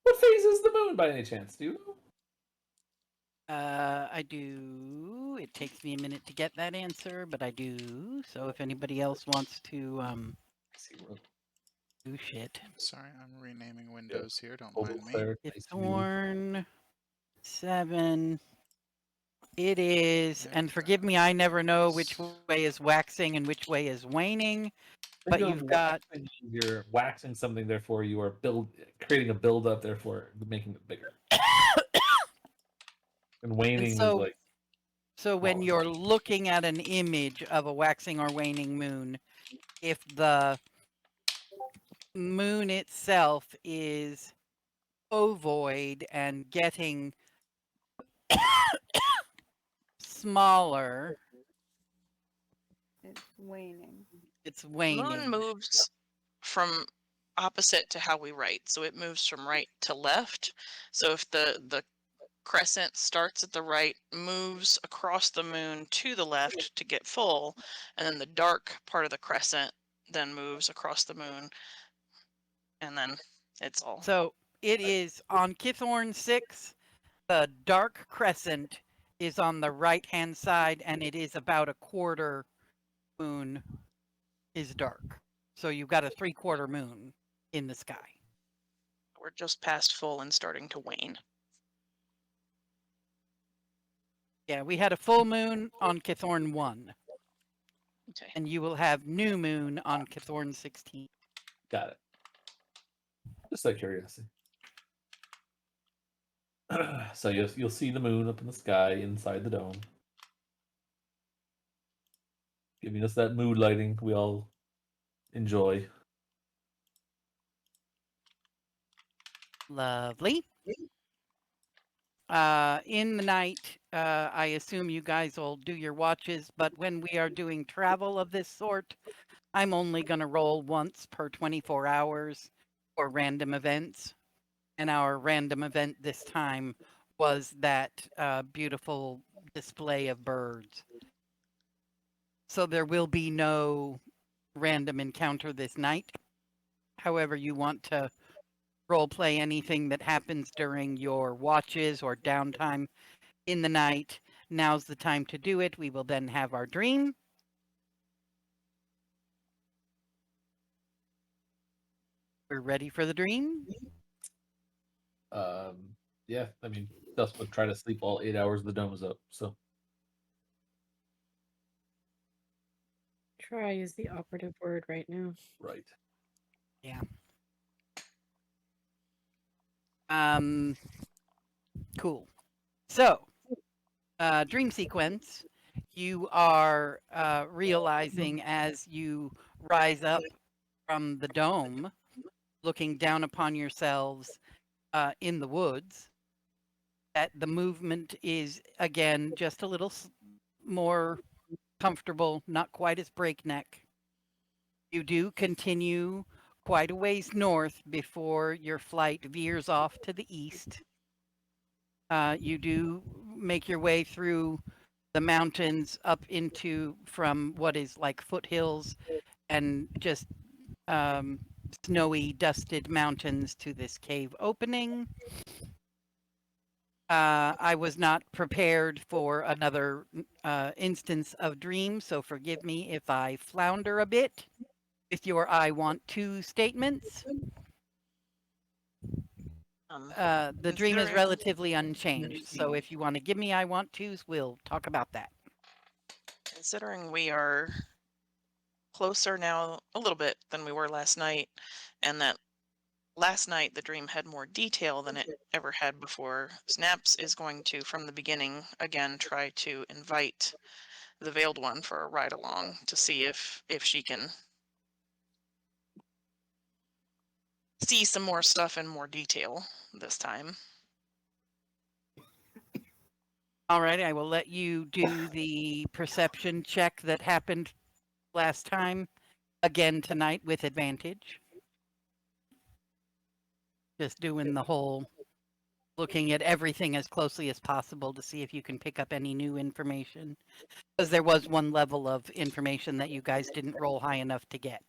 What phase is the moon by any chance? Do you know? I do. It takes me a minute to get that answer, but I do. So if anybody else wants to See what do shit. Sorry, I'm renaming windows here. Don't Global mind me. Cleric, If nice to meet you. Thorn 7. It is, There and we forgive go. me, I never know which way is waxing and which way is waning. But Think of you've got waxing, you're waxing something, therefore you are creating a build up, therefore making it bigger. And waning is like so when smaller. you're looking at an image of a waxing or waning moon, if the moon itself is ovoid and getting smaller, It's waning. it's Moon waning. moves from opposite to how we write, so it moves from right to left. So if the crescent starts at the right, moves across the moon to the left to get full, and then the dark part of the crescent then moves across the moon, and then it's all. So it is on Kithorn 6, the dark crescent is on the right hand side, and it is about a quarter moon is dark. So you've got a 3/4 moon in the sky. We're just past full and starting to wane. Yeah, we had a full moon on Kithorn 1, Okay. and you will have new moon on Kithorn 16. got it. Just out of curiosity. So you'll see the moon up in the sky inside the dome, giving us that mood lighting we all enjoy. Lovely. In the night, I assume you guys will do your watches, but when we are doing travel of this sort, I'm only going to roll once per 24 hours for random events. And our random event this time was that beautiful display of birds. So there will be no random encounter this night. However, you want to role play anything that happens during your watches or downtime in the night, now's the time to do it. We will then have our dream. We're ready for the dream. Yeah, I mean, Dust would try to sleep all 8 hours the dome is up. So Try is the operative word right now. right. Yeah. Cool. So, dream sequence. You are realizing as you rise up from the dome, looking down upon yourselves in the woods, that the movement is again just a little more comfortable, not quite as breakneck. You do continue quite a ways north before your flight veers off to the east. You do make your way through the mountains up into from what is like foothills and just snowy, dusted mountains to this cave opening. I was not prepared for another instance of dream, so forgive me if I flounder a bit with your I want to statements. The dream is Considering- relatively unchanged, so if you want to give me I want tos, we'll talk about that. Considering we are closer now a little bit than we were last night, and that last night the dream had more detail than it ever had before, Snaps is going to, from the beginning, again try to invite the Veiled One for a ride along to see if she can see some more stuff in more detail this time. All right, I will let you do the perception check that happened last time again tonight with advantage. Just doing the whole looking at everything as closely as possible to see if you can pick up any new information. Because there was one level of information that you guys didn't roll high enough to get.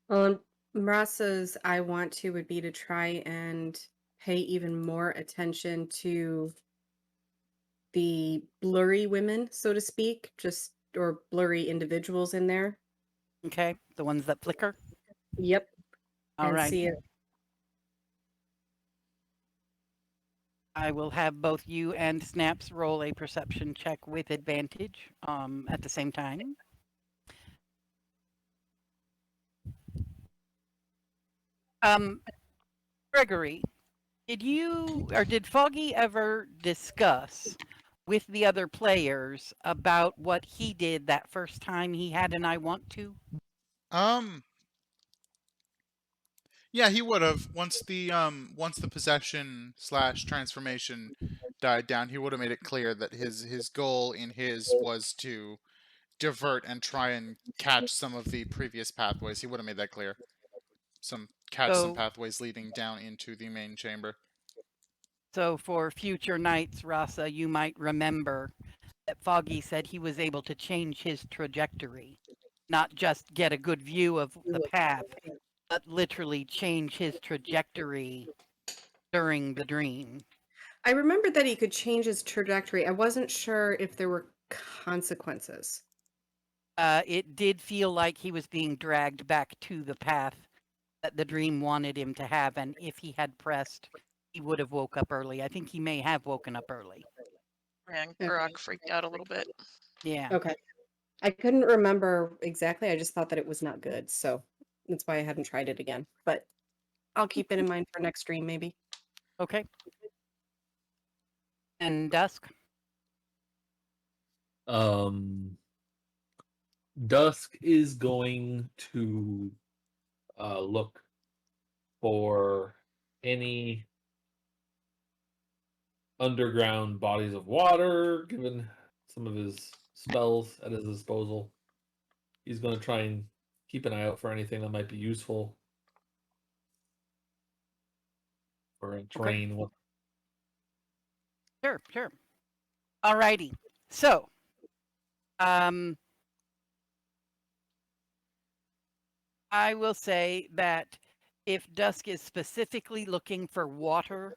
Well, Marasa's I want to would be to try and pay even more attention to the blurry women, so to speak, just or blurry individuals in there. Okay, the ones that flicker. Yep. All and right. see if I will have both you and Snaps roll a perception check with advantage at the same time. Gregory, did Foggy ever discuss with the other players about what he did that first time he had an I want to? Yeah, he would have once the possession / transformation died down. He would have made it clear that his goal in his was to divert and try and catch some of the previous pathways. He would have made that clear. Catch some So, pathways leading down into the main chamber. so for future nights, Rasa, you might remember that Foggy said he was able to change his trajectory, not just get a good view of the path, but literally change his trajectory during the dream. I remember that he could change his trajectory. I wasn't sure if there were consequences. It did feel like he was being dragged back to the path that the dream wanted him to have, and if he had pressed, he would have woke up early. I think he may have woken up early. And Okay. Grog freaked out a little bit. Yeah. Okay. I couldn't remember exactly. I just thought that it was not good. So that's why I hadn't tried it again. But I'll keep it in mind for next stream, maybe. Okay. And Dusk? Dusk is going to look for any underground bodies of water, given some of his spells at his disposal. He's going to try and keep an eye out for anything that might be useful for a terrain. Sure, sure. Alrighty. So, I will say that if Dusk is specifically looking for water,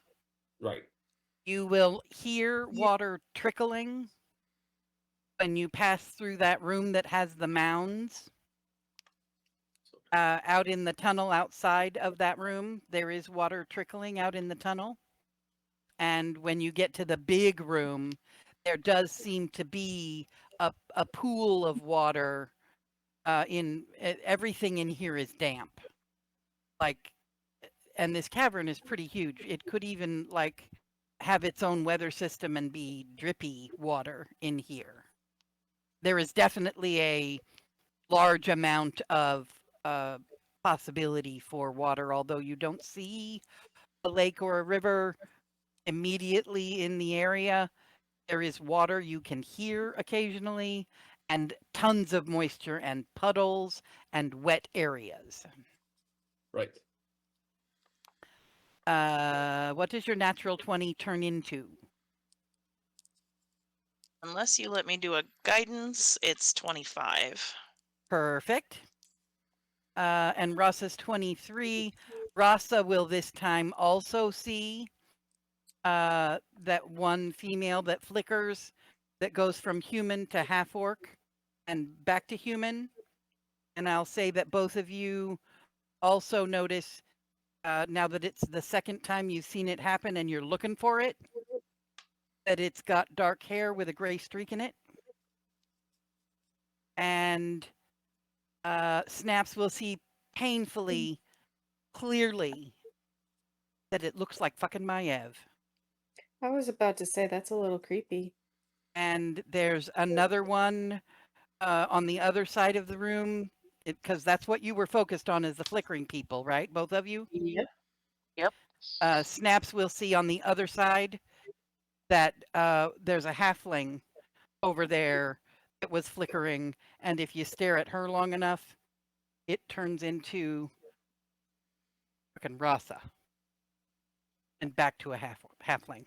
Right. you will hear water trickling when you pass through that room that has the mounds. Out in the tunnel outside of that room, there is water trickling out in the tunnel. And when you get to the big room, there does seem to be a pool of water. Everything in here is damp. And this cavern is pretty huge. It could even have its own weather system and be drippy water in here. There is definitely a large amount of possibility for water, although you don't see a lake or a river immediately in the area. There is water you can hear occasionally, and tons of moisture and puddles and wet areas. Right. What does your natural 20 turn into? Unless you let me do a guidance, it's 25. Perfect. And Rasa's 23. Rasa will this time also see that one female that flickers, that goes from human to half-orc and back to human. And I'll say that both of you also notice, now that it's the second time you've seen it happen and you're looking for it, that it's got dark hair with a gray streak in it. And Snaps will see painfully, clearly, that it looks like fucking Maiev. I was about to say that's a little creepy. And there's another one on the other side of the room, because that's what you were focused on, is the flickering people, right? Both of you? Yep. Yep. Snaps will see on the other side that there's a halfling over there that was flickering, and if you stare at her long enough, it turns into frickin' Rasa. And back to a halfling.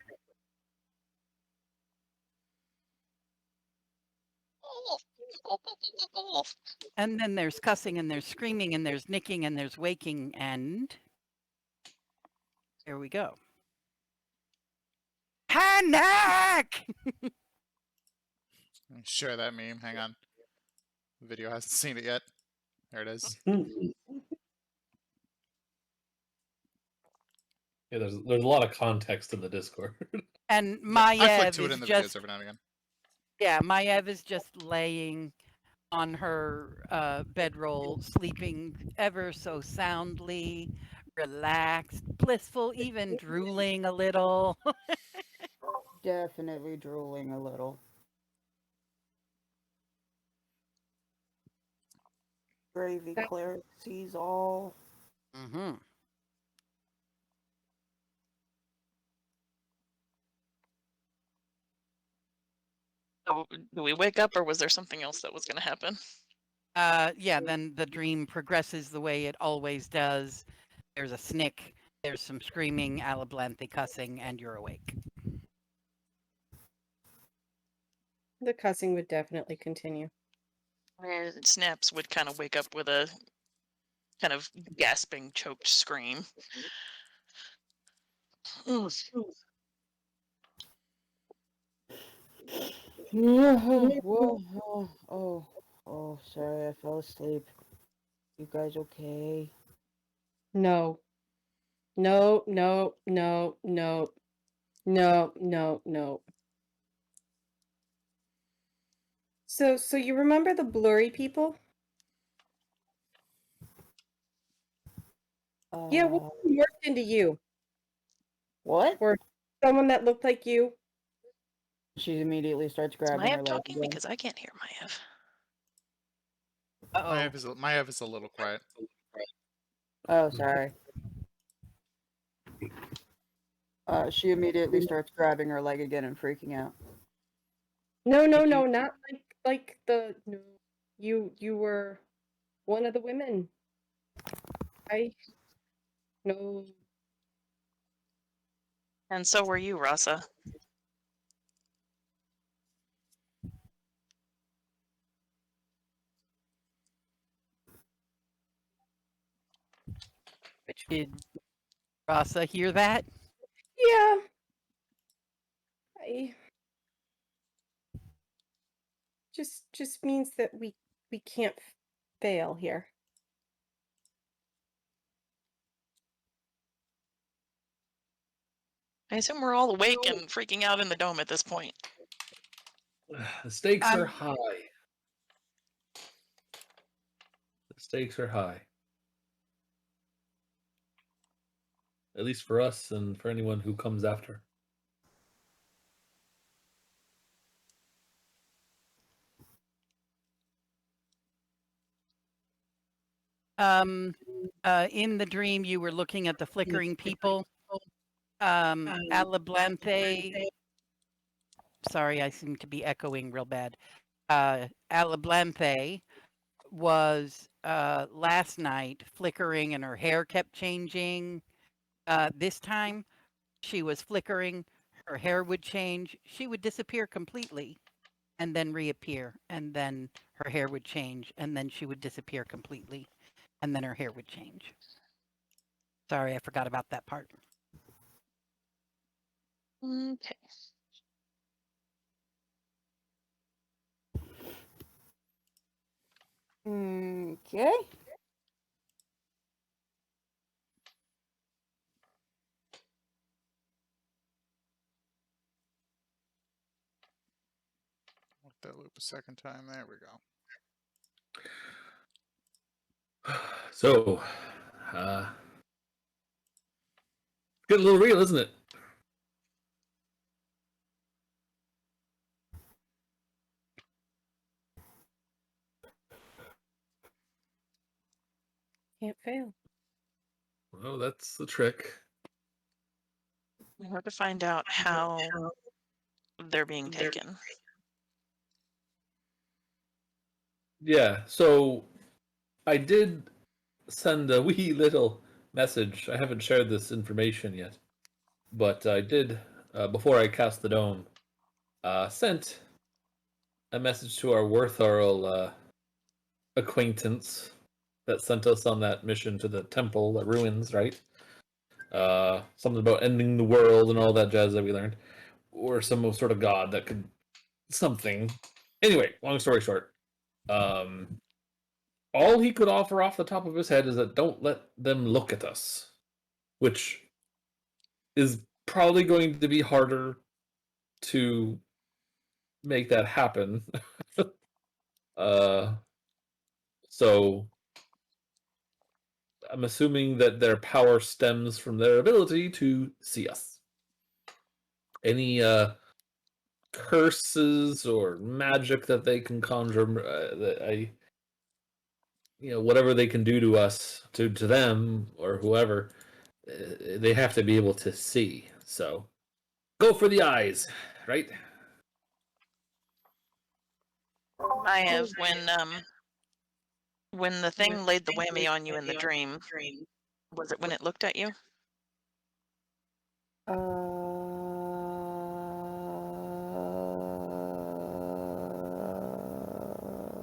And then there's cussing, and there's screaming, and there's nicking, and there's waking, and there we go. Panic! Let me share that meme. Hang on. The video hasn't seen it yet. There it is. Yeah, there's a lot of context in the Discord. And I flick to Maiev it is in the videos just every now and again. Maiev is just laying on her bedroll, sleeping ever so soundly, relaxed, blissful, even drooling a little. Definitely drooling a little. Gravy cleric sees all. Mm-hmm. So, do we wake up, or was there something else that was going to happen? Then the dream progresses the way it always does. There's a snick, there's some screaming, Alablanthe cussing, and you're awake. The cussing would definitely continue. And Snaps would kind of wake up with a kind of gasping, choked scream. Oh, sorry, I fell asleep. You guys okay? No. No, no, no, no. No, no, no. So you remember the blurry people? Yeah, what morphed into you? What? Or someone that looked like you? She immediately starts Is grabbing her Maiev leg talking? again. Because I can't hear Maiev. Uh-oh. Maiev is a little quiet. Oh, sorry. She immediately starts grabbing her leg again and freaking out. No, no, no, not like the no. You were one of the women. No. And so were you, Rasa. Did Rasa hear that? Yeah. I just means that we can't fail here. I assume we're all awake and freaking out in the dome at this point. The stakes are high. The stakes are high. At least for us and for anyone who comes after. In the dream, you were looking at the flickering people. Alablanthe. Sorry, I seem to be echoing real bad. Alablanthe was last night flickering and her hair kept changing. This time she was flickering, her hair would change, she would disappear completely and then reappear, and then her hair would change, and then she would disappear completely, and then her hair would change. Sorry, I forgot about that part. Okay. Okay. Let that loop a second time. There we go. So, getting a little real, isn't it? Can't fail. Well, that's the trick. We have to find out how they're being taken. Yeah, so I did send a wee little message. I haven't shared this information yet, but I did, before I cast the dome, sent a message to our Worthorl acquaintance that sent us on that mission to the temple, the ruins, right? Something about ending the world and all that jazz that we learned. or some sort of god that could something. Anyway, long story short, all he could offer off the top of his head is that don't let them look at us, which is probably going to be harder to make that happen. So I'm assuming that their power stems from their ability to see us. Any curses or magic that they can conjure, whatever they can do to us, to them or whoever, they have to be able to see. So go for the eyes, right? Maiev, when the thing laid the whammy on you in the dream, was it when it looked at you?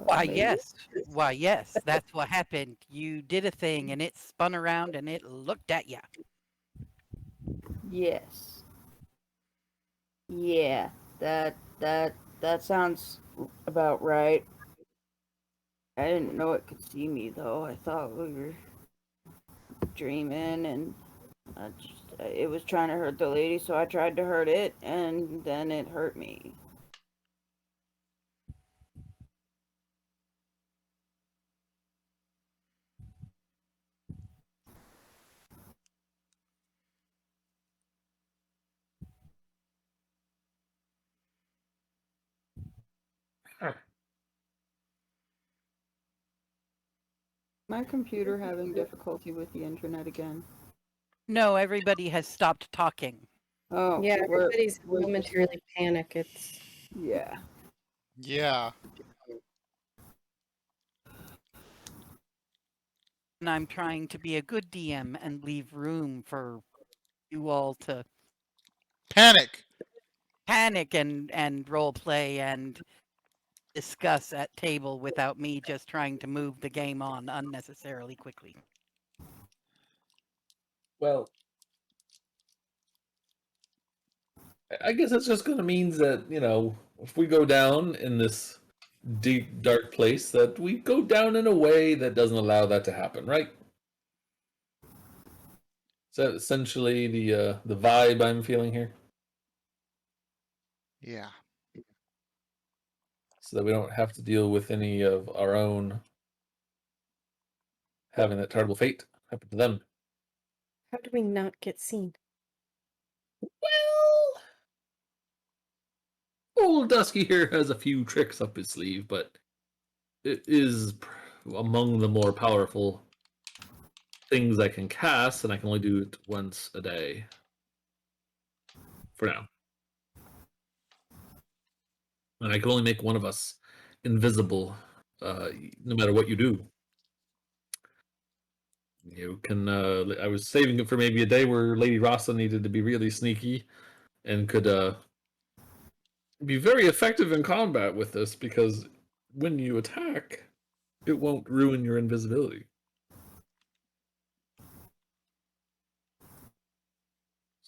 Why, Maybe? yes. Why, yes. That's what happened. You did a thing, and it spun around, and it looked at you. Yes. Yeah, that sounds about right. I didn't know it could see me though. I thought we were dreaming, and it was trying to hurt the lady, so I tried to hurt it, and then it hurt me. My computer having difficulty with the internet again. No, everybody has stopped talking. Oh, Yeah, everybody's we're just- momentarily panic. It's yeah. Yeah. And I'm trying to be a good DM and leave room for you all to Panic. panic and role play and discuss at table without me just trying to move the game on unnecessarily quickly. Well, I guess it's just going to mean that, if we go down in this deep, dark place, that we go down in a way that doesn't allow that to happen, right? Is that essentially the vibe I'm feeling here? Yeah. So that we don't have to deal with any of our own having that terrible fate happen to them. how do we not get seen? Well, old Dusky here has a few tricks up his sleeve, but it is among the more powerful things I can cast, and I can only do it once a day. For now. And I can only make one of us invisible, no matter what you do. You can, I was saving it for maybe a day where Lady Rasa needed to be really sneaky and could be very effective in combat with this, because when you attack, it won't ruin your invisibility.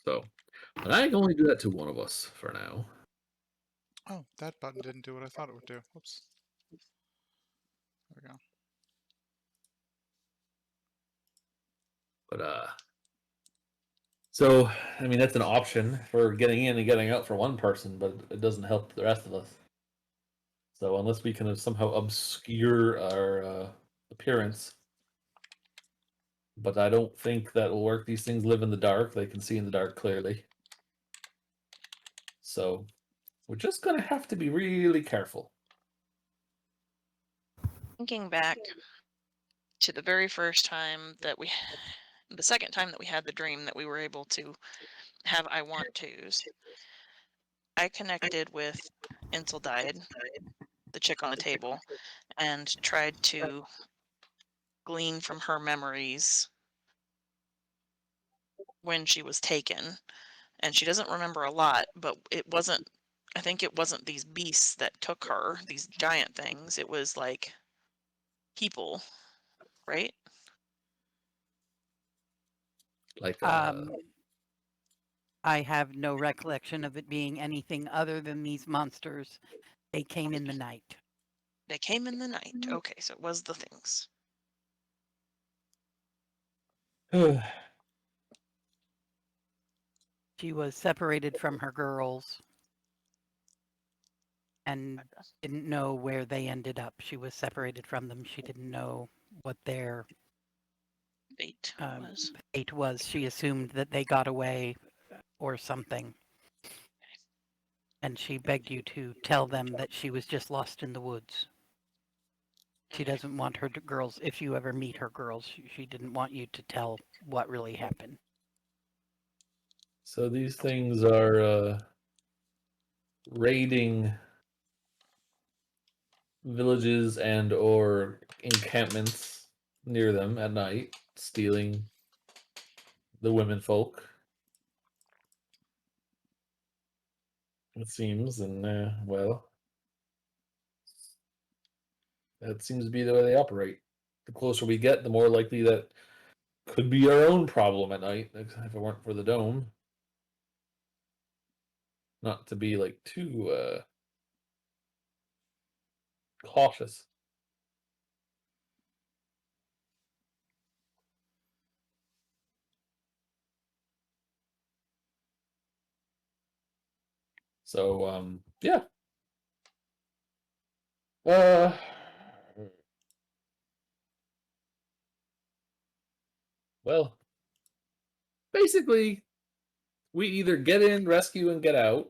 So, but I can only do that to one of us for now. Oh, that button didn't do what I thought it would do. Whoops. There we go. But so I mean that's an option for getting in and getting out for one person, but it doesn't help the rest of us. So unless we can somehow obscure our appearance, but I don't think that will work. These things live in the dark; they can see in the dark clearly. So we're just gonna have to be really careful. Thinking back to the very first time that the second time that we had the dream that we were able to have I want tos, I connected with Inseldied, the chick on the table, and tried to glean from her memories when she was taken. And she doesn't remember a lot, but I think it wasn't these beasts that took her, these giant things. It was like people, right? Like I have no recollection of it being anything other than these monsters. They came in the night. They came in the night. Okay, so it was the things. She was separated from her girls and didn't know where they ended up. She was separated from them. She didn't know what their Fate was. fate was. She assumed that they got away or something. And she begged you to tell them that she was just lost in the woods. She Okay. doesn't want her girls, if you ever meet her girls, she didn't want you to tell what really happened. So these things are raiding villages and or encampments near them at night, stealing the women folk. It seems, and well, that seems to be the way they operate. The closer we get, the more likely that could be our own problem at night if it weren't for the dome. Not to be like too cautious. So yeah. Well, basically, we either get in, rescue, and get out,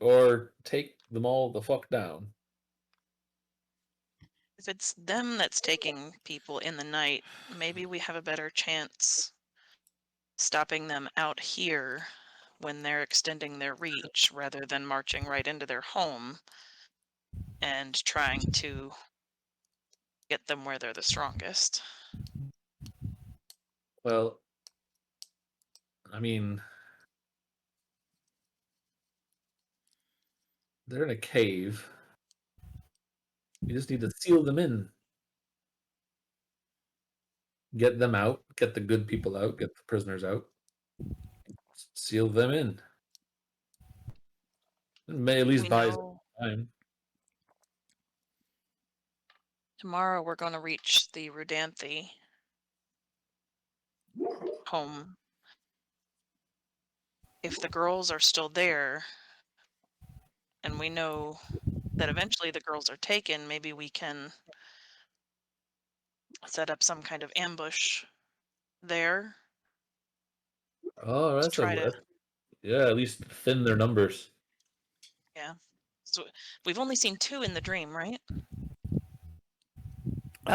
or take them all the fuck down. If it's them that's taking people in the night, maybe we have a better chance stopping them out here when they're extending their reach rather than marching right into their home and trying to get them where they're the strongest. Well, I mean, they're in a cave. You just need to seal them in. Get them out, get the good people out, get the prisoners out. Seal them in. It may at least We buy some know time. tomorrow we're going to reach the Rudanthi home. If the girls are still there, and we know that eventually the girls are taken, maybe we can set up some kind of ambush there Oh, to that's try to, yeah, at least thin their numbers. yeah. So we've only seen 2 in the dream, right?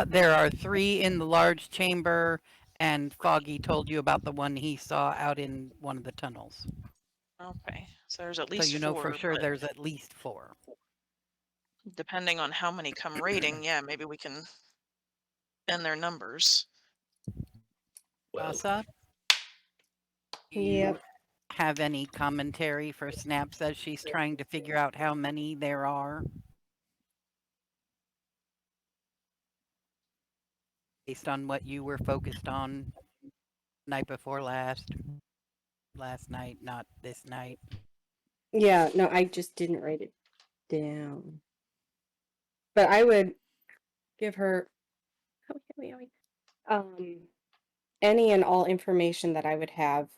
There are 3 in the large chamber, and Foggy told you about the one he saw out in one of the tunnels. Okay, so there's at So least you know 4, for sure but there's at least 4. depending on how many come raiding, yeah, maybe we can thin their numbers. Well, Asa, do Yep. you have any commentary for Snaps as she's trying to figure out how many there are? Based on what you were focused on night before last night, not this night. Yeah, no, I just didn't write it down. But I would give her any and all information that I would have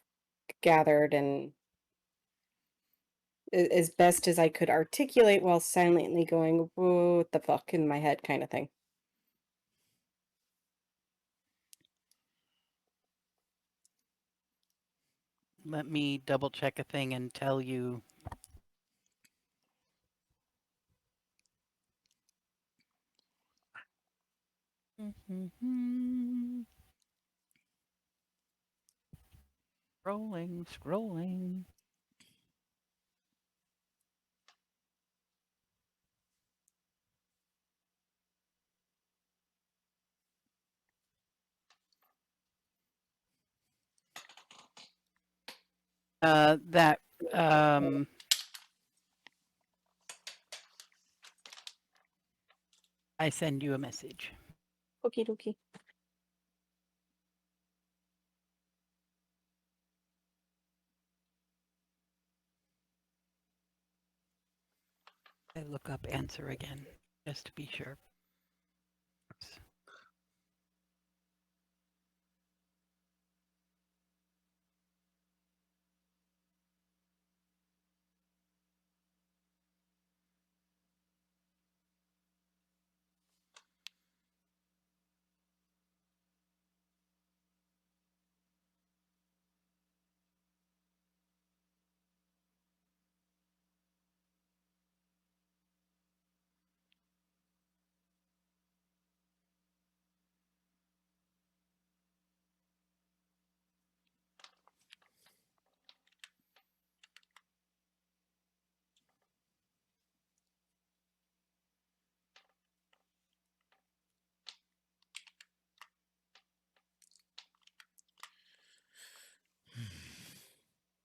gathered and as best as I could articulate while silently going, "Whoa, what the fuck," in my head kind of thing. Let me double check a thing and tell you. Scrolling. That I send you a message. Okie dokie. look up answer again, just to be sure.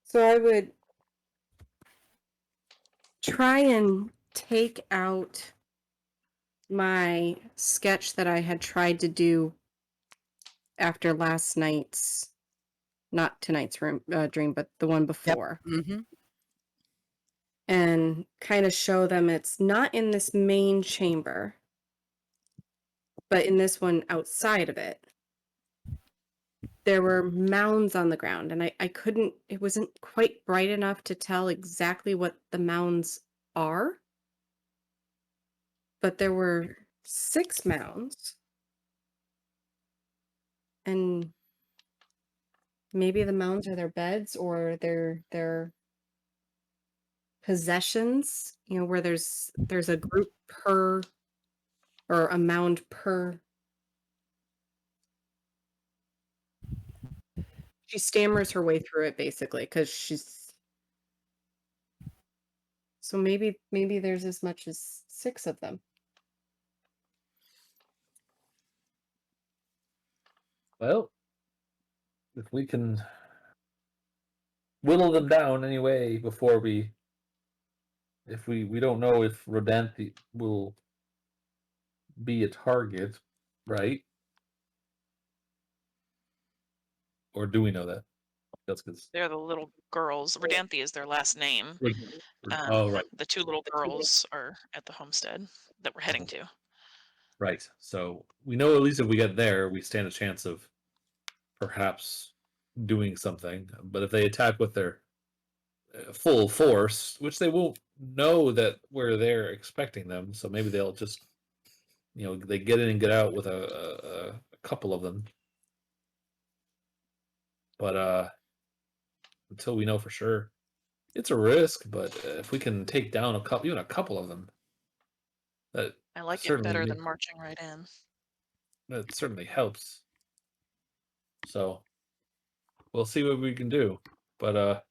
So I would try and take out my sketch that I had tried to do after last night's, not tonight's dream, but the one before. Mm-hmm. And kind of show them it's not in this main chamber, but in this one outside of it. There were mounds on the ground, and I couldn't, it wasn't quite bright enough to tell exactly what the mounds are. But there were 6 mounds. And maybe the mounds are their beds or their possessions, you know, where there's a group per, or a mound per. She stammers her way through it basically because she's, so maybe there's as much as 6 of them. Well, if we can whittle them down anyway before we, if we don't know if Rodanthi will be a target, right? Or do we know that? That's because They're the little girls. Rodanthi is their last name. oh right, The 2 little girls are at the homestead that we're heading to. right. So we know at least if we get there, we stand a chance of perhaps doing something. But if they attack with their full force, which they won't know that we're there expecting them, so maybe they'll just, you know, they get in and get out with a couple of them. But until we know for sure, it's a risk. But if we can take down even a couple of them, that I like it certainly better than marching right in. that certainly helps. So we'll see what we can do. But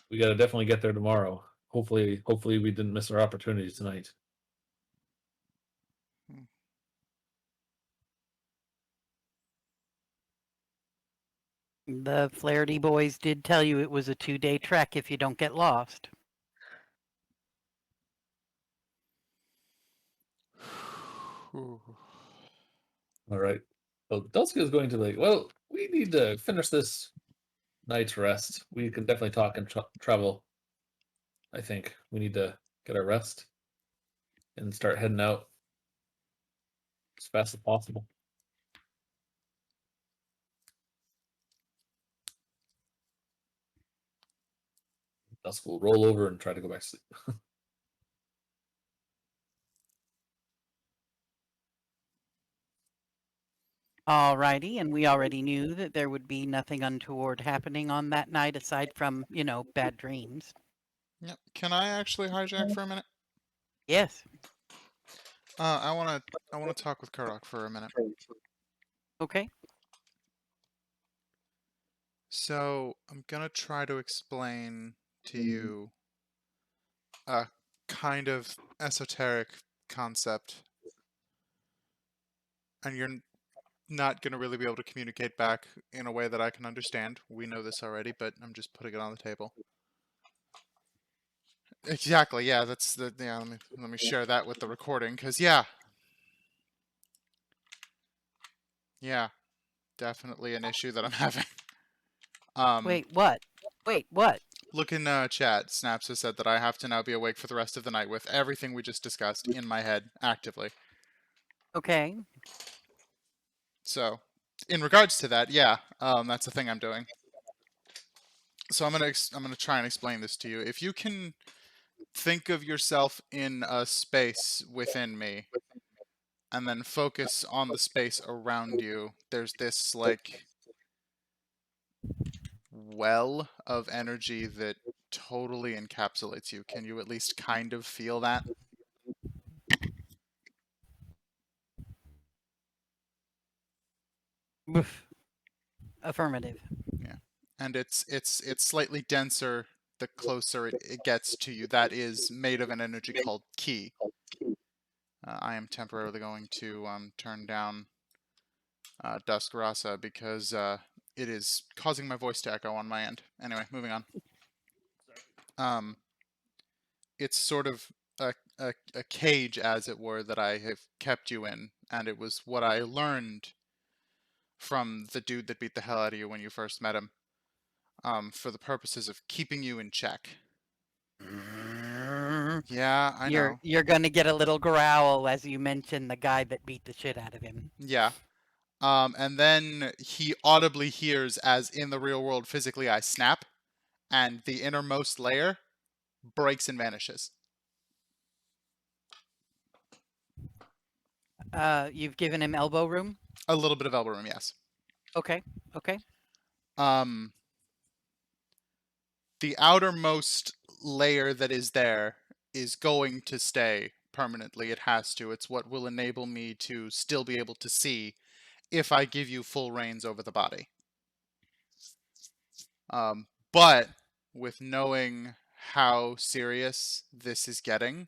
we got to definitely get there tomorrow. Hopefully we didn't miss our opportunity tonight. The Flaherty boys did tell you it was a 2-day trek if you don't get lost. All right. So Duska is going to like, well, we need to finish this night's rest. We can definitely talk and travel. I think we need to get our rest and start heading out as fast as possible. Dusk will roll over and try to go back to sleep. Alrighty, and we already knew that there would be nothing untoward happening on that night aside from, you know, bad dreams. Yep. Can I actually hijack for a minute? Yes. I wanna talk with Kurok for a minute. Okay. So I'm gonna try to explain to you a kind of esoteric concept, and you're not gonna really be able to communicate back in a way that I can understand. We know this already, but I'm just putting it on the table. Exactly. Yeah. That's the. Yeah. Let me share that with the recording, because yeah. Yeah. Definitely an issue that I'm having. Wait, what? Wait, what? look in chat. Snaps has said that I have to now be awake for the rest of the night with everything we just discussed in my head actively. Okay. So, in regards to that, yeah, that's the thing I'm doing. So I'm gonna try and explain this to you. If you can think of yourself in a space within me, and then focus on the space around you, there's this like well of energy that totally encapsulates you. Can you at least kind of feel that? Oof. Affirmative. Yeah. And it's slightly denser the closer it gets to you. That is made of an energy called ki. I am temporarily going to turn down Dusk Rasa because it is causing my voice to echo on my end. Anyway, moving on. It's sort of a cage, as it were, that I have kept you in, and it was what I learned from the dude that beat the hell out of you when you first met him, for the purposes of keeping you in check. Yeah, I know. You're gonna get a little growl as you mention the guy that beat the shit out of him. Yeah. And then he audibly hears, as in the real world physically I snap, and the innermost layer breaks and vanishes. You've given him elbow room? A little bit of elbow room, yes. Okay. Okay. The outermost layer that is there is going to stay permanently. It has to. It's what will enable me to still be able to see if I give you full reins over the body. But with knowing how serious this is getting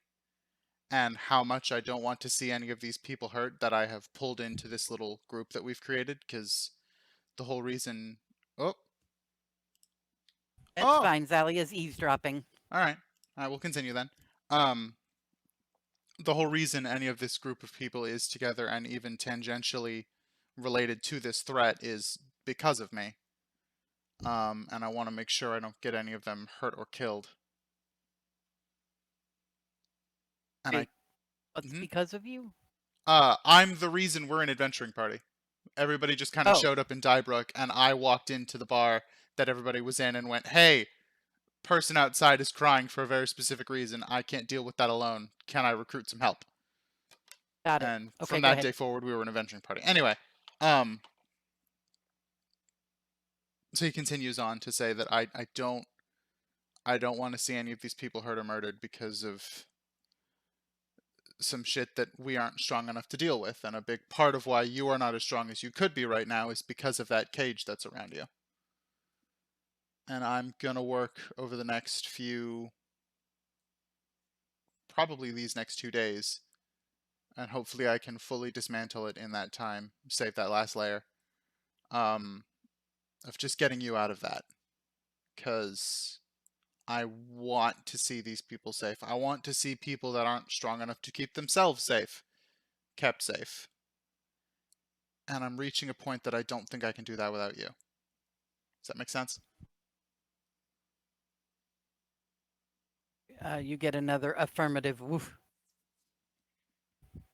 and how much I don't want to see any of these people hurt that I have pulled into this little group that we've created, because the whole reason... Oh. That's fine. Zali is eavesdropping. All right. We'll continue then. The whole reason any of this group of people is together and even tangentially related to this threat is because of me. And I want to make sure I don't get any of them hurt or killed. And What's because of you? I'm the reason we're an adventuring party. Everybody just kind of showed up in Dybrook, and I walked into the bar that everybody was in and went, "Hey, person outside is crying for a very specific reason. I can't deal with that alone. Can I recruit some help?" Got it. And Okay, from go that ahead. day forward, we were an adventuring party. Anyway, so he continues on to say that I don't want to see any of these people hurt or murdered because of some shit that we aren't strong enough to deal with. And a big part of why you are not as strong as you could be right now is because of that cage that's around you. And I'm gonna work over the next probably these next 2 days, and hopefully I can fully dismantle it in that time, save that last layer, of just getting you out of that. Because I want to see these people safe. I want to see people that aren't strong enough to keep themselves safe kept safe. And I'm reaching a point that I don't think I can do that without you. Does that make sense? You get another affirmative woof.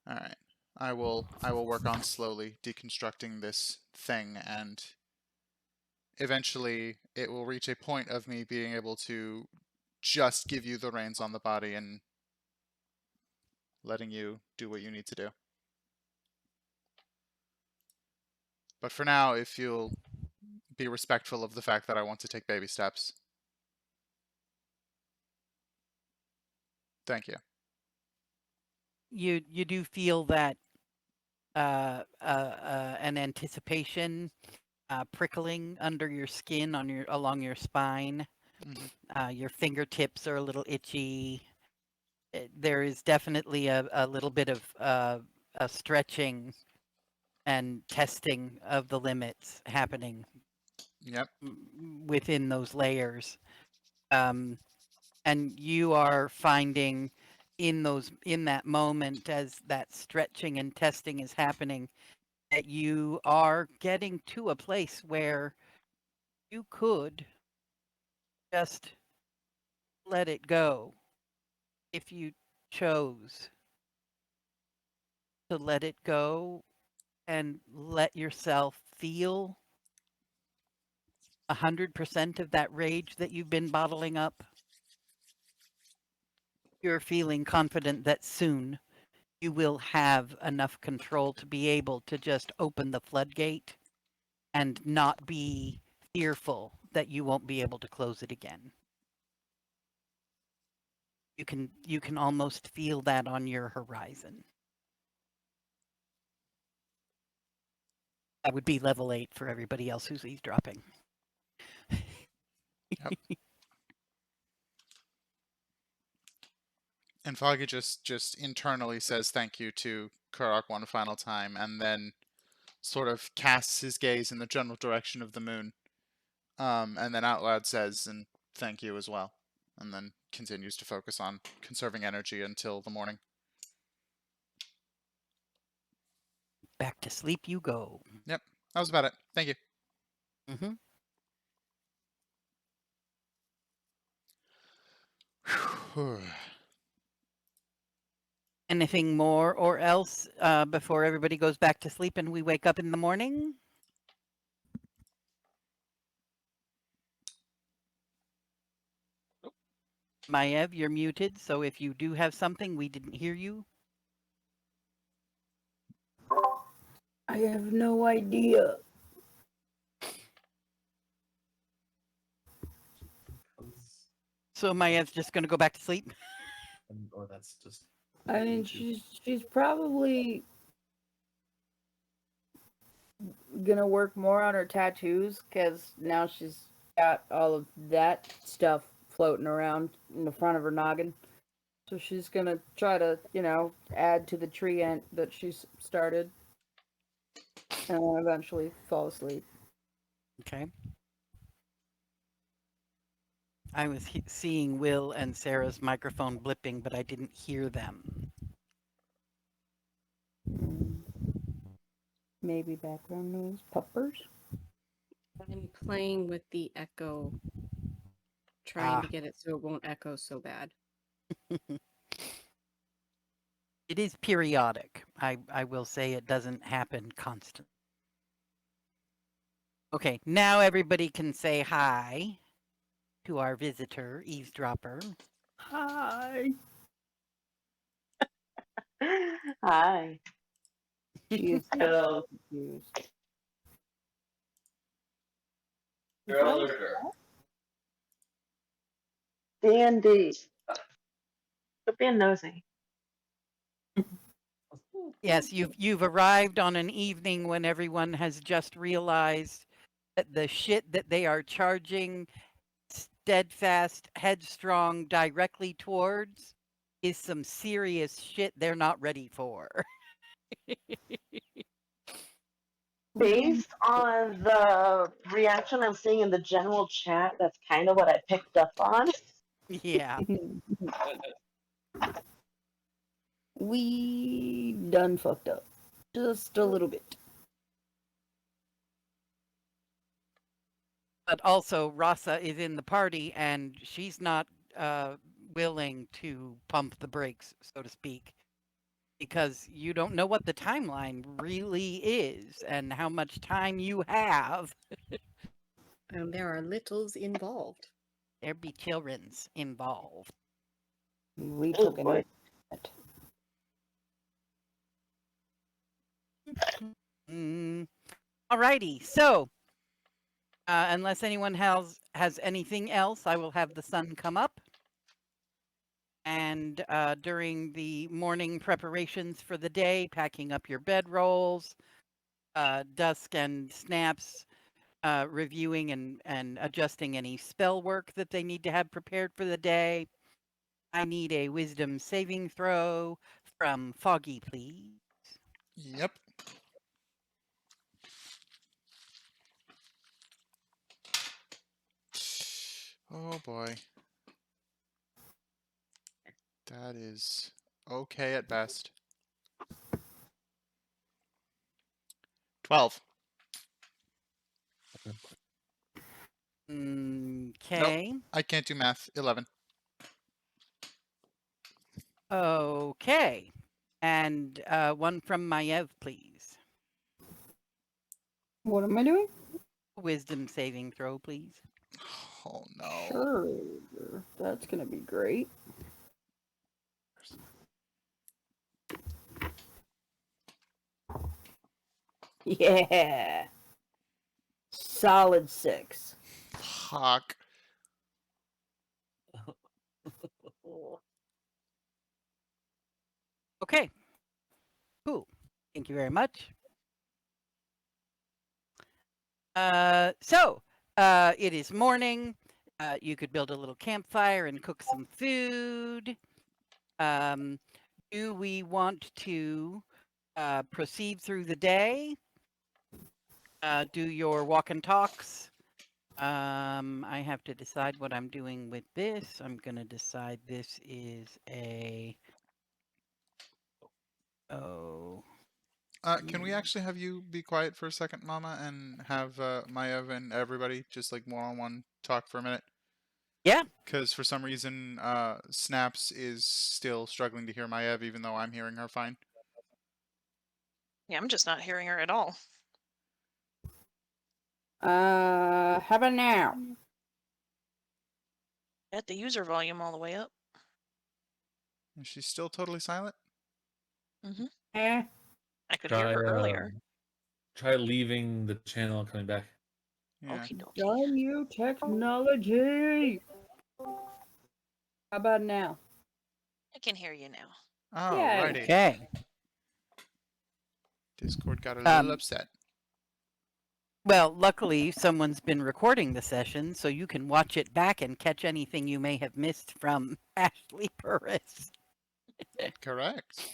All right. I will work on slowly deconstructing this thing, and eventually it will reach a point of me being able to just give you the reins on the body and letting you do what you need to do. But for now, if you'll be respectful of the fact that I want to take baby steps. Thank you. You do feel that an anticipation prickling under your skin along your spine. Mm-hmm. Your fingertips are a little itchy. There is definitely a little bit of a stretching and testing of the limits happening. Yep. Within those layers. And you are finding in that moment, as that stretching and testing is happening, that you are getting to a place where you could just let it go if you chose to let it go and let yourself feel 100% of that rage that you've been bottling up. You're feeling confident that soon you will have enough control to be able to just open the floodgate and not be fearful that you won't be able to close it again. You can almost feel that on your horizon. That would be level 8 for everybody else who's eavesdropping. And Foggy just internally says thank you to Kurok one final time, and then sort of casts his gaze in the general direction of the moon, and then out loud says, "And thank you as well," and then continues to focus on conserving energy until the morning. Back to sleep you go. Yep, that was about it. Thank you. Mm-hmm. Anything more or else before everybody goes back to sleep and we wake up in the morning? Maev, you're muted, so if you do have something, we didn't hear you. I have no idea. So Maev's just going to go back to sleep? Or that's just. I mean, she's probably gonna work more on her tattoos because now she's got all of that stuff floating around in the front of her noggin. So she's gonna try to, add to the tree ant that she's started, and then eventually fall asleep. Okay. I was seeing Will and Sarah's microphone blipping, but I didn't hear them. Maybe background noise, puppers. I'm playing with the echo, trying to get it so it won't echo so bad. It is periodic. I will say it doesn't happen constantly. Okay, now everybody can say hi to our visitor, eavesdropper. Hi. Hi. She is Hello. confused. Girl or girl? D&D. Quit being nosy. Yes, you've arrived on an evening when everyone has just realized that the shit that they are charging steadfast, headstrong directly towards is some serious shit they're not ready for. Based on the reaction I'm seeing in the general chat, that's kind of what I picked up on. Yeah. We done fucked up. Just a little bit. But also, Rasa is in the party, and she's not willing to pump the brakes, so to speak, because you don't know what the timeline really is and how much time you have. There are littles involved. There be children's involved. We Oh took an boy. Alrighty, so unless anyone has anything else, I will have the sun come up. And during the morning preparations for the day, packing up your bedrolls, Dusk and Snaps reviewing and adjusting any spell work that they need to have prepared for the day. I need a wisdom saving throw from Foggy, please. Yep. Oh boy. That is okay at best. 12. Okay. I can't do math. 11. Okay. And one from Maiev, please. What am I doing? Wisdom saving throw, please. Oh no. Sure. That's gonna be great. Yeah. Solid 6. Fuck. Okay. Cool. Thank you very much. It is morning. You could build a little campfire and cook some food. Do we want to proceed through the day? Do your walk and talks. I have to decide what I'm doing with this. I'm going to decide this is a... Oh. Can we actually have you be quiet for a second, Mama, and have Maiev and everybody just like one-on-one talk for a minute? Yeah. Because for some reason, Snaps is still struggling to hear Maiev, even though I'm hearing her fine. Yeah, I'm just not hearing her at all. How about now? At the user volume all the way up. Is she still totally silent? Mm-hmm. Eh. I could hear her earlier. Try leaving the channel and coming back. Yeah. Okie dokie. Darn you, technology! How about now? I can hear you now. Alrighty. Okay. Discord got a little Um, upset. Well, luckily, someone's been recording the session, so you can watch it back and catch anything you may have missed from Ashley Burris. Correct.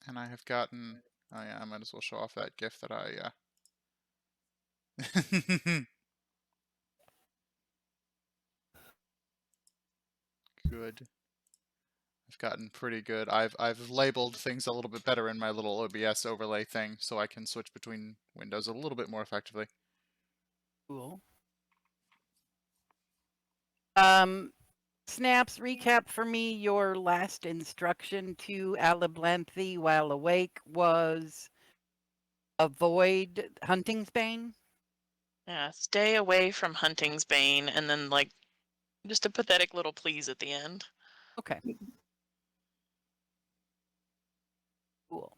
And I have gotten... Oh yeah, I might as well show off that GIF that I... Good. I've gotten pretty good. I've labeled things a little bit better in my little OBS overlay thing, so I can switch between windows a little bit more effectively. Cool. Snaps, recap for me your last instruction to Alablanthi while awake was avoid Hunting's Bane. Yeah, stay away from Hunting's Bane, and then like just a pathetic little please at the end. Okay. Cool.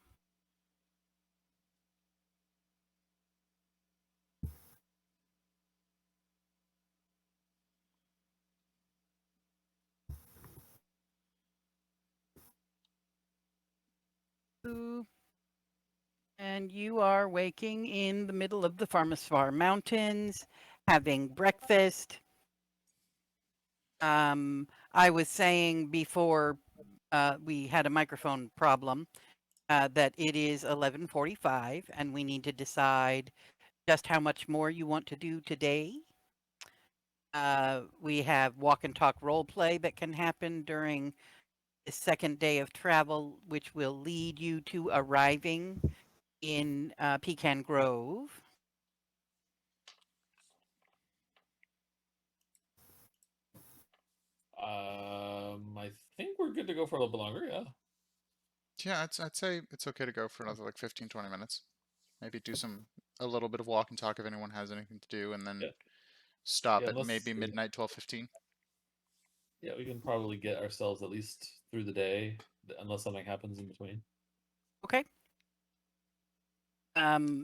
And you are waking in the middle of the Pharmasvar Mountains, having breakfast. I was saying before we had a microphone problem that it is 11:45 and we need to decide just how much more you want to do today. We have walk and talk role play that can happen during the second day of travel, which will lead you to arriving in Pecan Grove. I think we're good to go for a little bit longer, yeah. Yeah, I'd say it's okay to go for another like 15-20 minutes. Maybe do a little bit of walk and talk if anyone has anything to do, and then Yeah. stop Yeah, at let's maybe see. midnight, 12:15. Yeah, we can probably get ourselves at least through the day, unless something happens in between. Okay.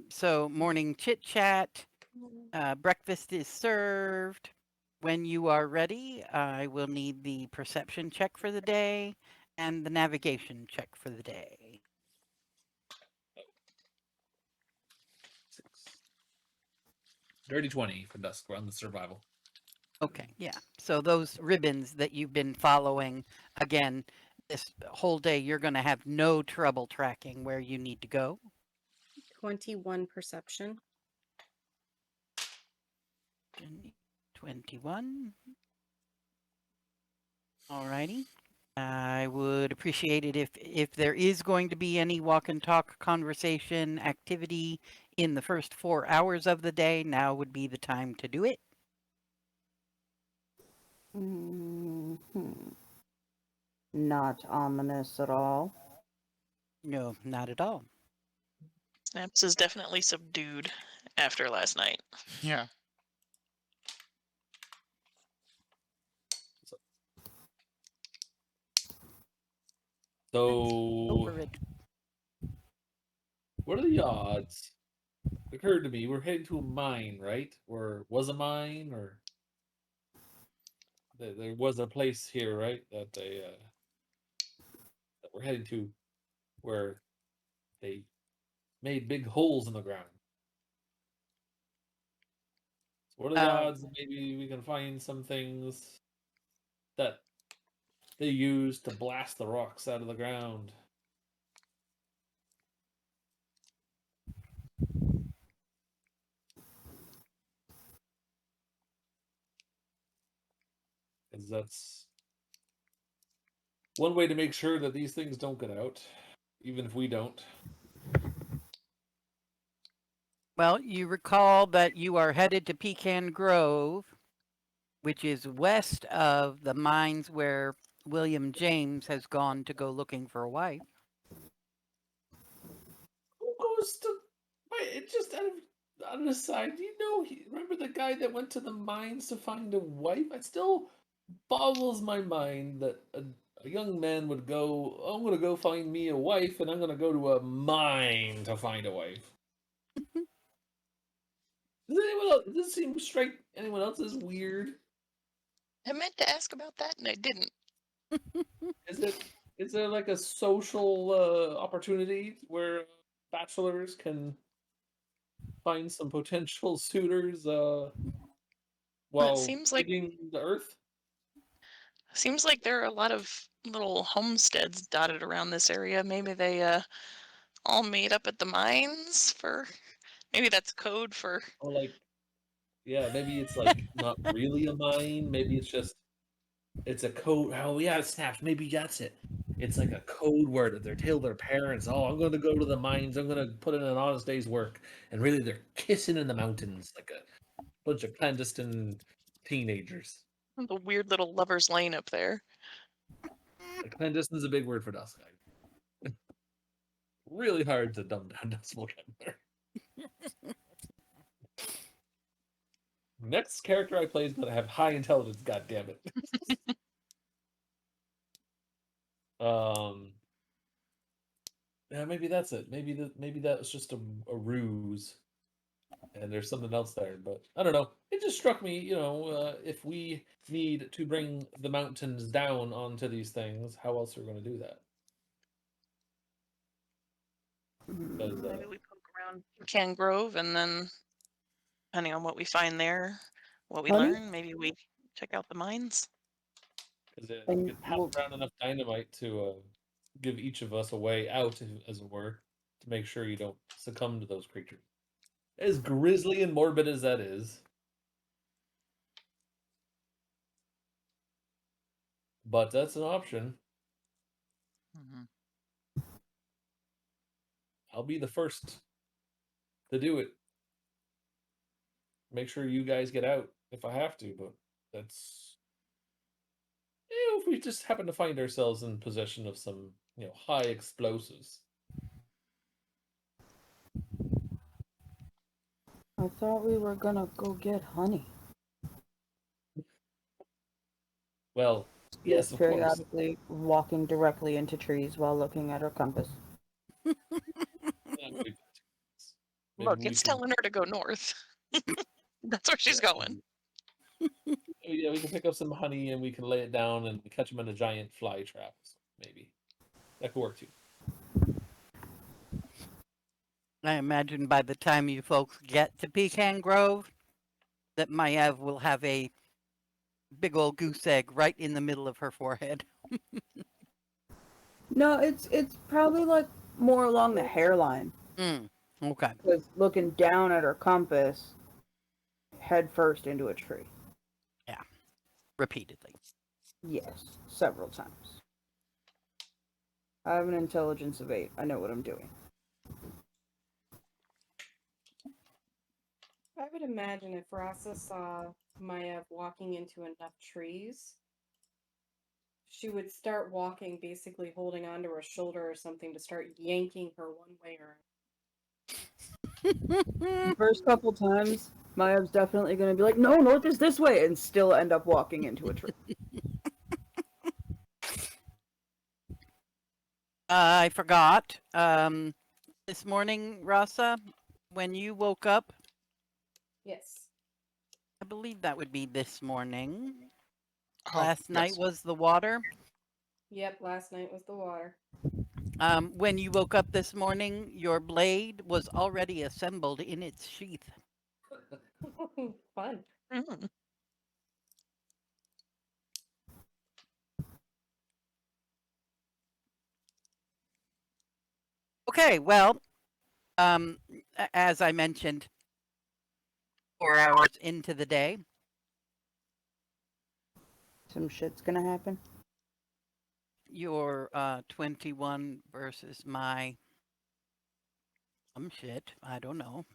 So morning chit chat, breakfast is served. When you are ready, I will need the perception check for the day and the navigation check for the day. 6. Dirty 20 for Dusk. We're on the survival. Okay, yeah. So those ribbons that you've been following, again, this whole day, you're going to have no trouble tracking where you need to go. 21 perception. 21. Alrighty. I would appreciate it if there is going to be any walk and talk conversation activity in the first 4 hours of the day, now would be the time to do it. Mm-hmm. Not ominous at all. No, not at all. Snaps is definitely subdued after last night. Yeah. So, Over it. what are the odds? It occurred to me we're heading to a mine, right? Or was a mine, or there was a place here, right? That that we're heading to, where they made big holes in the ground. So what are the odds that maybe we can find some things that they use to blast the rocks out of the ground? Because that's one way to make sure that these things don't get out, even if we don't. Well, you recall that you are headed to Pecan Grove, which is west of the mines where William James has gone to go looking for a wife. Who goes to? Wait, it just out of the side. Do you know? Remember the guy that went to the mines to find a wife? It still boggles my mind that a young man would go. I'm gonna go find me a wife, and I'm gonna go to a mine to find a wife. Does anyone else? Does this strike anyone else as weird? I meant to ask about that and I didn't. Is it? Is there like a social opportunity where bachelors can find some potential suitors Well, it while seems like digging the earth? there are a lot of little homesteads dotted around this area. Maybe they all meet up at the mines for. Maybe that's code for. Or like, yeah, maybe it's like not really a mine. Maybe it's a code. Oh yeah, snaps. Maybe that's it. It's like a code word that they're telling their parents. Oh, I'm going to go to the mines. I'm going to put in an honest day's work, and really they're kissing in the mountains like a bunch of clandestine teenagers. The weird little lover's lane up there. Clandestine is a big word for dusk. Really hard to dumb down dust vocabulary. Next character I play is going to have high intelligence. God damn it. Yeah, maybe that's it. Maybe that was just a ruse, and there's something else there. But I don't know. It just struck me, if we need to bring the mountains down onto these things, how else are we going to do that? Because Maybe we poke around Pecan Grove and then, depending on what we find there, what we Honey? learn, maybe we check out the mines. you And could pass around enough dynamite to give each of us a way out, as it were, to make sure you don't succumb to those creatures. As grisly and morbid as that is, but that's an option. Mhm. I'll be the first to do it. Make sure you guys get out if I have to, but that's if we just happen to find ourselves in possession of some, high explosives. I thought we were gonna go get honey. Well, yes, of course. Periodically walking directly into trees while looking at her compass. Maybe Look, we it's can, telling her to go north. That's where she's yeah, going. yeah, we can pick up some honey and we can lay it down and catch them in a giant fly trap. Maybe that could work too. I imagine by the time you folks get to Pecan Grove, that Maiev will have a big old goose egg right in the middle of her forehead. No, it's probably like more along the hairline. Okay. Because looking down at her compass, head first into a tree. Yeah. Repeatedly. Yes, several times. I have an intelligence of 8. I know what I'm doing. I would imagine if Rasa saw Maiev walking into enough trees, she would start walking, basically holding onto her shoulder or something to start yanking her one way or The first couple times, Maya's definitely gonna be like, no, north is this way, and still end up walking into a tree. I forgot. This morning, Rasa, when you woke up, yes. I believe that would be this morning. Oh, Last night yes. was the water. Yep, last night was the water. When you woke up this morning, your blade was already assembled in its sheath. Fun. Mm. Okay, well, as I mentioned, 4 hours into the day, Some shit's gonna happen. your 21 versus my some shit. I don't know.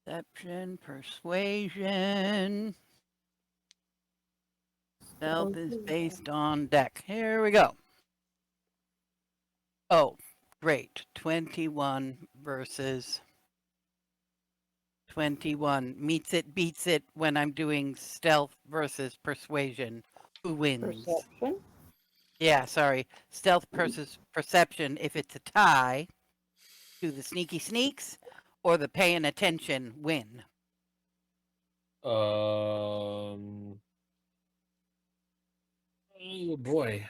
Deception, persuasion. Stealth is based on deck. Here we go. Oh, great. 21 versus 21. Meets it, beats it when I'm doing stealth versus persuasion. Who wins? Perception. Yeah, sorry. Stealth versus perception. If it's a tie, do the sneaky sneaks or the paying attention win? Oh boy.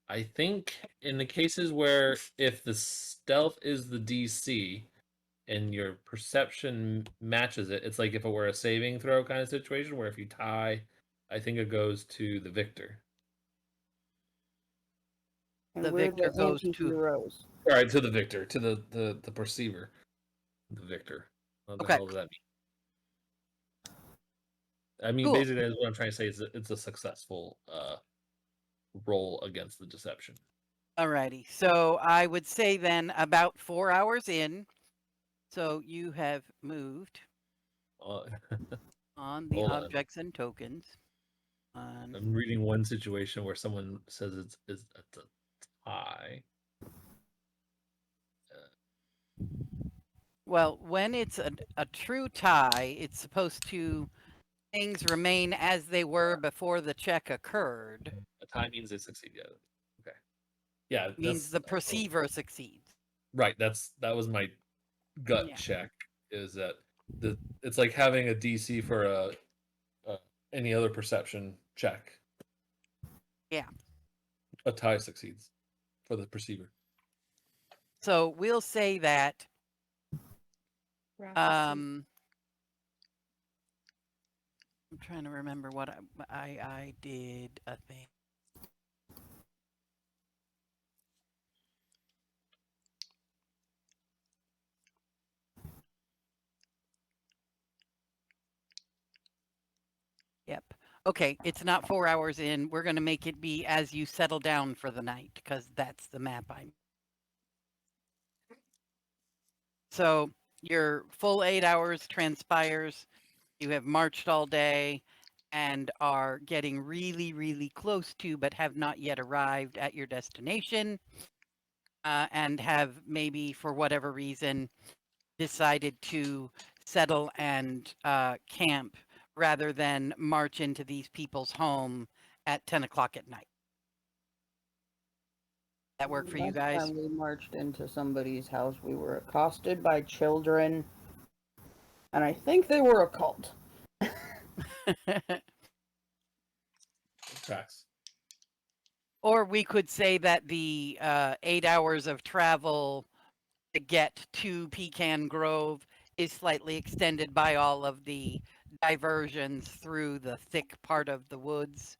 I think in the cases where if the stealth is the DC and your perception matches it, it's like if it were a saving throw kind of situation where if you tie, I think it goes to the victor. And The we're victor the goes to anti-heroes. All right, to the victor, to the perceiver, the victor. What the Okay. hell does that mean? I mean, Cool. basically, what I'm trying to say is that it's a successful roll against the deception. Alrighty. So I would say then about 4 hours in. So you have moved on the Hold on. objects and tokens. I'm reading one situation where someone says it's a tie. Well, when it's a true tie, it's supposed to things remain as they were before the check occurred. A tie means they succeed. Yeah. Okay. Yeah. Means the That's perceiver succeeds. right. That was my gut Yeah. check. Is that it's like having a DC for a any other perception check. Yeah. A tie succeeds for the perceiver. So we'll say that I'm trying to remember what I did a thing. Yep. Okay, it's not 4 hours in. We're going to make it be as you settle down for the night because that's the map I'm. So your full 8 hours transpires. You have marched all day and are getting really, really close to, but have not yet arrived at your destination. And have maybe, for whatever reason, decided to settle and camp rather than march into these people's home at 10 o'clock at night. That work for you Last guys? time we marched into somebody's house, we were accosted by children, and I think they were a cult. Tracks. Or we could say that the 8 hours of travel to get to Pecan Grove is slightly extended by all of the diversions through the thick part of the woods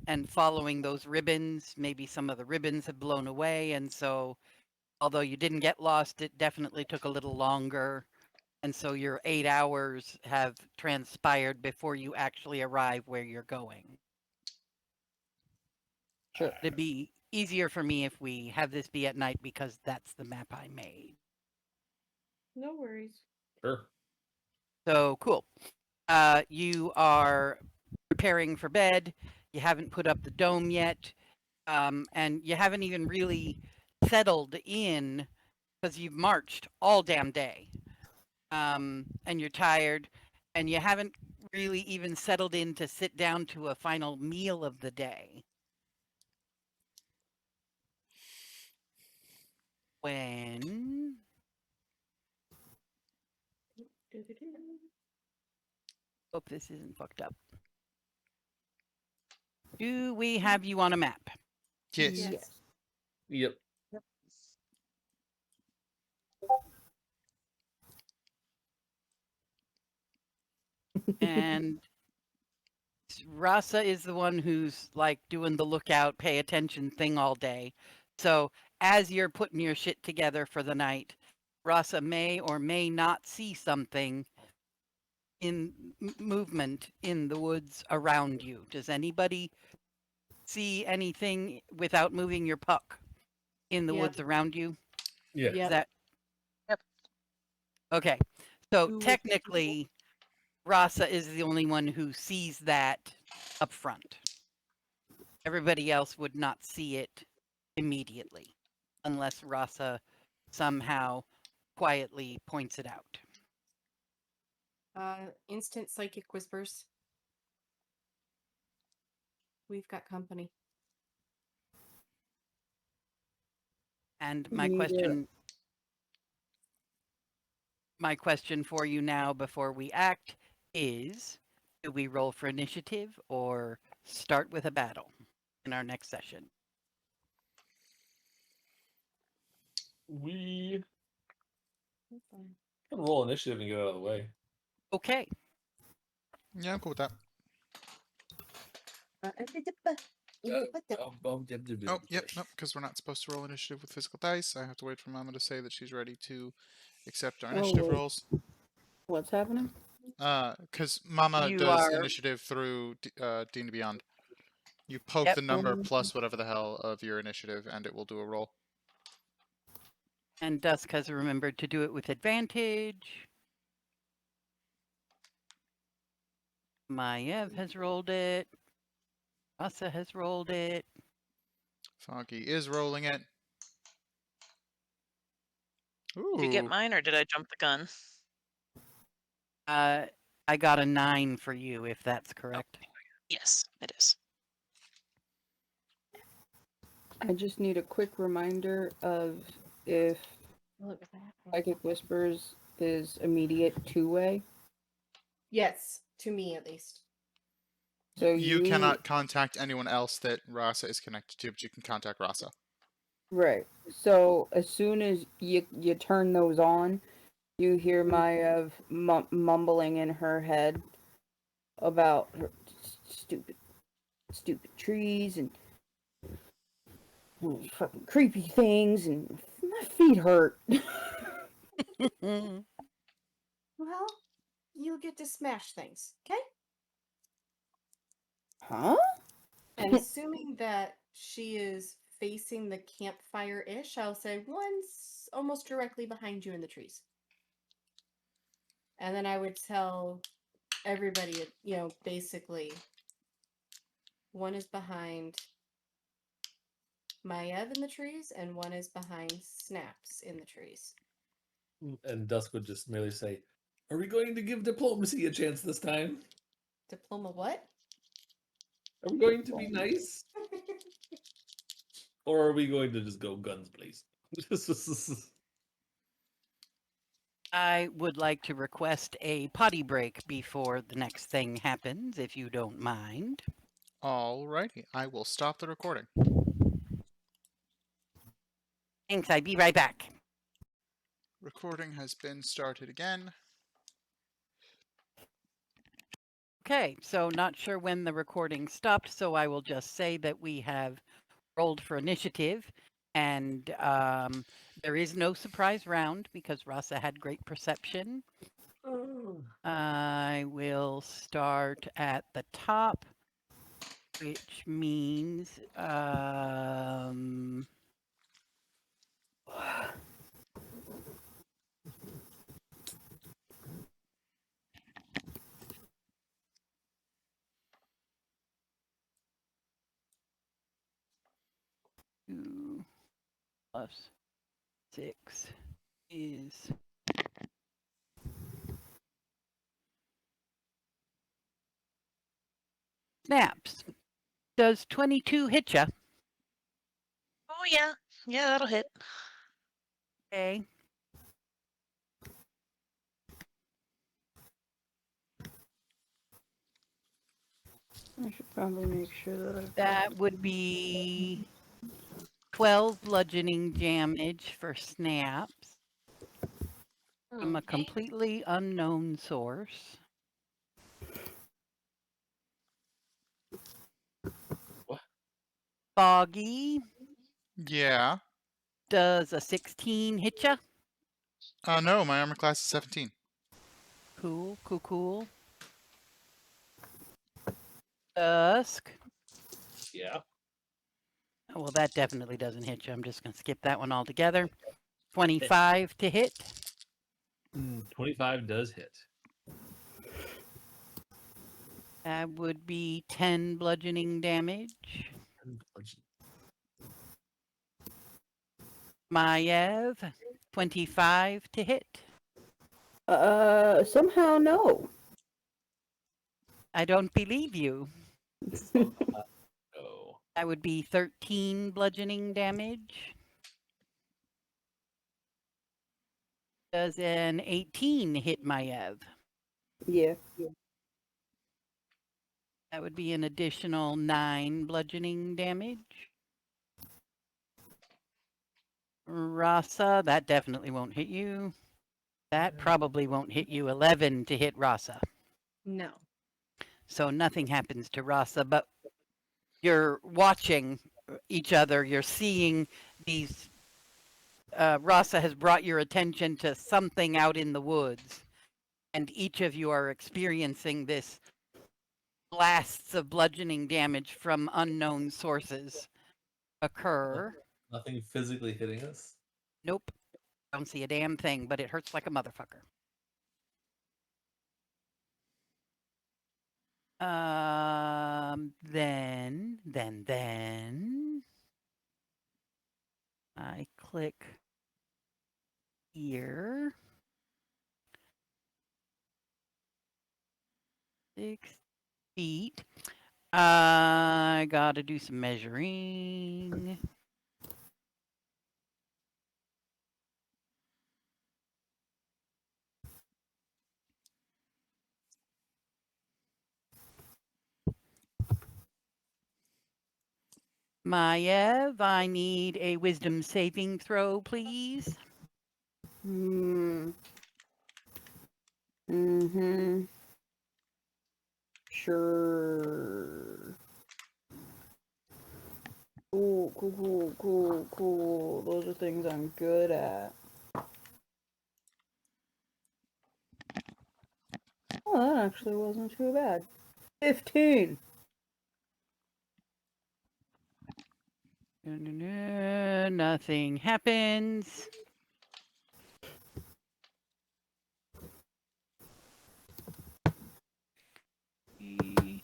and following those ribbons. Maybe some of the ribbons have blown away, and so although you didn't get lost, it definitely took a little longer. And so your 8 hours have transpired before you actually arrive where you're going. Sure. It'd be easier for me if we have this be at night because that's the map I made. No worries. Sure. So cool. You are preparing for bed. You haven't put up the dome yet. And you haven't even really settled in because you've marched all damn day. And you're tired. And you haven't really even settled in to sit down to a final meal of the day. When hope this isn't fucked up. Do we have you on a map? Yes. Yep. And Rasa is the one who's like doing the lookout, pay attention thing all day. So as you're putting your shit together for the night, Rasa may or may not see something in movement in the woods around you. Does anybody see anything without moving your puck in the Yep. woods around you? Yeah. Is Yep. that Yep. okay? So Who would- technically, Rasa is the only one who sees that up front. Everybody else would not see it immediately unless Rasa somehow quietly points it out. Instant psychic whispers. We've got company. And my Yeah. question for you now before we act is, do we roll for initiative or start with a battle in our next session? We can roll initiative and get out of the way. Okay. Yeah, I'm cool with that. Oh, yep, nope, because we're not supposed to roll initiative with physical dice. I have to wait for Mama to say that she's ready to accept our initiative wait. rolls. What's happening? Because Mama You does are- initiative through D&D Beyond. You poke Yep. the number plus whatever the hell of your initiative, and it will do a roll. And Dusk has remembered to do it with advantage. Maiev has rolled it. Rasa has rolled it. Foggy is rolling it. Ooh. Did you get mine, or did I jump the gun? I got a 9 for you, if that's correct. Yes, it is. I just need a quick reminder of if Psychic Whispers is immediate two-way. Yes, to me at least. So You cannot contact anyone else that Rasa is connected to, but you can contact Rasa. Right. So as soon as you turn those on, you hear Maiev mumbling in her head about her stupid trees and fucking creepy things, and my feet hurt. Well, you'll get to smash things, okay? Huh? And assuming that she is facing the campfire-ish, I'll say one's almost directly behind you in the trees. And then I would tell everybody, basically, one is behind Maiev in the trees, and one is behind Snaps in the trees. And Dusk would just merely say, "Are we going to give diplomacy a chance this time? Diploma what? Are we going to be nice? Or are we going to just go guns blazing?" I would like to request a potty break before the next thing happens, if you don't mind. Alrighty, I will stop the recording. Thanks, I'll be right back. Recording has been started again. Okay, so not sure when the recording stopped, so I will just say that we have rolled for initiative, and there is no surprise round because Rasa had great perception. I will start at the top, which means two plus 6 is snaps. Does 22 hit ya? Oh yeah, yeah, that'll hit. Okay. I should probably make sure that I've That would be 12 bludgeoning damage for snaps from a Okay. completely unknown source. What? Foggy, Yeah. does a 16 hit ya? No, my armor class is 17. Cool, cool, cool. Dusk. Yeah. Oh, well, that definitely doesn't hit you. I'm just going to skip that one altogether. 25 to hit. 25 does hit. That would be 10 bludgeoning damage. Maiev, 25 to hit. Somehow no. I don't believe you. Oh. That would be 13 bludgeoning damage. Does an 18 hit Maiev? Yeah. That would be an additional 9 bludgeoning damage. Rasa, that definitely won't hit you. That probably won't hit you. 11 to hit Rasa. No. So nothing happens to Rasa, but you're watching each other. You're seeing these. Rasa has brought your attention to something out in the woods, and each of you are experiencing this blasts of bludgeoning damage from unknown sources occur. Nothing physically hitting us. Nope. Don't see a damn thing, but it hurts like a motherfucker. Then I click here. 6 feet. I gotta do some measuring. Maiev, I need a wisdom saving throw, please. Sure. Cool. Those are things I'm good at. Oh, that actually wasn't too bad. 15. Nothing happens. You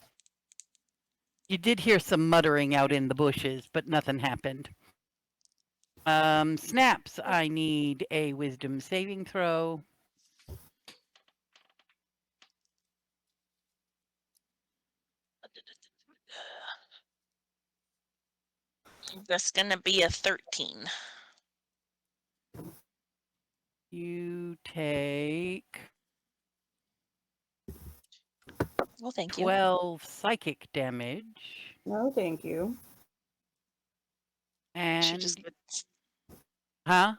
did hear some muttering out in the bushes, but nothing happened. Snaps, I need a wisdom saving throw. That's gonna be a 13. You take Well, thank you. 12 psychic damage. No, thank you. She And just gets, huh?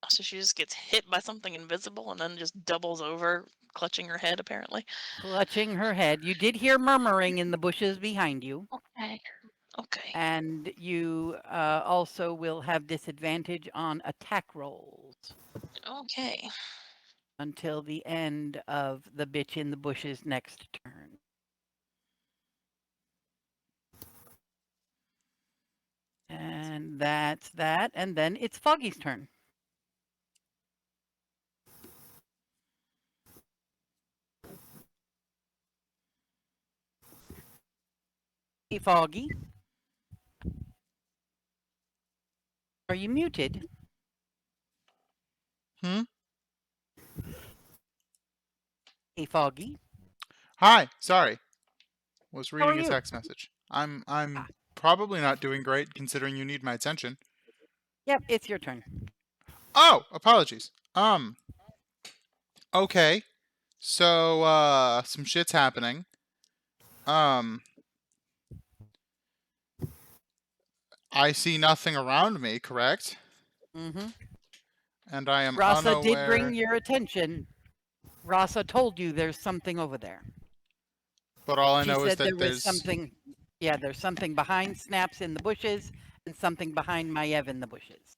so she just gets hit by something invisible and then just doubles over clutching her head, apparently. Clutching her head. You did hear murmuring in the bushes behind you. Okay. Okay. And you also will have disadvantage on attack rolls Okay. until the end of the bitch in the bushes next turn. And that's that. And then it's Foggy's turn. Hey, Foggy. Are you muted? Hmm? Hey, Foggy. Hi, sorry. Was How are reading a you? text message. I'm Ah. probably not doing great considering you need my attention. Yep, it's your turn. Oh, apologies. Okay. So, some shit's happening. I see nothing around me, correct? Mm-hmm. And I am Rasa did unaware. bring your attention. Rasa told you there's something over there. But all I She know is said that there was there's. something. Yeah, there's something behind Snaps in the bushes and something behind Maiev in the bushes.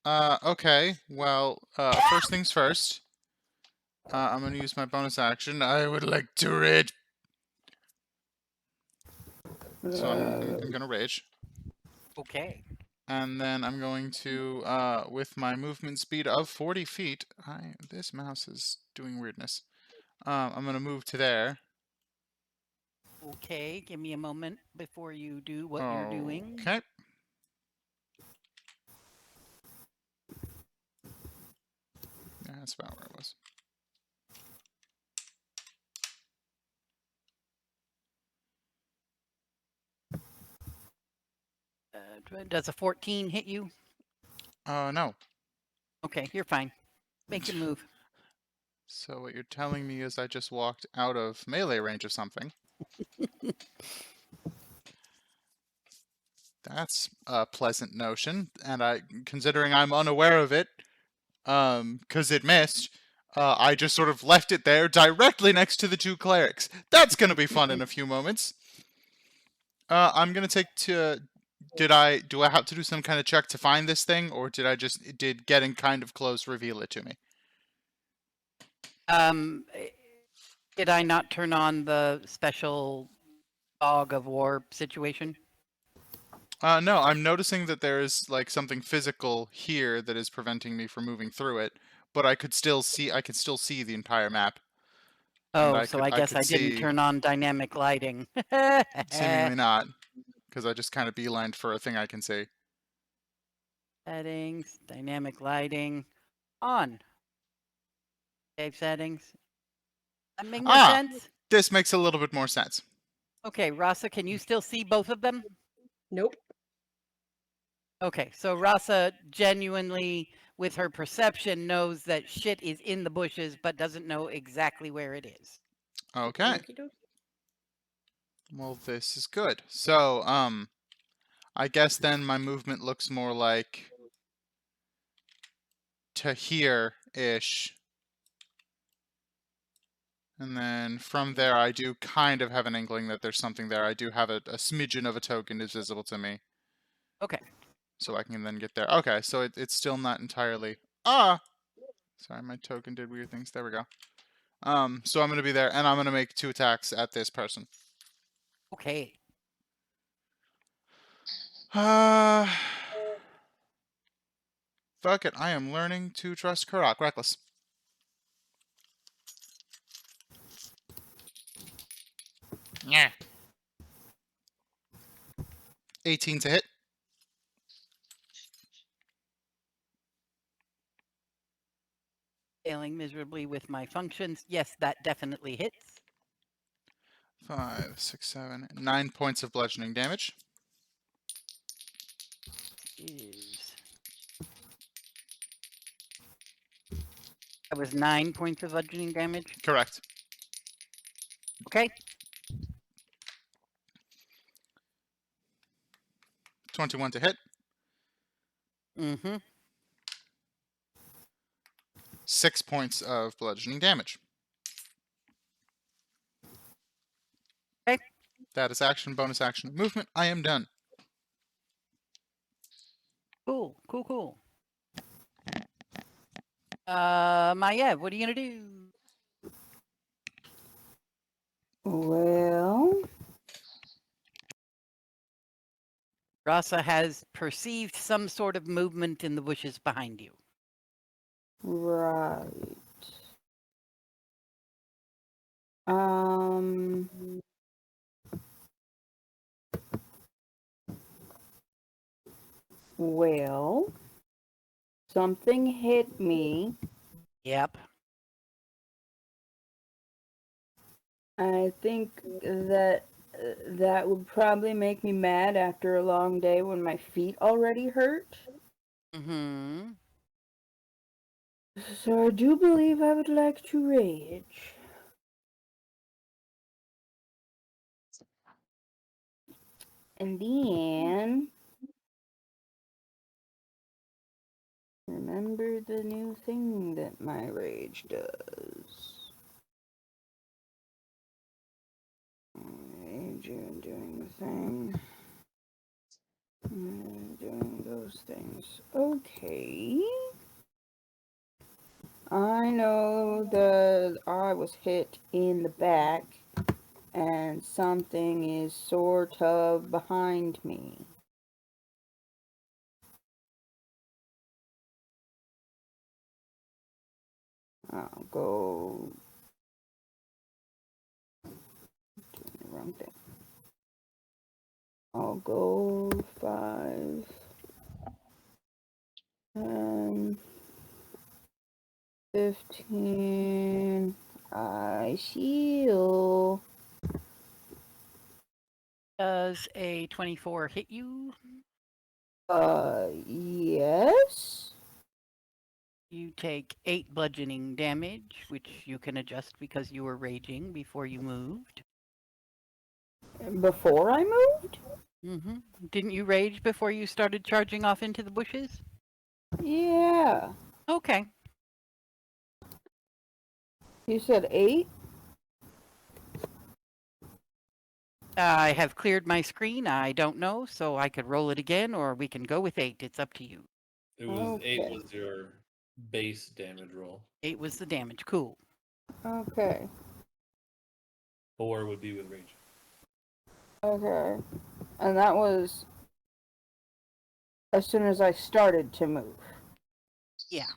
Okay. Well, first things first. I'm gonna use my bonus action. I would like to rage. So I'm gonna rage. Okay. And then I'm going to, with my movement speed of 40 feet, this mouse is doing weirdness. I'm going to move to there. Okay, give me a moment before you do what you're doing. Okay. Yeah, that's about where I was. Does a 14 hit you? No. Okay, you're fine. Make your move. So what you're telling me is I just walked out of melee range of something. That's a pleasant notion, and considering I'm unaware of it, because it missed, I just sort of left it there directly next to the two clerics. That's gonna be fun in a few moments. I'm gonna take to. Do I have to do some kind of check to find this thing, or did getting kind of close reveal it to me? Did I not turn on the special fog of war situation? No, I'm noticing that there is like something physical here that is preventing me from moving through it, but I could still see the entire map. And Oh, so I guess I didn't see, turn on dynamic lighting. seemingly not, because I just kind of beelined for a thing I can see. Settings, dynamic lighting, on. Save settings. That make more sense? This makes a little bit more sense. Okay, Rasa, can you still see both of them? Nope. Okay, so Rasa genuinely, with her perception, knows that shit is in the bushes, but doesn't know exactly where it is. Okay. Okey-doke. Well, this is good. So, I guess then my movement looks more like to here-ish. And then from there, I do kind of have an inkling that there's something there. I do have a smidgen of a token is visible to me. Okay. So I can then get there. Okay, so it's still not entirely... Sorry, my token did weird things. There we go. So I'm going to be there, and I'm going to make 2 attacks at this person. Okay. Fuck it, I am learning to trust Kurok. Reckless. Yeah. 18 to hit. Failing miserably with my functions. Yes, that definitely hits. 5, 6, 7, 9 points of bludgeoning damage. That was 9 points of bludgeoning damage. Correct. Okay. 21 to hit. Mm-hmm. 6 points of bludgeoning damage. Okay. That is action, bonus action, movement. I am done. Cool. Maya, what are you gonna do? Well, Rasa has perceived some sort of movement in the bushes behind you. right. Well, something hit me. Yep. I think that would probably make me mad after a long day when my feet already hurt. Mm-hmm. So I do believe I would like to rage. And then remember the new thing that my rage does. Rage and doing the thing. Doing those things. Okay. I know that I was hit in the back and something is sort of behind me. I'll go doing the wrong thing. I'll go 5 and 15. I heal. Does a 24 hit you? Yes. You take 8 bludgeoning damage, which you can adjust because you were raging before you moved. Before I moved? Mm-hmm. Didn't you rage before you started charging off into the bushes? Yeah. Okay. You said 8? I have cleared my screen. I don't know, so I could roll it again, or we can go with 8. It's up to you. It was 8 Okay. was your base damage roll. 8 was the damage. Cool. Okay. 4 would be with rage. Okay. And that was as soon as I started to move. Yeah.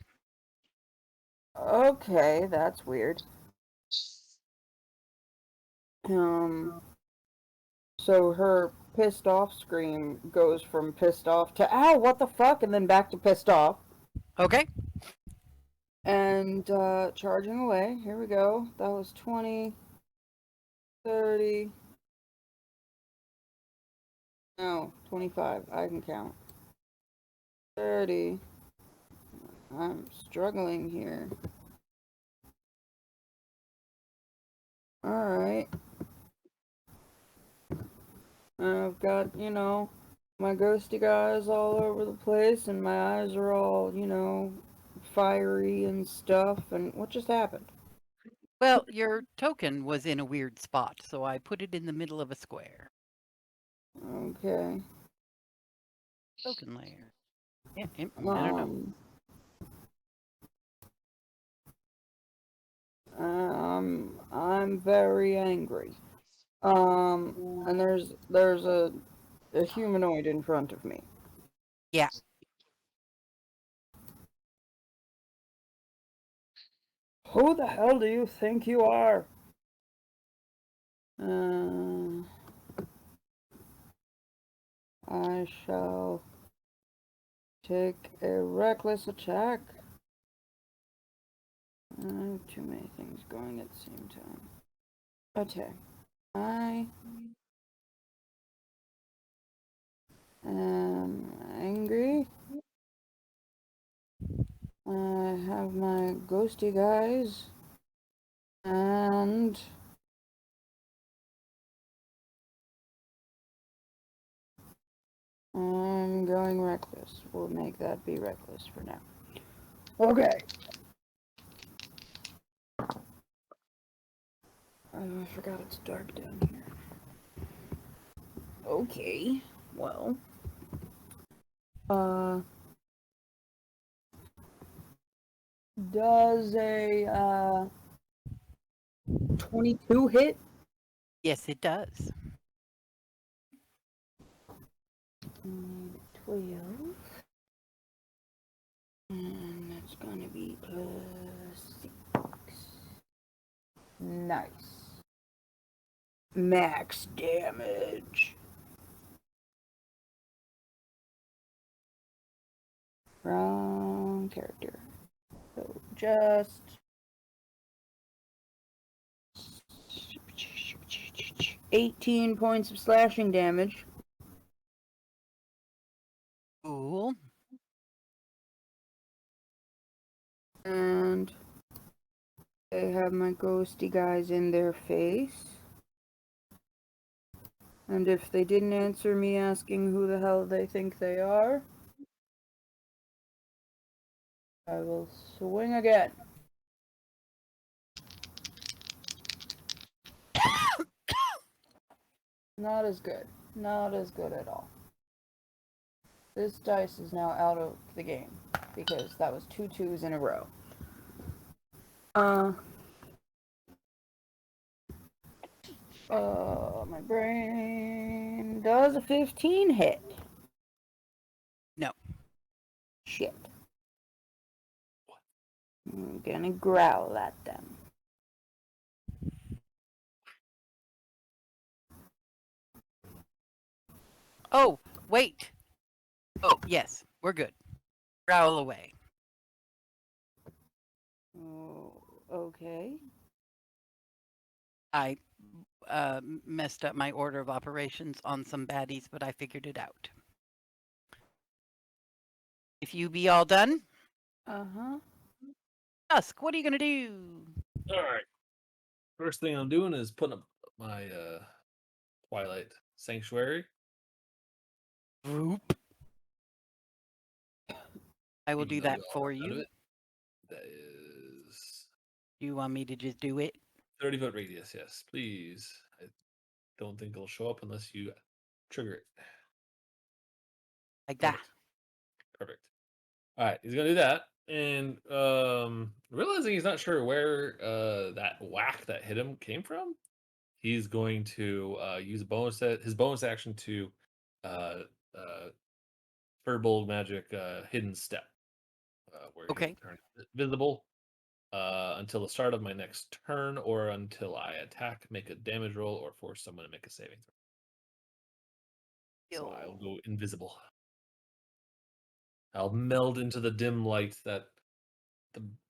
Okay, that's weird. So her pissed off scream goes from pissed off to ow, what the fuck, and then back to pissed off. Okay. And charging away. Here we go. That was 20, 30. No, 25. I can count. 30. I'm struggling here. Alright. I've got, my ghosty guys all over the place, and my eyes are all, fiery and stuff. And what just happened? Well, your token was in a weird spot, so I put it in the middle of a square. Okay. Token layer. Yeah, I don't know. I'm very angry. And there's a humanoid in front of me. Yeah. Who the hell do you think you are? I shall take a reckless attack. I have too many things going at the same time. Okay. I am angry. I have my ghosty guys. And I'm going reckless. We'll make that be reckless for now. Okay. I forgot it's dark down here. Okay, well. Does a 22 hit? Yes, it does. 12. And that's gonna be plus 6. Nice. Max damage. Wrong character. So just 18 points of slashing damage. Cool. And they have my ghosty guys in their face. And if they didn't answer me asking who the hell they think they are, I will swing again. Not as good. Not as good at all. This dice is now out of the game because that was 2 2s in a row. My brain does a 15 hit. No. Shit. I'm gonna growl at them. Oh, wait. Oh, yes, we're good. Growl away. Oh, okay. I messed up my order of operations on some baddies, but I figured it out. If you be all done, Dusk, what are you gonna do? All right. First thing I'm doing is putting up my Twilight Sanctuary. Whoop. I will even do though that all for out of you. it. That is You want me to just do it? 30-foot radius. Yes, please. I don't think it'll show up unless you trigger it. Like that. Perfect. All right, he's gonna do that, and realizing he's not sure where that whack that hit him came from, he's going to use his bonus action to Firbolg magic hidden step, where he Okay. will turn visible until the start of my next turn, or until I attack, make a damage roll, or force someone to make a saving throw. So I'll go invisible. I'll meld into the dim light that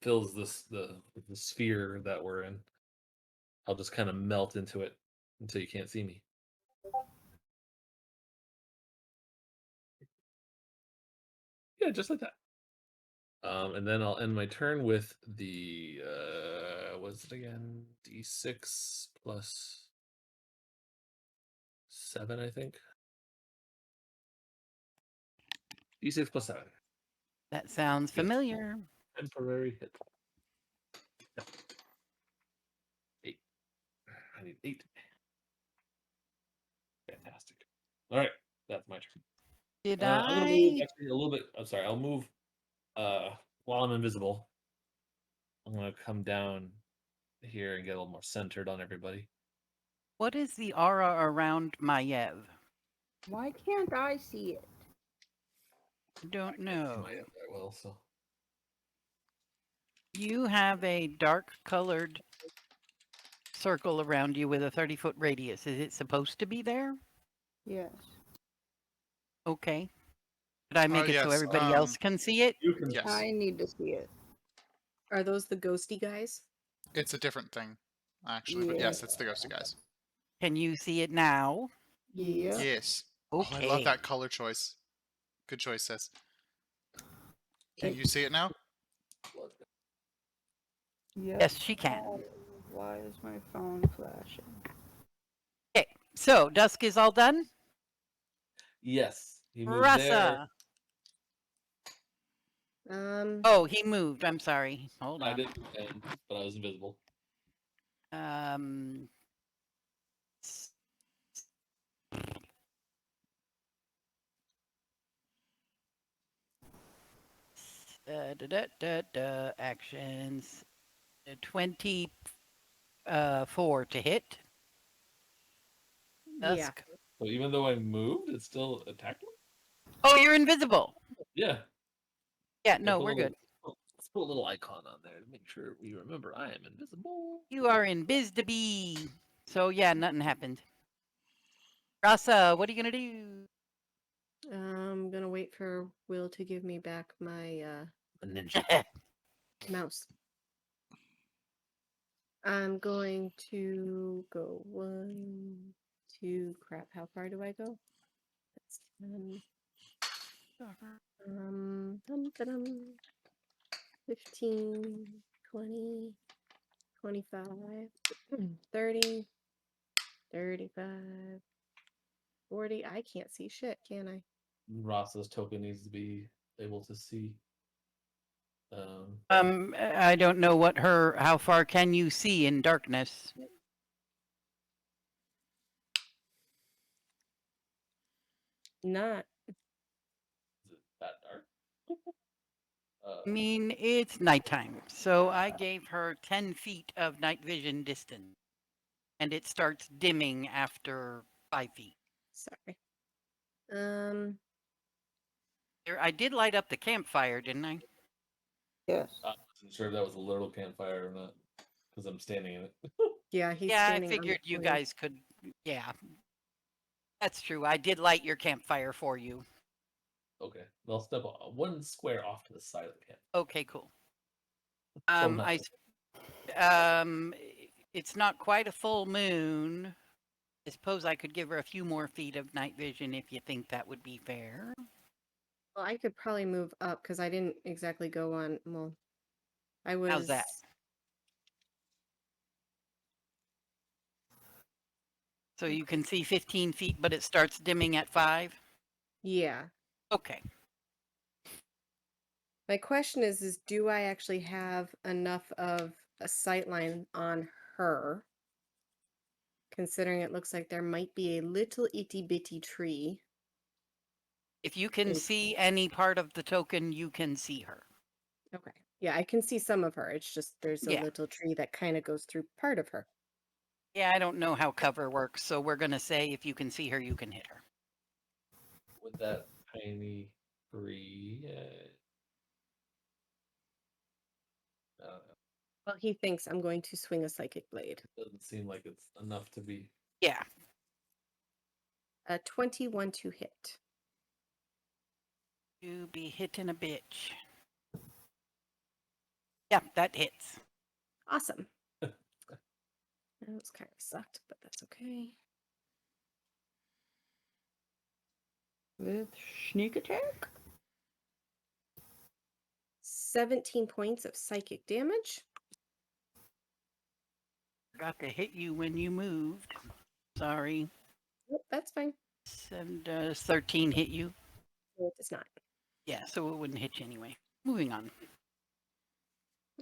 fills the sphere that we're in. I'll just kind of melt into it until you can't see me. Yeah, just like that. And then I'll end my turn with the what's it again? D6 plus 7, I think. D6 plus 7. That sounds Yes. familiar. Temporary hit. 8. I need 8. Fantastic. All right, that's my turn. Did I'm gonna move I? actually a little bit. I'm sorry. I'll move while I'm invisible. I'm gonna come down here and get a little more centered on everybody. What is the aura around Maiev? Why can't I see it? Don't know. Very well, so You have a dark colored circle around you with a 30-foot radius. Is it supposed to be there? Yes. Okay. Did I make it so yes, everybody else can see it? you can. Yes. I need to see it. Are those the ghosty guys? It's a different thing, actually. But yes, it's the ghosty guys. Can you see it now? Yeah. Yes. Okay. Oh, I love that color choice. Good choice, sis. Can you see it now? Yes, she can. Why is my phone flashing? Okay. So, Dusk is all done? Yes, he moved there. Oh, he moved. I'm sorry. Hold I on. didn't, but I was invisible. s- actions. 24 to hit. Yeah. Dusk. So even though I moved, it still attacked me? Oh, you're invisible. Yeah. Yeah, I no, put a we're little- good. Let's put a little icon on there to make sure we remember I am invisible. You are in biz to be. So yeah, nothing happened. Rasa, what are you gonna do? I'm gonna wait for Will to give me back my A ninja. mouse. I'm going to go 1, 2. Crap, how far do I go? That's 10. Dum, 15, 20, 25, 30, 35, 40. I can't see shit, can I? Rasa's token needs to be able to see. I don't know how far can you see in darkness? Not. Is it that dark? I mean, it's nighttime, so I gave her 10 feet of night vision distance, and it starts dimming after 5 feet. Sorry. I did light up the campfire, didn't I? Yes. I wasn't sure if that was a literal campfire or not because I'm standing in it. Yeah, he's Yeah, I standing on the figured you point. guys could. Yeah, that's true. I did light your campfire for you. Okay, I'll step 1 square off to the side of the camp. Okay, cool. So not- It's not quite a full moon. I suppose I could give her a few more feet of night vision if you think that would be fair. Well, I could probably move up because I didn't exactly go on. Well, I was. How's that? So you can see 15 feet, but it starts dimming at 5? Yeah. Okay. My question is do I actually have enough of a sight line on her? Considering it looks like there might be a little itty bitty tree. If you can Is- see any part of the token, you can see her. Okay. Yeah, I can see some of her. It's just there's a Yeah. little tree that kind of goes through part of her. Yeah, I don't know how cover works, so we're going to say if you can see her, you can hit her. with that tiny tree. I don't know. Well, he thinks I'm going to swing a psychic blade. Doesn't seem like it's enough to be. Yeah. A 21 to hit. You be hitting a bitch. Yeah, that hits. Awesome. That was kind of sucked, but that's okay. With sneak attack? 17 points of psychic damage. Got to hit you when you moved. Sorry. Nope, that's fine. 13 hit you? No, it does not. Yeah, so it wouldn't hit you anyway. Moving on.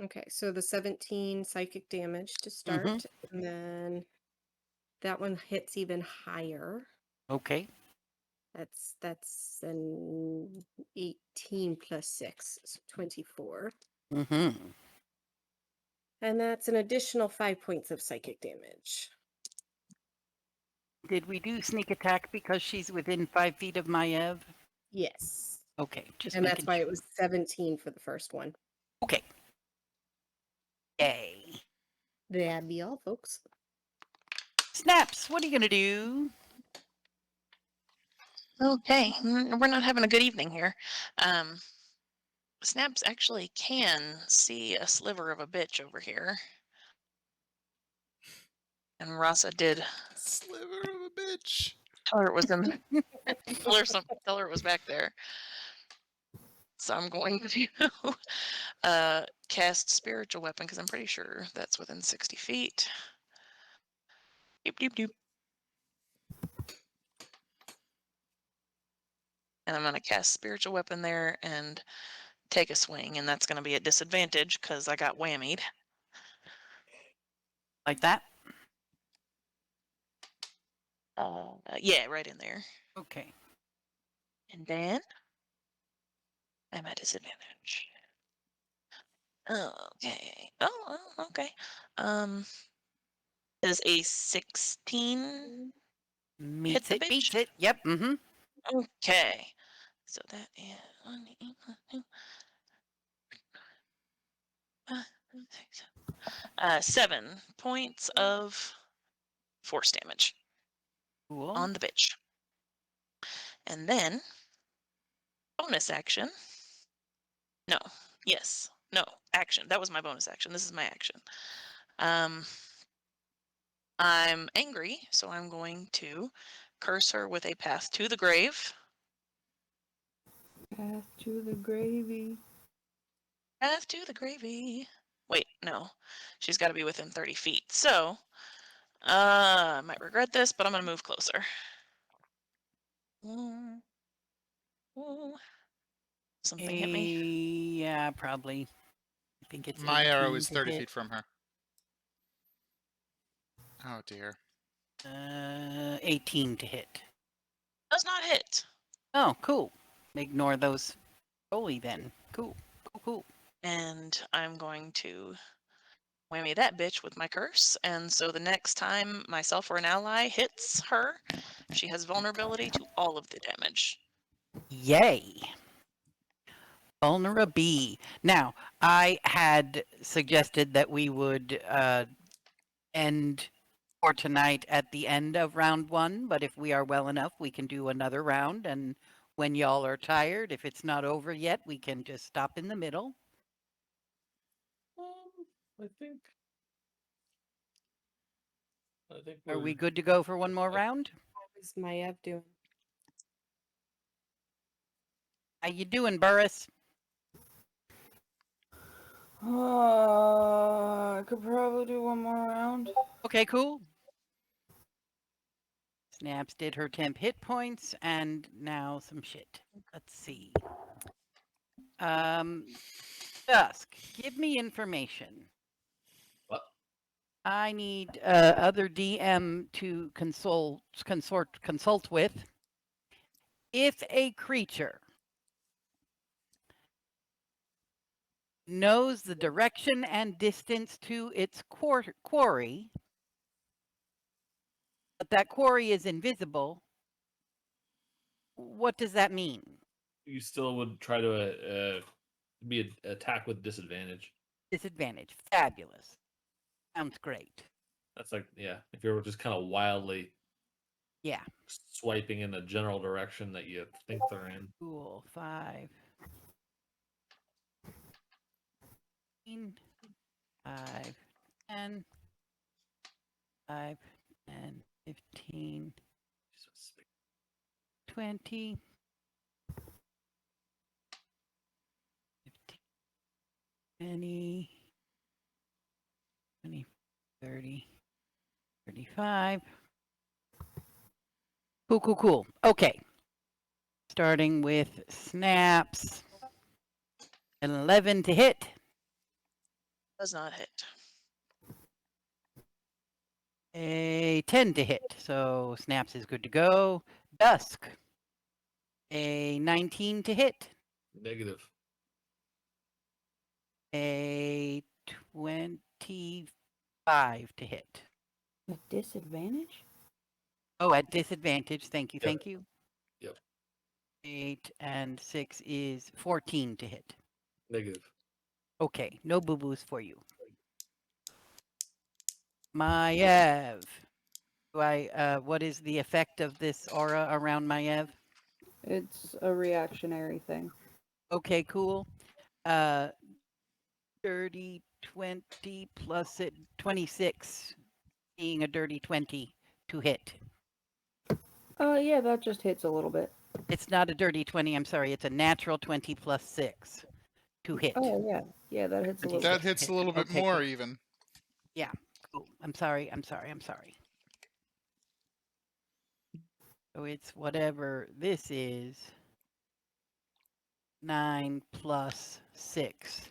Okay, so the 17 psychic damage to start, and then that one hits even higher. Okay. That's an 18 plus 6, so 24. Mm-hmm. And that's an additional 5 points of psychic damage. Did we do sneak attack because she's within 5 feet of my Ev? Yes. Okay, just And that's making why sure. it was 17 for the first one. Okay. Yay. That'd be all, folks. Snaps, what are you going to do? Okay, we're not having a good evening here. Snaps actually can see a sliver of a bitch over here. And Rasa did Sliver of a bitch. tell her it was in tell her it was back there. So I'm going to cast spiritual weapon because I'm pretty sure that's within 60 feet. Doop doop doop. And I'm going to cast spiritual weapon there and take a swing, and that's going to be at disadvantage because I got whammied. Like that? Yeah, right in there. Okay. And then I'm at disadvantage. Okay. Oh, okay. Does a 16 hit Meets the it, bitch? beats it. Yep. Mm-hmm. Okay. So that is 7 points of force damage Cool. on the bitch. And then bonus action. No. Yes. No. Action. That was my bonus action. This is my action. I'm angry, so I'm going to curse her with a path to the grave. Path to the gravy. Path to the gravy. Wait, no. She's got to be within 30 feet. So, I might regret this, but I'm going to move closer. Ooh. Something hit me. Yeah, probably. I think it's My arrow 18 is to 30 hit. feet from her. Oh dear. 18 to hit. Does not hit. Oh, cool. Ignore those solely then. Cool. Cool. And I'm going to whammy that bitch with my curse. And so the next time myself or an ally hits her, she has vulnerability to all of the damage. Yay. Vulnerability. Now, I had suggested that we would end for tonight at the end of round 1, but if we are well enough, we can do another round. And when y'all are tired, if it's not over yet, we can just stop in the middle. I think. Are we good to go for one more Yep. round? What is Maiev doing? How you doing, Burris? I could probably do one more round. Okay, cool. Snaps did her temp hit points, and now some shit. Let's see. Dusk, give me information. What? I need other DM to consult with. If a creature knows the direction and distance to its quarry, but that quarry is invisible, what does that mean? You still would try to be an attack with disadvantage. Disadvantage. Fabulous. Sounds great. That's like, yeah, if you were just kind of wildly Yeah. swiping in the general direction that you think they're in. Cool. 5. 5, 10, 5, 10, 15, 20, 15, 20, 20, 30, 35. Cool. Okay. Starting with snaps. An 11 to hit. Does not hit. A 10 to hit. So snaps is good to go. Dusk. A 19 to hit. Negative. A 25 to hit. With disadvantage? Oh, at disadvantage. Thank you. Yep. Thank you. Yep. 8 and 6 is 14 to hit. Negative. Okay, no boo-boos for you. Maiev. What is the effect of this aura around Maiev? It's a reactionary thing. Okay, cool. Dirty 20 plus it 26 being a dirty 20 to hit. Yeah, that just hits a little bit. It's not a dirty 20, I'm sorry, it's a natural 20 plus 6 to hit. Oh, yeah. Yeah, that hits a little That bit. hits a little bit Okay, more cool. even. Yeah, cool. I'm sorry. So it's whatever this is. 9 plus 6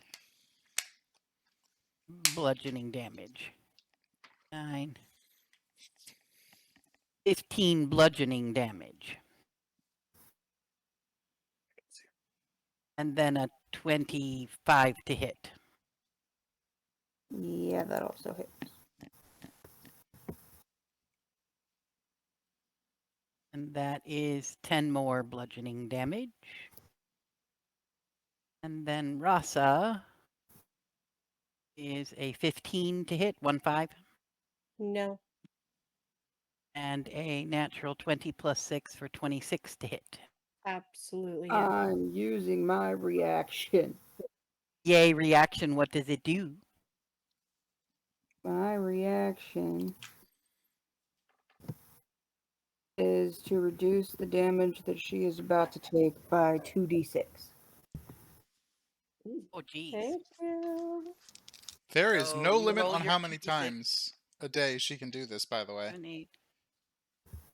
bludgeoning damage. 9. 15 bludgeoning damage. And then a 25 to hit. Yeah, that also hits. And that is 10 more bludgeoning damage. And then Rasa is a 15 to hit, 1-5. No. And a natural 20 plus 6 for 26 to hit. Absolutely. Yeah. I'm using my reaction. Yay, reaction, what does it do? My reaction is to reduce the damage that she is about to take by 2d6. Oh, geez. Thank you. There is So no you limit roll on your how many 2d6. times a day she can do this, by the way. 8.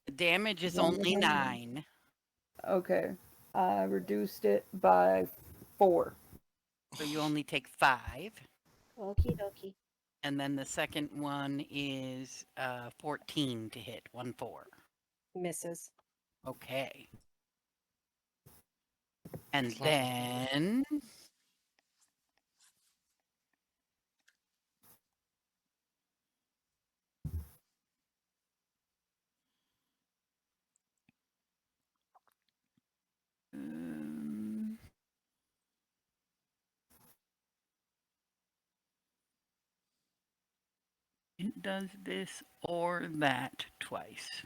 The damage is only 9. Okay. I reduced it by 4. So you only take 5. Okie dokie. And then the second one is 14 to hit, 1-4. Misses. Okay. And Lovely. then it does this or that twice.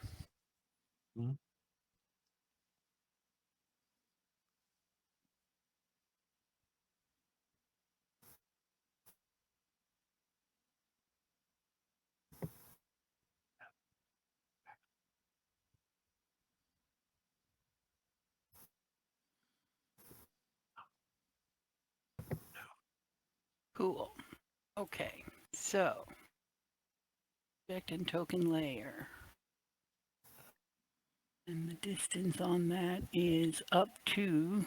Cool. Okay, so object and token layer. And the distance on that is up to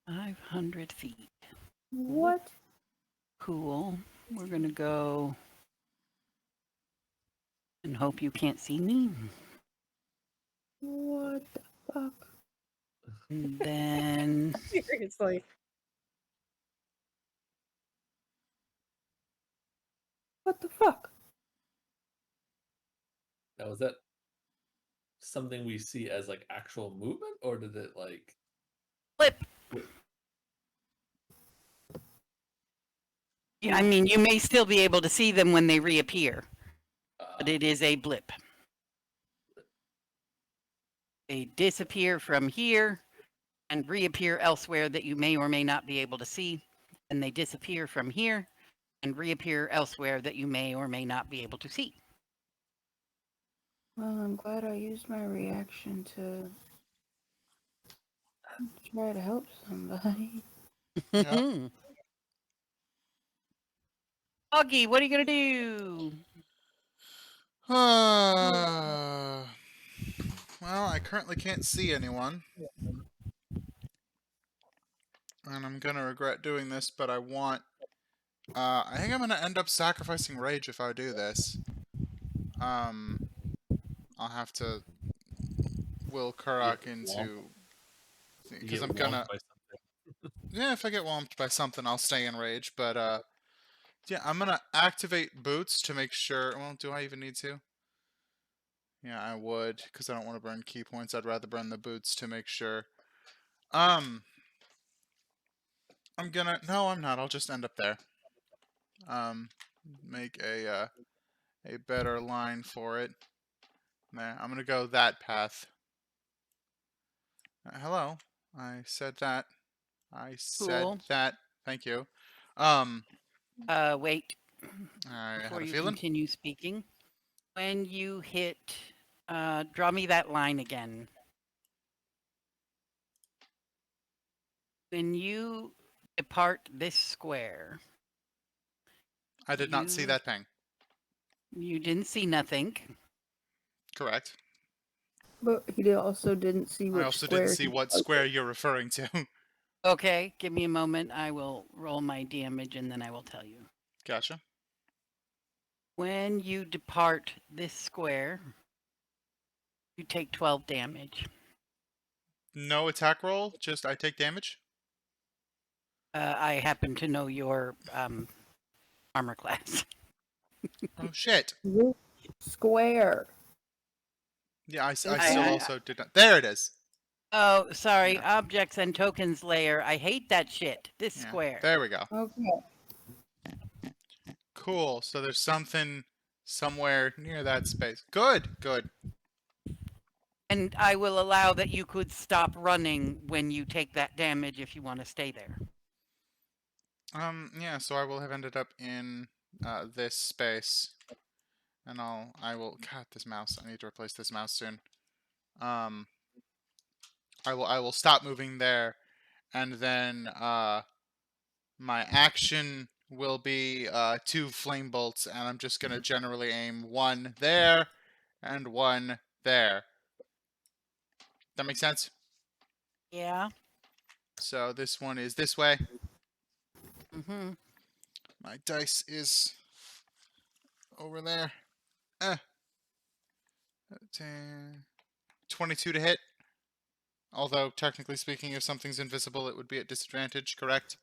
500 feet. What? Cool. We're going to go and hope you can't see me. What the fuck? And then Seriously. What the fuck? Now, is that something we see as like actual movement, or did it like flip. Yeah, I mean, you may still be able to see them when they reappear, but it is a blip. They disappear from here and reappear elsewhere that you may or may not be able to see. And they disappear from here and reappear elsewhere that you may or may not be able to see. Well, I'm glad I used my reaction to try to help somebody. Yeah. Augie, what are you going to do? Well, I currently can't see anyone. And I'm gonna regret doing this, but I want... I think I'm gonna end up sacrificing rage if I do this. I'll have to will Karak into... Because I'm gonna... Yeah, if I get whomped by something, I'll stay in rage, but, yeah, I'm gonna activate boots to make sure... Well, do I even need to? Yeah, I would, because I don't want to burn key points. I'd rather burn the boots to make sure. I'm gonna... No, I'm not. I'll just end up there. Make a better line for it. There, I'm gonna go that path. Hello. I said that. I said Cool. that. Thank you. Wait. I Before had a you feeling. continue speaking, when you hit, draw me that line again. When you depart this square, I did not see you- that thing. you didn't see nothing. Correct. But he also didn't see which I also square didn't see he what was. square you're referring to. Okay, give me a moment. I will roll my damage and then I will tell you. Gotcha. When you depart this square, you take 12 damage. No attack roll, just I take damage. I happen to know your armor class. Oh shit. Which square? Yeah, I This still one? also did not. There it is. Oh, sorry. Yeah. Objects and tokens layer. I hate that shit. This Yeah, square. there we go. Okay. Cool. So there's something somewhere near that space. Good. Good. And I will allow that you could stop running when you take that damage if you want to stay there. Yeah. So I will have ended up in this space, and I will. God, this mouse. I need to replace this mouse soon. I will stop moving there, and then my action will be 2 flame bolts, and I'm just gonna generally aim 1 there and 1 there. That makes sense? Yeah. So this one is this way. Mm-hmm. My dice is over there. 22 to hit. Although, technically speaking, if something's invisible, it would be at disadvantage, correct?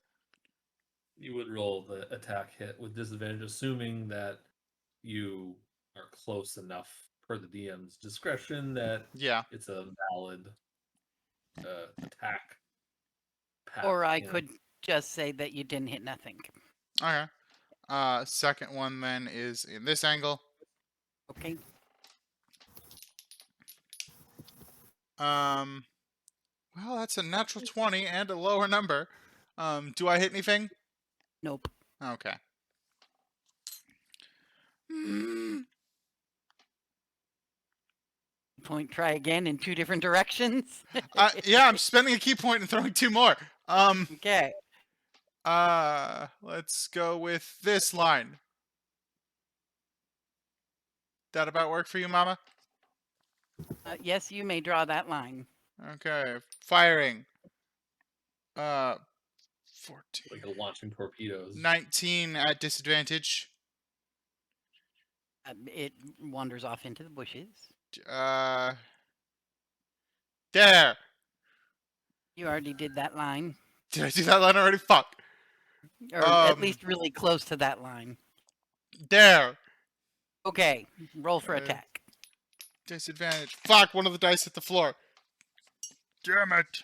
You would roll the attack hit with disadvantage, assuming that you are close enough per the DM's discretion that Yeah. it's a valid attack path. Or I you know. could just say that you didn't hit nothing. Okay. Second one then is in this angle. Okay. Well, that's a natural 20 and a lower number. Do I hit anything? Nope. Okay. Point. Try again in 2 different directions. Yeah, I'm spending a key point and throwing 2 more. Okay. Let's go with this line. That about work for you, Mama? Yes, you may draw that line. Okay, firing. 14. Like launching torpedoes. 19 at disadvantage. It wanders off into the bushes. There. You already did that line. Did I do that line already? Fuck. Or at least really close to that line. There. Okay. Roll for attack. Disadvantage. Fuck, one of the dice hit the floor. Damn it.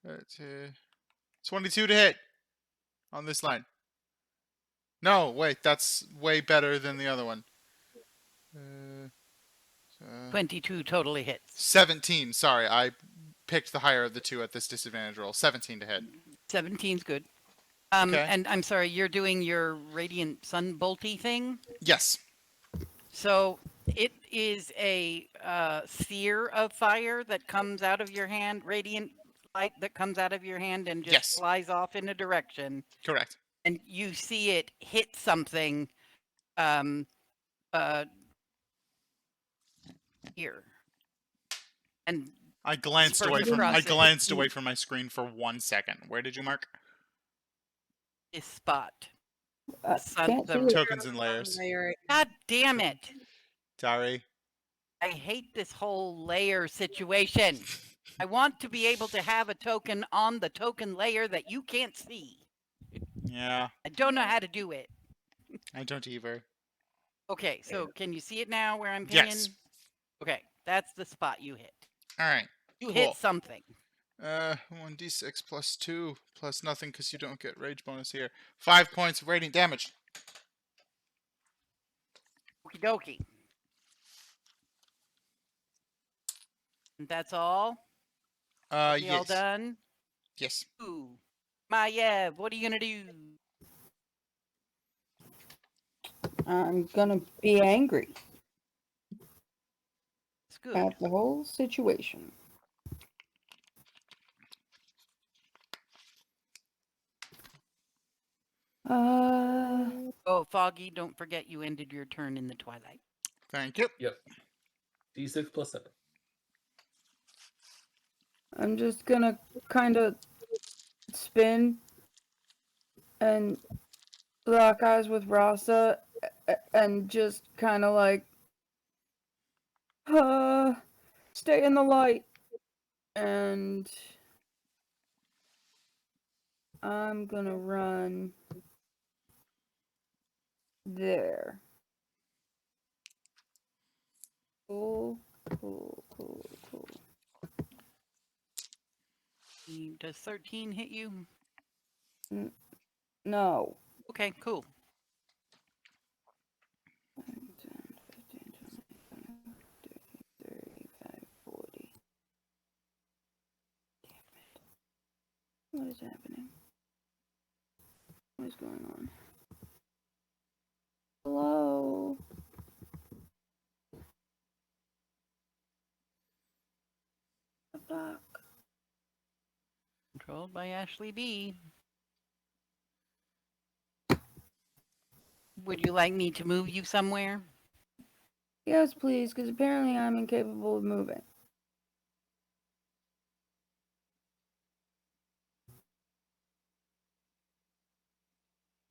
That's 22 to hit on this line. No, wait, that's way better than the other one. 22 totally hits. 17, sorry, I picked the higher of the two at this disadvantage roll. 17 to hit. 17's good. Okay. And I'm sorry, you're doing your radiant sun bolty thing? Yes. So it is a sphere of fire that comes out of your hand, radiant light that comes out of your hand and just Yes. flies off in a direction. Correct. And you see it hit something here. And I glanced First away from across I it. glanced away from my screen for 1 second. Where did you mark? this spot. Sun- Can't the see it. Tokens and layers. God damn it. Sorry. I hate this whole layer situation. I want to be able to have a token on the token layer that you can't see. Yeah, I don't know how to do it. I don't either. Okay, so can you see it now where I'm pinning? Yes. Okay, that's the spot you hit. All right. You Cool. hit something. 1d6 plus 2 plus nothing because you don't get rage bonus here. 5 points of radiant damage. Okie dokie. And that's all? We all Yes. done? Yes. Ooh. Maiev, what are you gonna do? I'm gonna be angry It's good. at the whole situation. Oh, Foggy, don't forget you ended your turn in the twilight. Thank you. Yep. D6 plus 7. I'm just gonna kind of spin and lock eyes with Rasa and just kind of like, stay in the light. And I'm gonna run there. Cool. Does 13 hit you? No. Okay, cool. 10, 15, 20, 35, 40. Damn it. What is happening? What is going on? Hello? The fuck? Controlled by Ashley B. Would you like me to move you somewhere? Yes, please, because apparently I'm incapable of moving.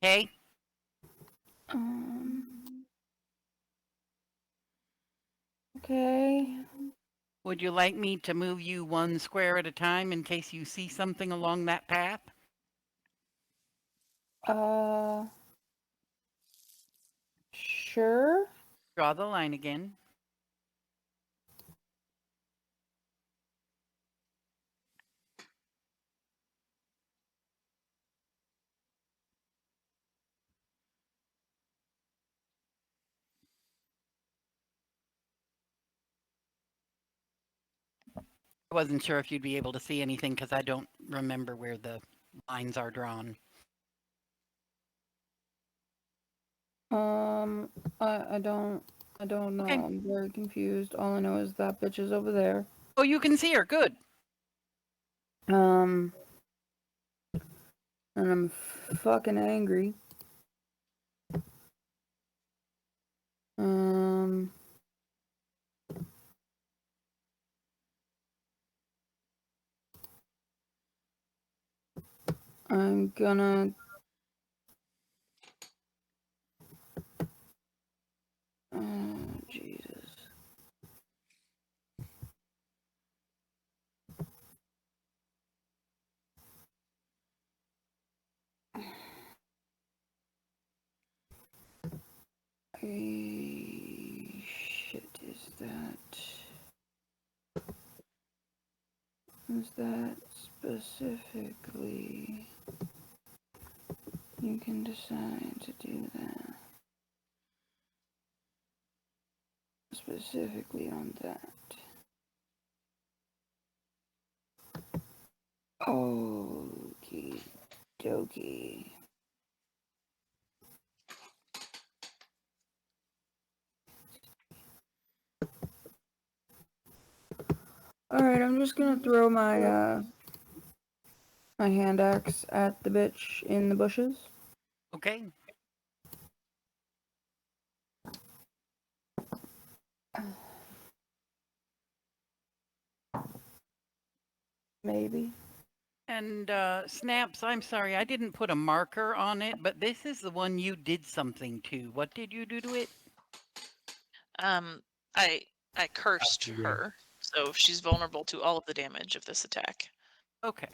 Hey, Okay. would you like me to move you 1 square at a time in case you see something along that path? Sure. Draw the line again. I wasn't sure if you'd be able to see anything because I don't remember where the lines are drawn. I don't know. Okay. I'm very confused. All I know is that bitch is over there. Oh, you can see her. Good. And I'm fucking angry. I'm gonna Jesus. Shit, is that specifically? You can decide to do that. Specifically on that. Okie dokie. Alright, I'm just gonna throw my my hand axe at the bitch in the bushes. Okay. Maybe. And Snaps, I'm sorry, I didn't put a marker on it, but this is the one you did something to. What did you do to it? I cursed her, so she's vulnerable to all of the damage of this attack. Okay.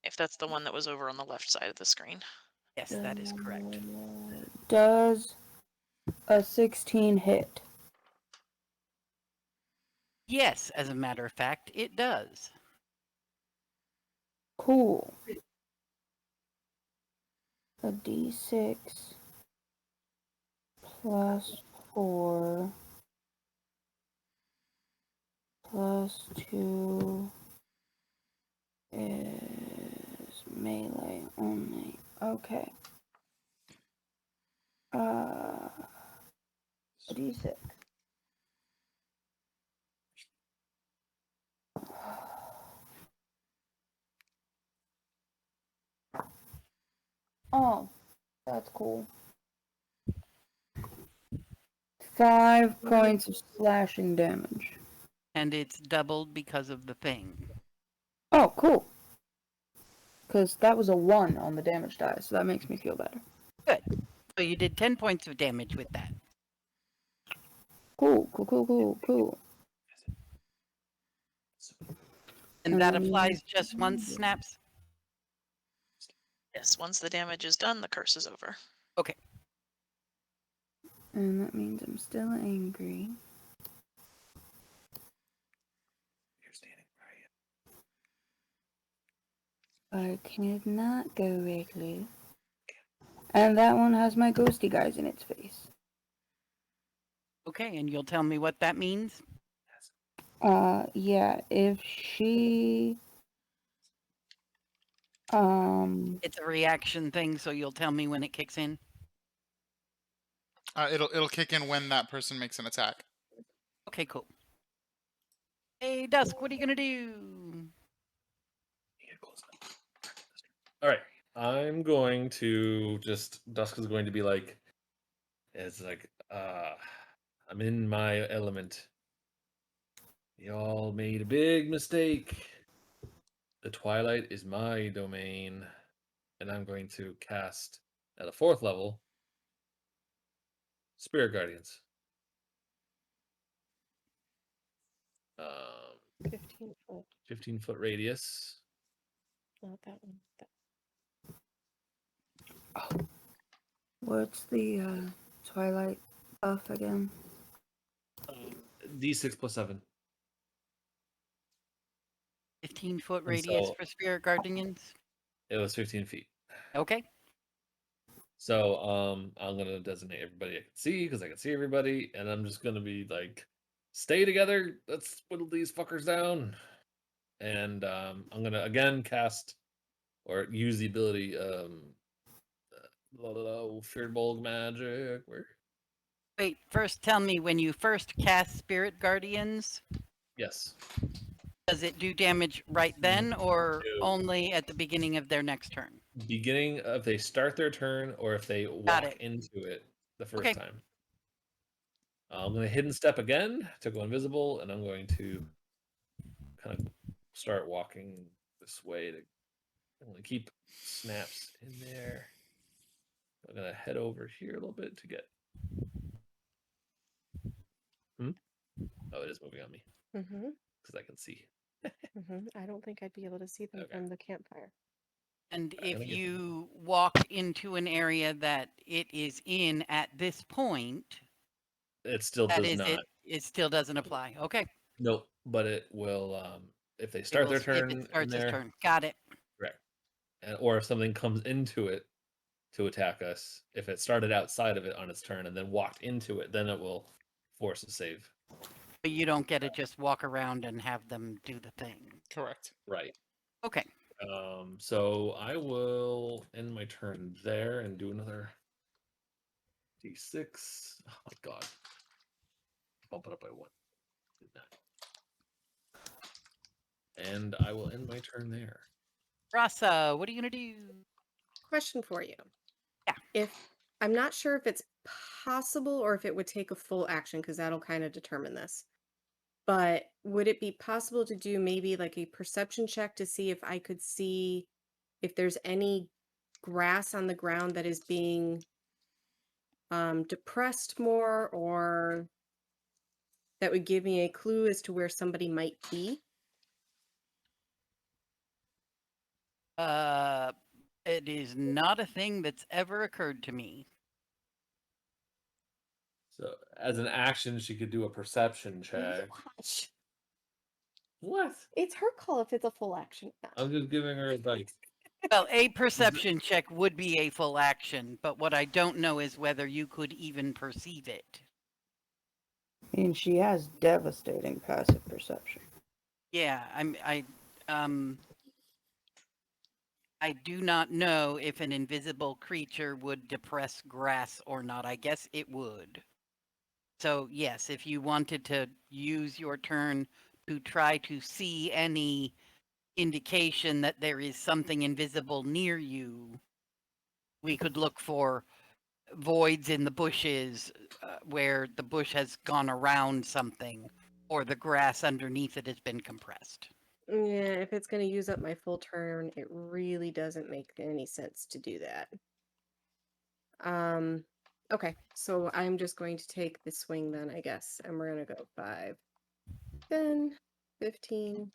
If that's the one that was over on the left side of the screen. Yes, that is correct. Does a 16 hit? Yes, as a matter of fact, it does. Cool. A d6 plus 4 plus 2 is melee only. Okay. A d6. Oh, that's cool. 5 points of slashing damage. And it's doubled because of the thing. Oh, cool. Because that was a 1 on the damage die, so that makes me feel better. Good. So you did 10 points of damage with that. Cool. And that applies just once, Snaps? Yes, once the damage is done, the curse is over. Okay. And that means I'm still angry. You're standing right. I cannot go regular. And that one has my ghosty guys in its face. Okay, and you'll tell me what that means? Yeah, if she... It's a reaction thing, so you'll tell me when it kicks in? It'll kick in when that person makes an attack. Okay, cool. Hey, Dusk, what are you gonna do? All right, I'm going to just Dusk is going to be like, it's like, I'm in my element. Y'all made a big mistake. The Twilight is my domain, and I'm going to cast at a 4th level Spirit Guardians. 15 foot. 15-foot radius. Not that one. what's the, Twilight buff again? D6 plus 7. 15-foot And radius so- for Spirit Guardians? It was 15 feet. Okay. So I'm gonna designate everybody I can see because I can see everybody, and I'm just gonna be like, stay together. Let's whittle these fuckers down. And I'm gonna again cast or use the ability Feared Bulk Magic. Where? Wait, first tell me, when you first cast Spirit Guardians, Yes. does it do damage right then or No. only at the beginning of their next turn? Beginning of they start their turn or if they walk it. into it the first Okay. time. I'm going to hidden step again to go invisible, and I'm going to kind of start walking this way to I'm going to keep Snaps in there. I'm going to head over here a little bit to get. Oh, it is moving on me Mm-hmm. because I can see. I don't think I'd be able to see them Okay. from the campfire. And I'm gonna if get- you walk into an area that it is in at this point, It still that does is not. it still doesn't apply. Okay. Nope, but it will if they It start will their if turn it in starts its there, turn. Got it. correct. And, or if something comes into it to attack us, if it started outside of it on its turn and then walked into it, then it will force a save. But you don't get to just walk around and have them do the thing. Correct. Right. Okay. So I will end my turn there and do another D6. Oh my god. Bump it up by 1. Did that. And I will end my turn there. Rasa, what are you gonna do? Question for you. Yeah. If I'm not sure if it's possible or if it would take a full action, because that'll kind of determine this. But would it be possible to do maybe like a perception check to see if I could see if there's any grass on the ground that is being depressed more, or that would give me a clue as to where somebody might be? It is not a thing that's ever occurred to me. So as an action, she could do a perception check. What? It's her call if it's a full action. I'm just giving her advice. Well, a perception check would be a full action, but what I don't know is whether you could even perceive it. And she has devastating passive perception. Yeah, I do not know if an invisible creature would depress grass or not. I guess it would. So yes, if you wanted to use your turn to try to see any indication that there is something invisible near you, we could look for voids in the bushes where the bush has gone around something or the grass underneath it has been compressed. Yeah, if it's going to use up my full turn, it really doesn't make any sense to do that. Okay, so I'm just going to take the swing then, I guess. And we're going to go 5, 10, 15,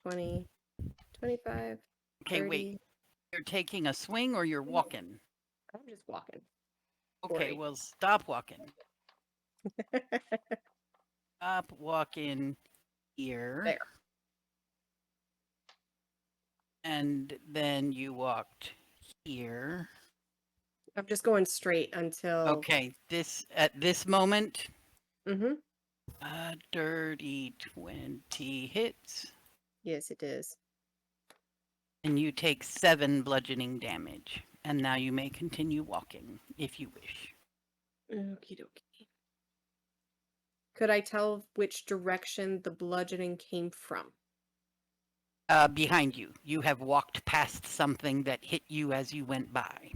20, 25, Okay, wait. 30. You're taking a swing or you're walking? I'm just walking. Okay, 40. well, stop walking. Stop walking here. There. And then you walked here. I'm just going straight until. Okay, at this moment, Mm-hmm. dirty 20 hits, Yes, it is. and you take 7 bludgeoning damage. And now you may continue walking if you wish. Okie dokie. Could I tell which direction the bludgeoning came from? Behind you, you have walked past something that hit you as you went by.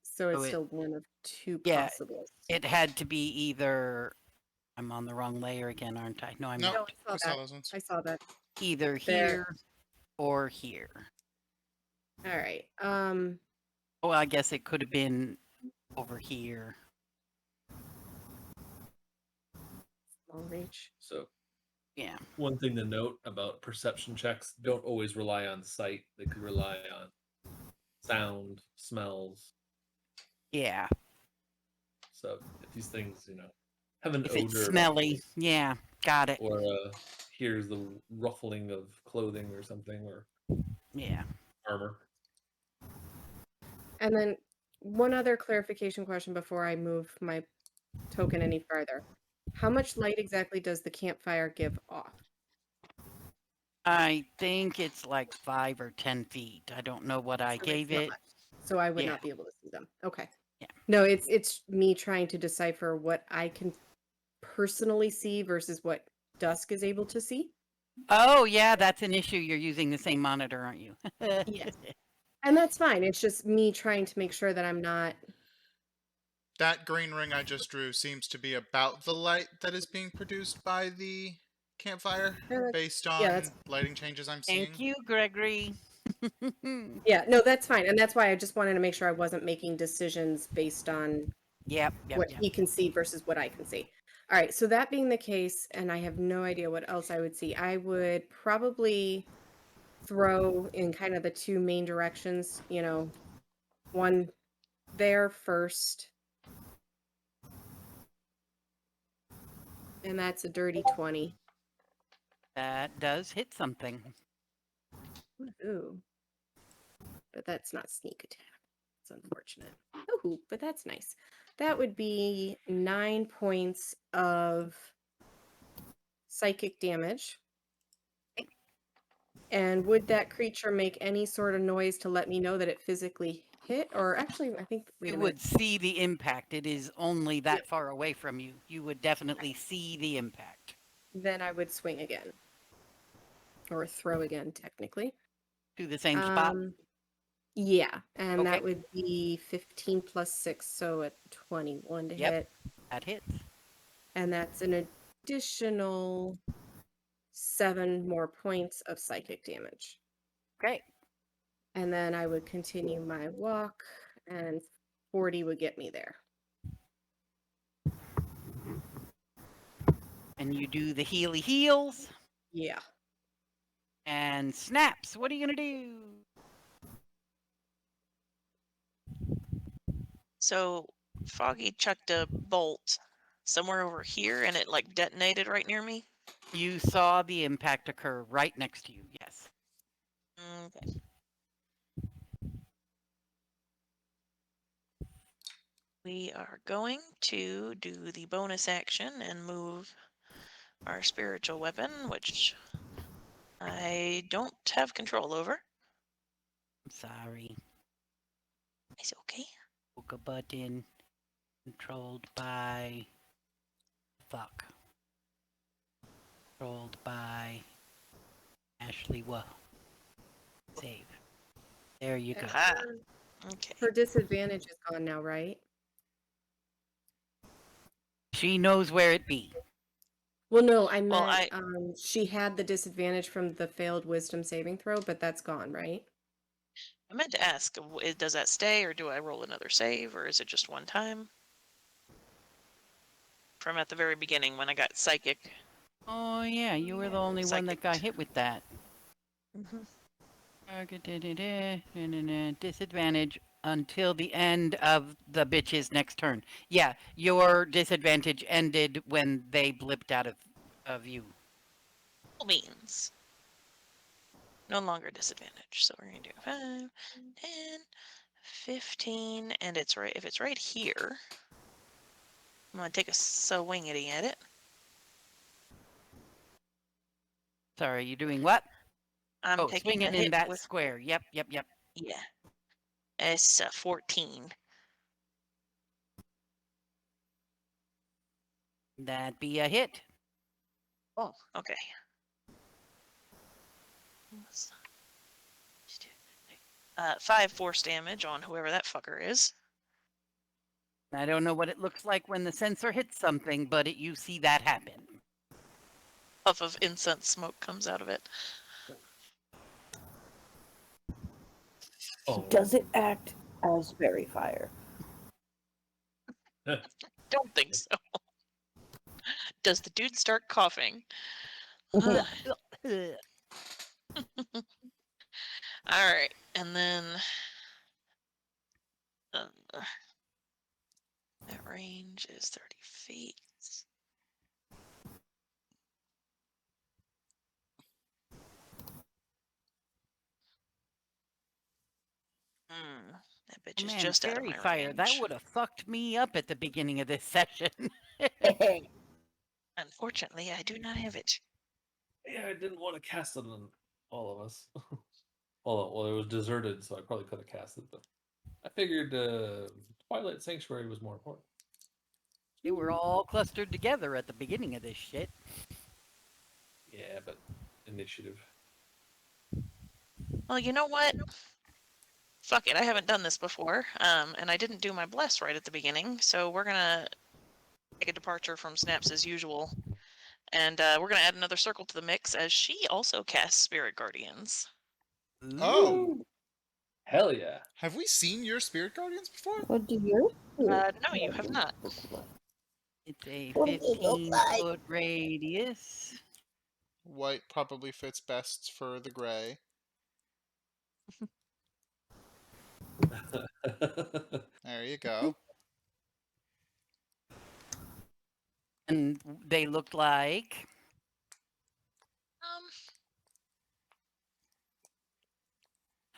So it's So still one of two yeah, possibles. It had to be either. I'm on the wrong layer again, aren't I? No, I'm No, not. I we saw saw that. those ones. I saw that. Either There. here or here. All right. Well, I guess it could have been over here. Long reach. So Yeah. one thing to note about perception checks: don't always rely on sight. They could rely on sound, smells. Yeah. So if these things, have an If odor, it's smelly. Yeah. Got it. or hears the ruffling of clothing or something, or Yeah. armor. And then one other clarification question before I move my token any further. How much light exactly does the campfire give off? I think it's like 5 or 10 feet. I don't know what I So gave it's not it. much. So I would Yeah. not be able to see them. Okay. Yeah. No, it's me trying to decipher what I can personally see versus what Dusk is able to see. Oh, yeah, that's an issue. You're using the same monitor, aren't you? Yes. And that's fine. It's just me trying to make sure that I'm not. That green ring I just drew seems to be about the light that is being produced by the campfire, based on that's- lighting changes I'm seeing. Thank you, Gregory. Yeah, no, that's fine. And that's why I just wanted to make sure I wasn't making decisions based on Yep. what he can see versus what I can see. All right, so that being the case, and I have no idea what else I would see, I would probably throw in kind of the two main directions, one there first. And that's a dirty 20. That does hit something. Ooh. But that's not sneak attack. It's unfortunate. Ooh, but that's nice. That would be 9 points of psychic damage. And would that creature make any sort of noise to let me know that it physically hit? Or actually, I think You would see the impact. It is only that far away from you. You would definitely see the impact. Then I would swing again. Or throw again, technically. To the same spot? Yeah, and Okay. that would be 15 plus 6, so a 21 to hit. That hits. And that's an additional 7 more points of psychic damage. Great. And then I would continue my walk, and 40 would get me there. And you do the healy heals. Yeah. And snaps. What are you going to do? So Foggy chucked a bolt somewhere over here and it like detonated right near me. You saw the impact occur right next to you, yes. Okay. We are going to do the bonus action and move our spiritual weapon, which I don't have control over. I'm sorry. It's okay. Polka button controlled by fuck. Controlled by Ashley Whoa. Save. There you go. Ah. Okay. Her disadvantage is gone now, right? She knows where it be. Well, no, I Well, meant she had the disadvantage from the failed wisdom saving throw, but that's gone, right? I meant to ask, does that stay, or do I roll another save, or is it just one time? From at the very beginning when I got psychic. Oh yeah, you were the only one that got Psychic. hit with that. Mhm. Disadvantage until the end of the bitch's next turn. Yeah, your disadvantage ended when they blipped out of you. Means no longer disadvantage. So we're gonna do 5, 10, 15, and it's right. If it's right here, I'm gonna take a swingity at it. Sorry, you doing what? I'm Oh, taking a swinging hit in that with square. Yep. yeah. It's 14. That'd be a hit. Oh, okay. 5 force damage on whoever that fucker is. I don't know what it looks like when the sensor hits something, but you see that happen. Puff of incense smoke comes out of it. Oh, Does it act as fairy fire? Don't think so. Does the dude start coughing? Ugh. Alright, and then that range is 30 feet. That bitch is Man, just out of fairy my fire, range. that would have fucked me up at the beginning of this session. Unfortunately, I do not have it. yeah, I didn't want to cast it on all of us. Well, it was deserted, so I probably could have cast it, but I figured Twilight Sanctuary was more important. They were all clustered together at the beginning of this shit. Yeah, but initiative. Well, you know what? Fuck it, I haven't done this before, and I didn't do my bless right at the beginning, so we're gonna take a departure from Snaps as usual, and we're gonna add another circle to the mix as she also casts Spirit Guardians. Oh, Hell yeah. have we seen your spirit guardians before? What do you? No, you have not. It's a What does it look like? 15-foot radius. White probably fits best for the gray. There you go. And they looked like...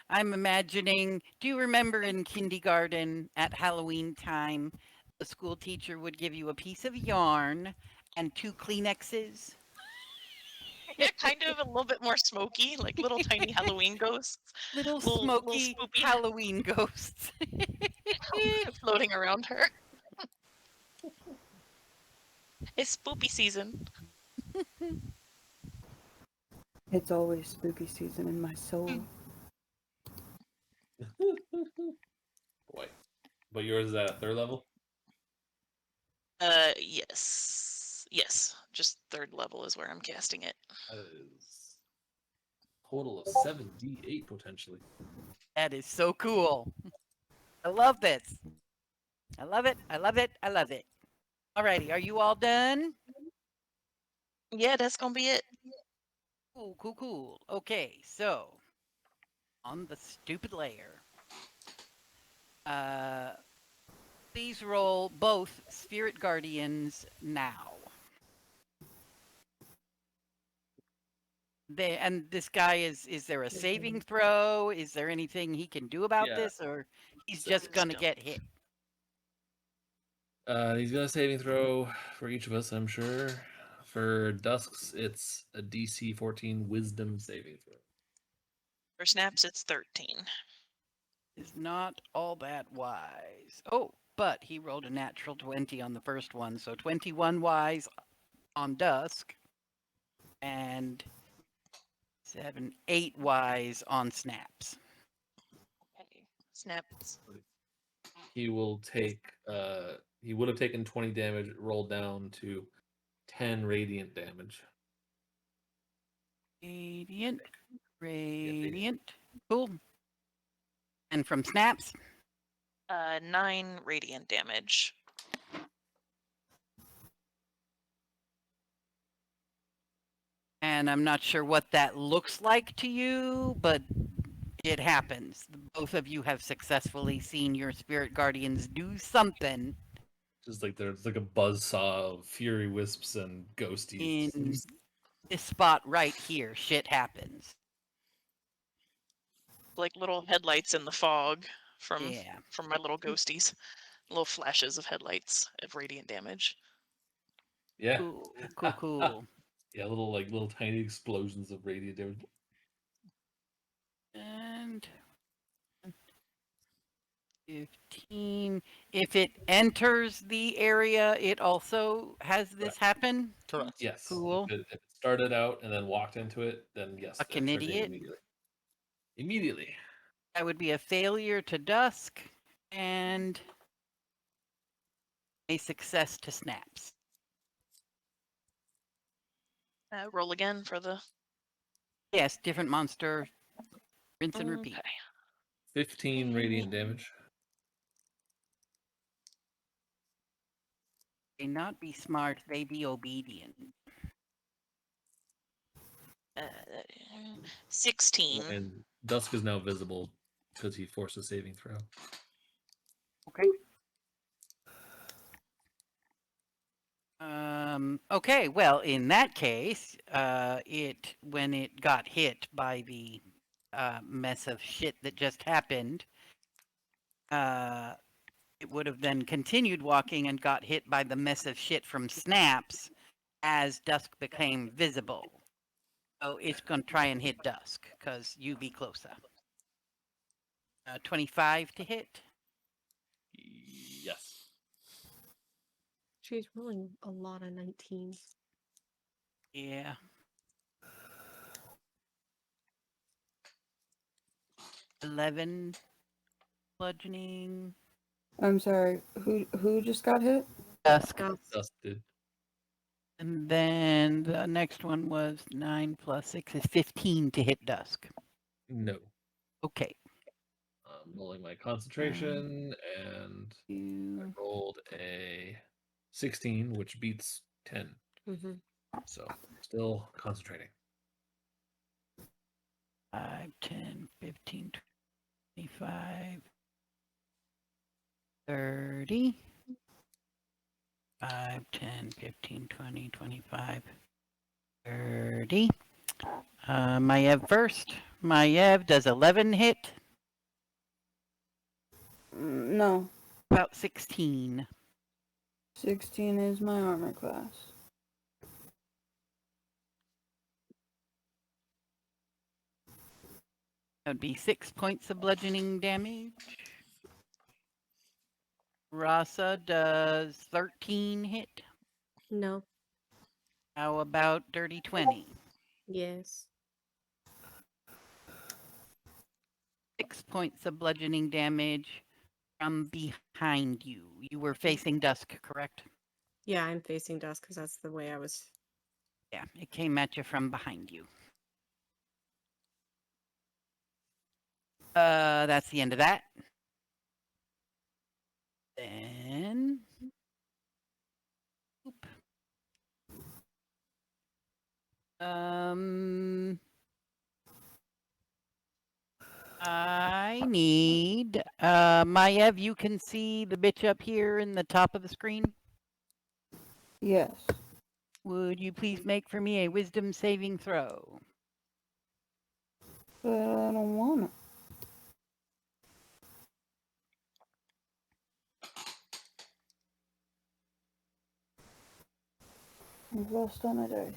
I'm imagining, do you remember in kindergarten at Halloween time, the school teacher would give you a piece of yarn and 2 Kleenexes? Yeah, kind of a little bit more smoky, like little tiny Halloween ghosts. Little Little smoky spoopy. Halloween ghosts. Floating around her. It's spoopy season. It's always spooky season in my soul. Boy. But yours is at 3rd level? Yes. Yes. Just 3rd level is where I'm casting it. That is total of 7d8 potentially. That is so cool. I love this. I love it. I love it. I love it. Alrighty, are you all done? Yeah, that's gonna be it. Cool. Okay, so on the stupid layer, please roll both Spirit Guardians now. And this guy is there a saving throw? Is there anything he can do about Yeah. this, or he's just gonna get hit? He's got a saving throw for each of us, I'm sure. For Dusks, it's a DC 14 Wisdom saving throw. For Snaps, it's 13. Is not all that wise. Oh, but he rolled a natural 20 on the first one, so 21 wise on Dusk, and 8 wise on Snaps. Okay. Snaps. He will take He would have taken 20 damage, rolled down to 10 radiant damage. Radiant. Radiant. Cool. And from snaps? 9 radiant damage. And I'm not sure what that looks like to you, but it happens. Both of you have successfully seen your spirit guardians do something Just like there's like a buzzsaw of fury wisps and ghosties. in this spot right here. Shit happens. Like little headlights in the fog from Yeah. my little ghosties. Little flashes of headlights of radiant damage. Yeah. Cool, cool, cool. Yeah, little tiny explosions of radiant damage. And 15. If it enters the area, it also has this happen. Correct. Yes. Cool. If it started out and then walked into it, then yes. Fucking it turned in idiot. Immediately. Immediately. That would be a failure to dusk and a success to snaps. Roll again for the. Yes, different monster. Rinse and repeat. Okay. 15 radiant damage. They not be smart, they be obedient. 16. And Dusk is now visible because he forced a saving throw. Okay. Okay, well, in that case, when it got hit by the mess of shit that just happened, it would have then continued walking and got hit by the mess of shit from snaps as Dusk became visible. So it's going to try and hit Dusk, because you be closer. 25 to hit. Yes. She's rolling a lot of 19s. Yeah. $11 bludgeoning. I'm sorry. Who just got hit? Dusk. Dusk did. And then the next one was 9 plus 6 is 15 to hit Dusk. No. Okay. I'm rolling my concentration and I rolled a 16, which beats 10. Mm-hmm. So still concentrating. 5, 10, 15, 25, 30. 5, 10, 15, 20, 25, 30. Maiev first. Maiev, does 11 hit? No. About 16. 16 is my armor class. That would be 6 points of bludgeoning damage. Rasa, does 13 hit? No. How about dirty 20? Yes. 6 points of bludgeoning damage from behind you. You were facing Dusk, correct? Yeah, I'm facing Dusk because that's the way I was. Yeah, it came at you from behind you. That's the end of that. Then... Oop. I need... Maiev, you can see the bitch up here in the top of the screen? Yes. Would you please make for me a wisdom saving throw? But I don't want it. I've lost all my dice.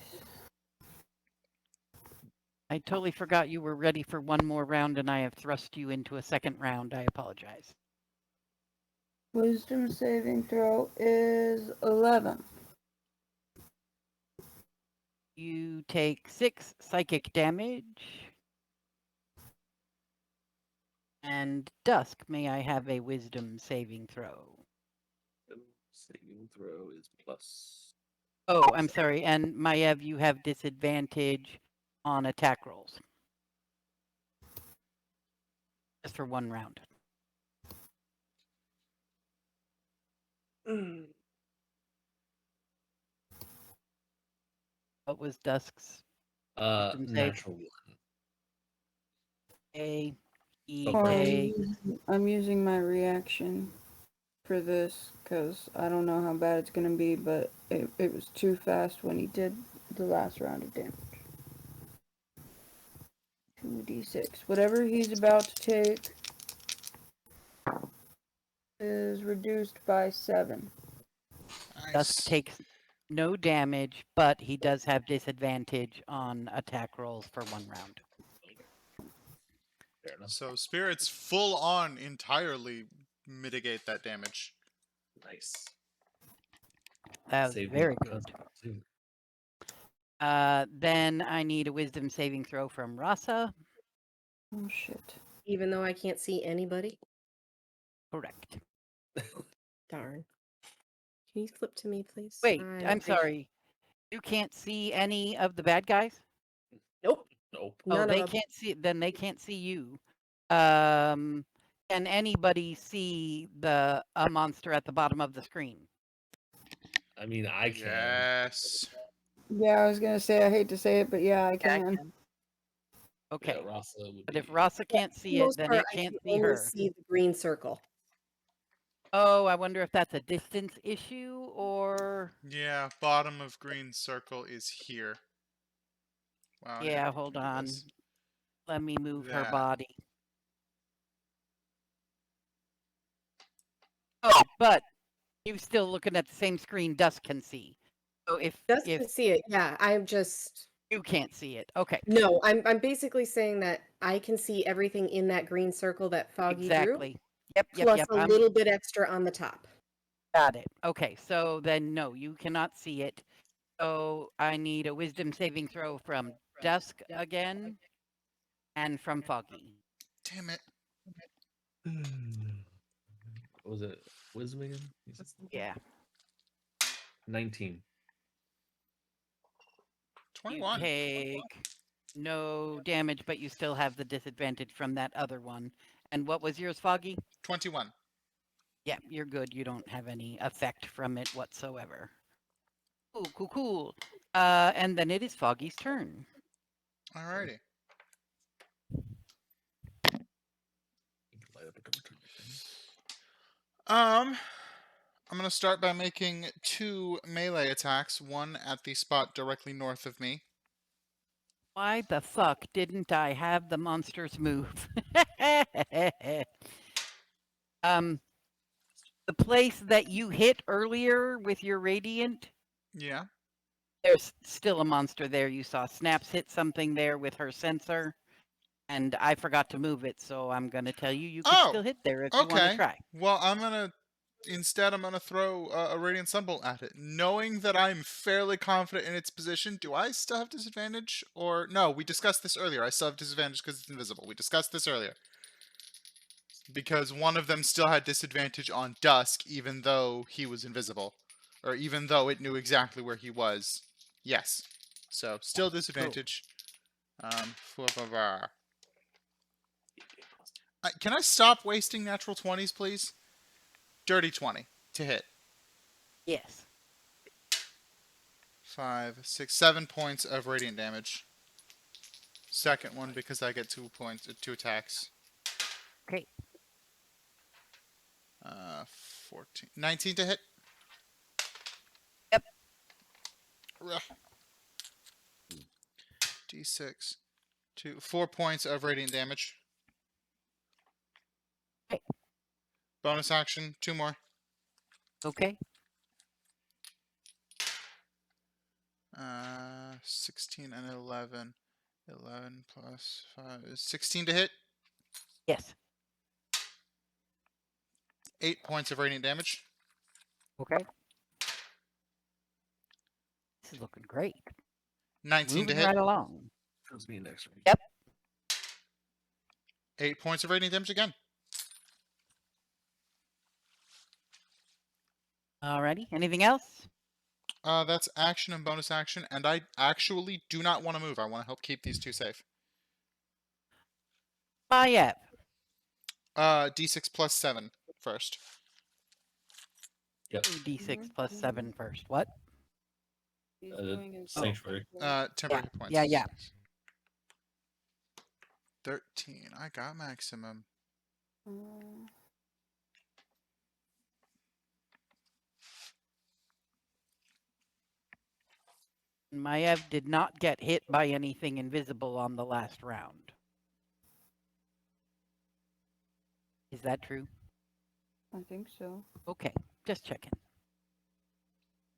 I totally forgot you were ready for one more round and I have thrust you into a second round. I apologize. Wisdom saving throw is 11. You take 6 psychic damage. And Dusk, may I have a wisdom saving throw? Saving throw is plus. Oh, I'm sorry. And Maev, you have disadvantage on attack rolls. Just for 1 round. What was Dusk's wisdom save? Natural 1. A, E, Okay. A. I'm using my reaction for this because I don't know how bad it's gonna be, but it was too fast when he did the last round of damage. 2d6. Whatever he's about to take is reduced by 7. Dusk takes no damage, but he does have disadvantage on attack rolls for 1 round. Fair enough. So spirits full on entirely mitigate that damage. Nice. That was Saved very me. good. Too. Then I need a wisdom saving throw from Rasa. Oh shit. Even though I can't see anybody? Correct. Darn. Can you flip to me, please? Wait, I'm sorry. You can't see any of the bad guys? Nope. Nope. Oh, None they of them. can't see. Then they can't see you. Can anybody see a monster at the bottom of the screen? I mean, I can. Yes. Yeah, I was gonna say I hate to say it, but yeah, I can. Okay, Yeah, Rasa would but be. if Rasa can't For see the it, most then part, it I can't can see only her. see the green circle. Oh, I wonder if that's a distance issue or. Yeah, bottom of green circle is here. Wow, Yeah, here, hold can do on. this. Let me move her That. body. Oh, but you're still looking at the same screen Dusk can see. So if Doesn't see it. Yeah, I'm just. you can't see it, okay. No, I'm basically saying that I can see everything in that green circle that Foggy drew. Exactly. Yep. Plus a I'm little bit extra on the top. got it. Okay, so then no, you cannot see it. So I need a wisdom saving throw from Dusk again, and from Foggy. Damn it. What was it? Wisdom again? Yeah. 19. 21. You take no damage, but you still have the disadvantage from that other one. And what was yours, Foggy? 21. Yeah, you're good. You don't have any effect from it whatsoever. Cool. And then it is Foggy's turn. Alrighty. I'm gonna start by making 2 melee attacks, one at the spot directly north of me. Why the fuck didn't I have the monsters move? The place that you hit earlier with your radiant, Yeah. there's still a monster there. You saw Snaps hit something there with her sensor, and I forgot to move it, so I'm gonna tell you you can still hit there if you want to Okay. try. Well, I'm gonna throw a radiant sunbolt at it, knowing that I'm fairly confident in its position. Do I still have disadvantage, or no? We discussed this earlier. I still have disadvantage because it's invisible. We discussed this earlier. Because one of them still had disadvantage on Dusk, even though he was invisible, or even though it knew exactly where he was. Yes. So still disadvantage. Can I stop wasting natural 20s, please? Dirty 20 to hit. Yes. 5, 6, 7 points of radiant damage. Second one because I get 2 points, 2 attacks. Okay. 14, 19 to hit. Yep. D6, 4 points of radiant damage. Okay. Bonus action, 2 more. Okay. 16 and 11. 11 plus 5 is 16 to hit. Yes. 8 points of radiant damage. Okay. This is looking great. 19 Moving to hit. right along. Shows me next week. Yep. 8 points of radiant damage again. Alrighty. Anything else? That's action and bonus action, and I actually do not want to move. I want to help keep these two safe. Bayep. D6 plus 7 first. Yep. D6 plus 7 first. What? He's Uh, doing his sanctuary. Temporary hit points. Yeah. 13. I got maximum. Maiev did not get hit by anything invisible on the last round. Is that true? I think so. Okay, just checking.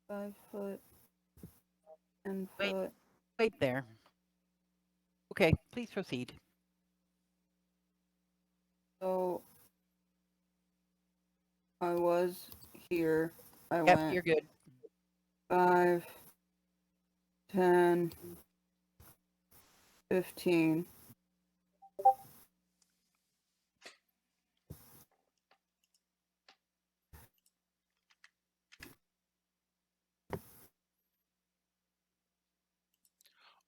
5 foot. 10 Wait. foot. Wait there. Okay, please proceed. So I was here. I Yep, went you're good. 5, 10, 15.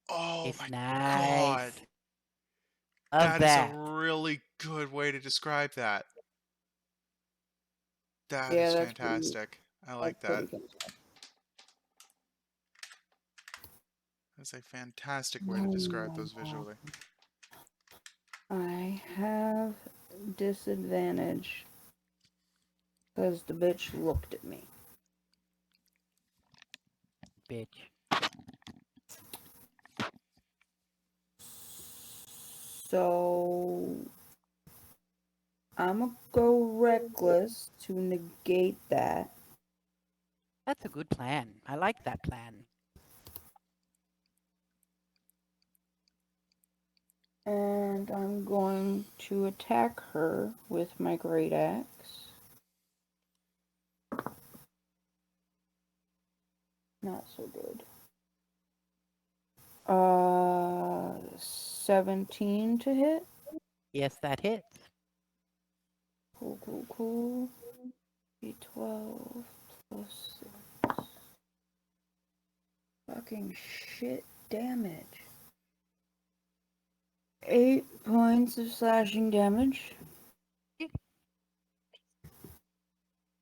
Oh It's my nice. god. Of That is a that. really good way to describe that. That Yeah, is that's pretty- fantastic. I like That's that. pretty good. That's a fantastic way to describe those visually. I have disadvantage because the bitch looked at me. Bitch. So I'm gonna go reckless to negate that. That's a good plan. I like that plan. And I'm going to attack her with my great axe. Not so good. 17 to hit. Yes, that hits. Cool. D12 plus 6. Fucking shit damage. 8 points of slashing damage.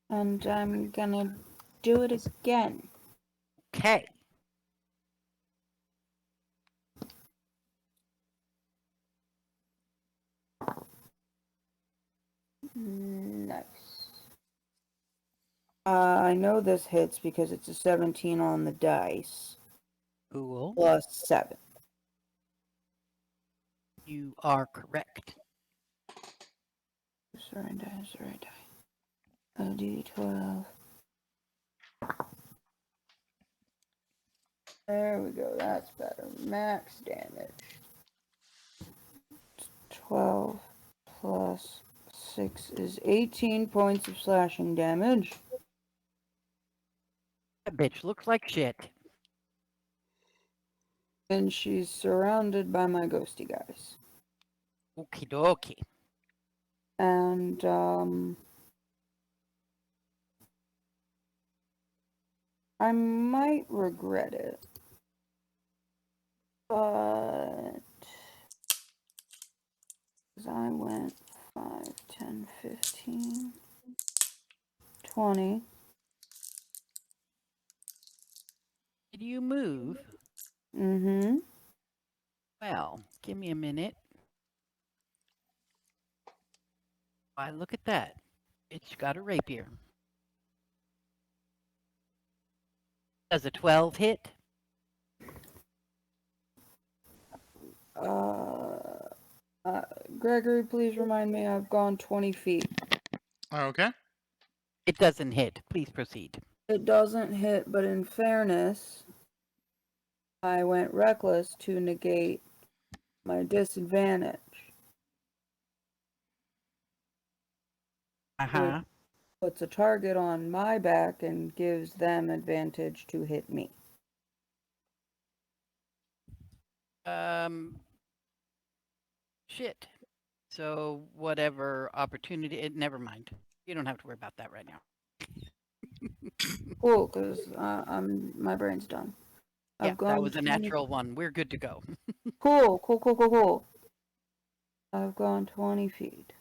And I'm gonna do it again. Okay. Nice. I know this hits because it's a 17 on the dice. Cool. Plus 7. You are correct. Sorry, die. A D12. There we go, that's better. Max damage. 12 plus 6 is 18 points of slashing damage. That bitch looks like shit. And she's surrounded by my ghosty guys. Okie dokie. And, I might regret it. But... I went 5, 10, 15, 20. Did you move? Mm-hmm. Well, give me a minute. Why, look at that. It's got a rapier. Does a 12 hit? Gregory, please remind me I've gone 20 feet. Okay. It doesn't hit. Please proceed. It doesn't hit, but in fairness, I went reckless to negate my disadvantage. Uh-huh. Puts a target on my back and gives them advantage to hit me. Shit. So whatever opportunity, never mind. You don't have to worry about that right now. Cool, because my brain's done. Yeah, I've gone that was a 20 natural one. We're good to go. Cool. I've gone 20 feet.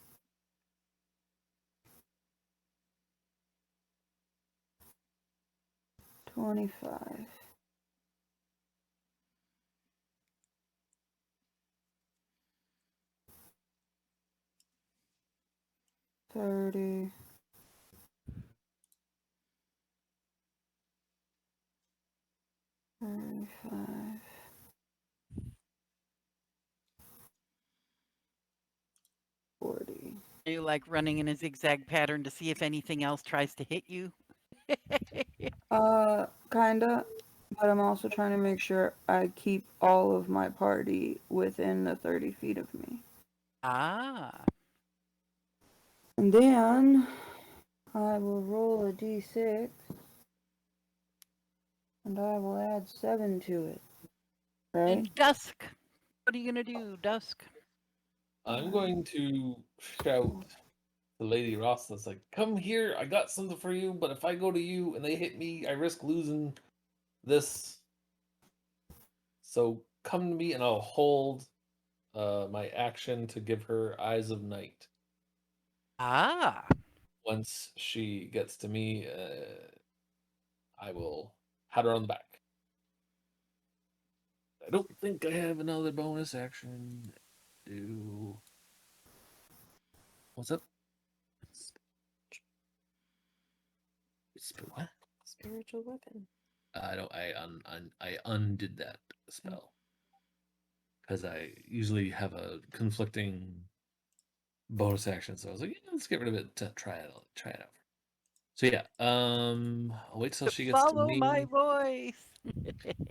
$25. 30. 35. 40. You like running in a zigzag pattern to see if anything else tries to hit you? Kinda. But I'm also trying to make sure I keep all of my party within the 30 feet of me. Ah. And then I will roll a d6 and I will add 7 to it. Right? And Dusk. What are you gonna do, Dusk? I'm going to shout to Lady Ross that's like, come here, I got something for you, but if I go to you and they hit me, I risk losing this. So come to me and I'll hold my action to give her Eyes of Night. Ah. Once she gets to me, I will pat her on the back. I don't think I have another bonus action. What's up? What? Spiritual weapon. I don't. I undid that spell because I usually have a conflicting bonus action. So I was like, yeah, let's get rid of it to try it out. Try it out. So yeah, I'll wait till she gets to Follow me. my voice.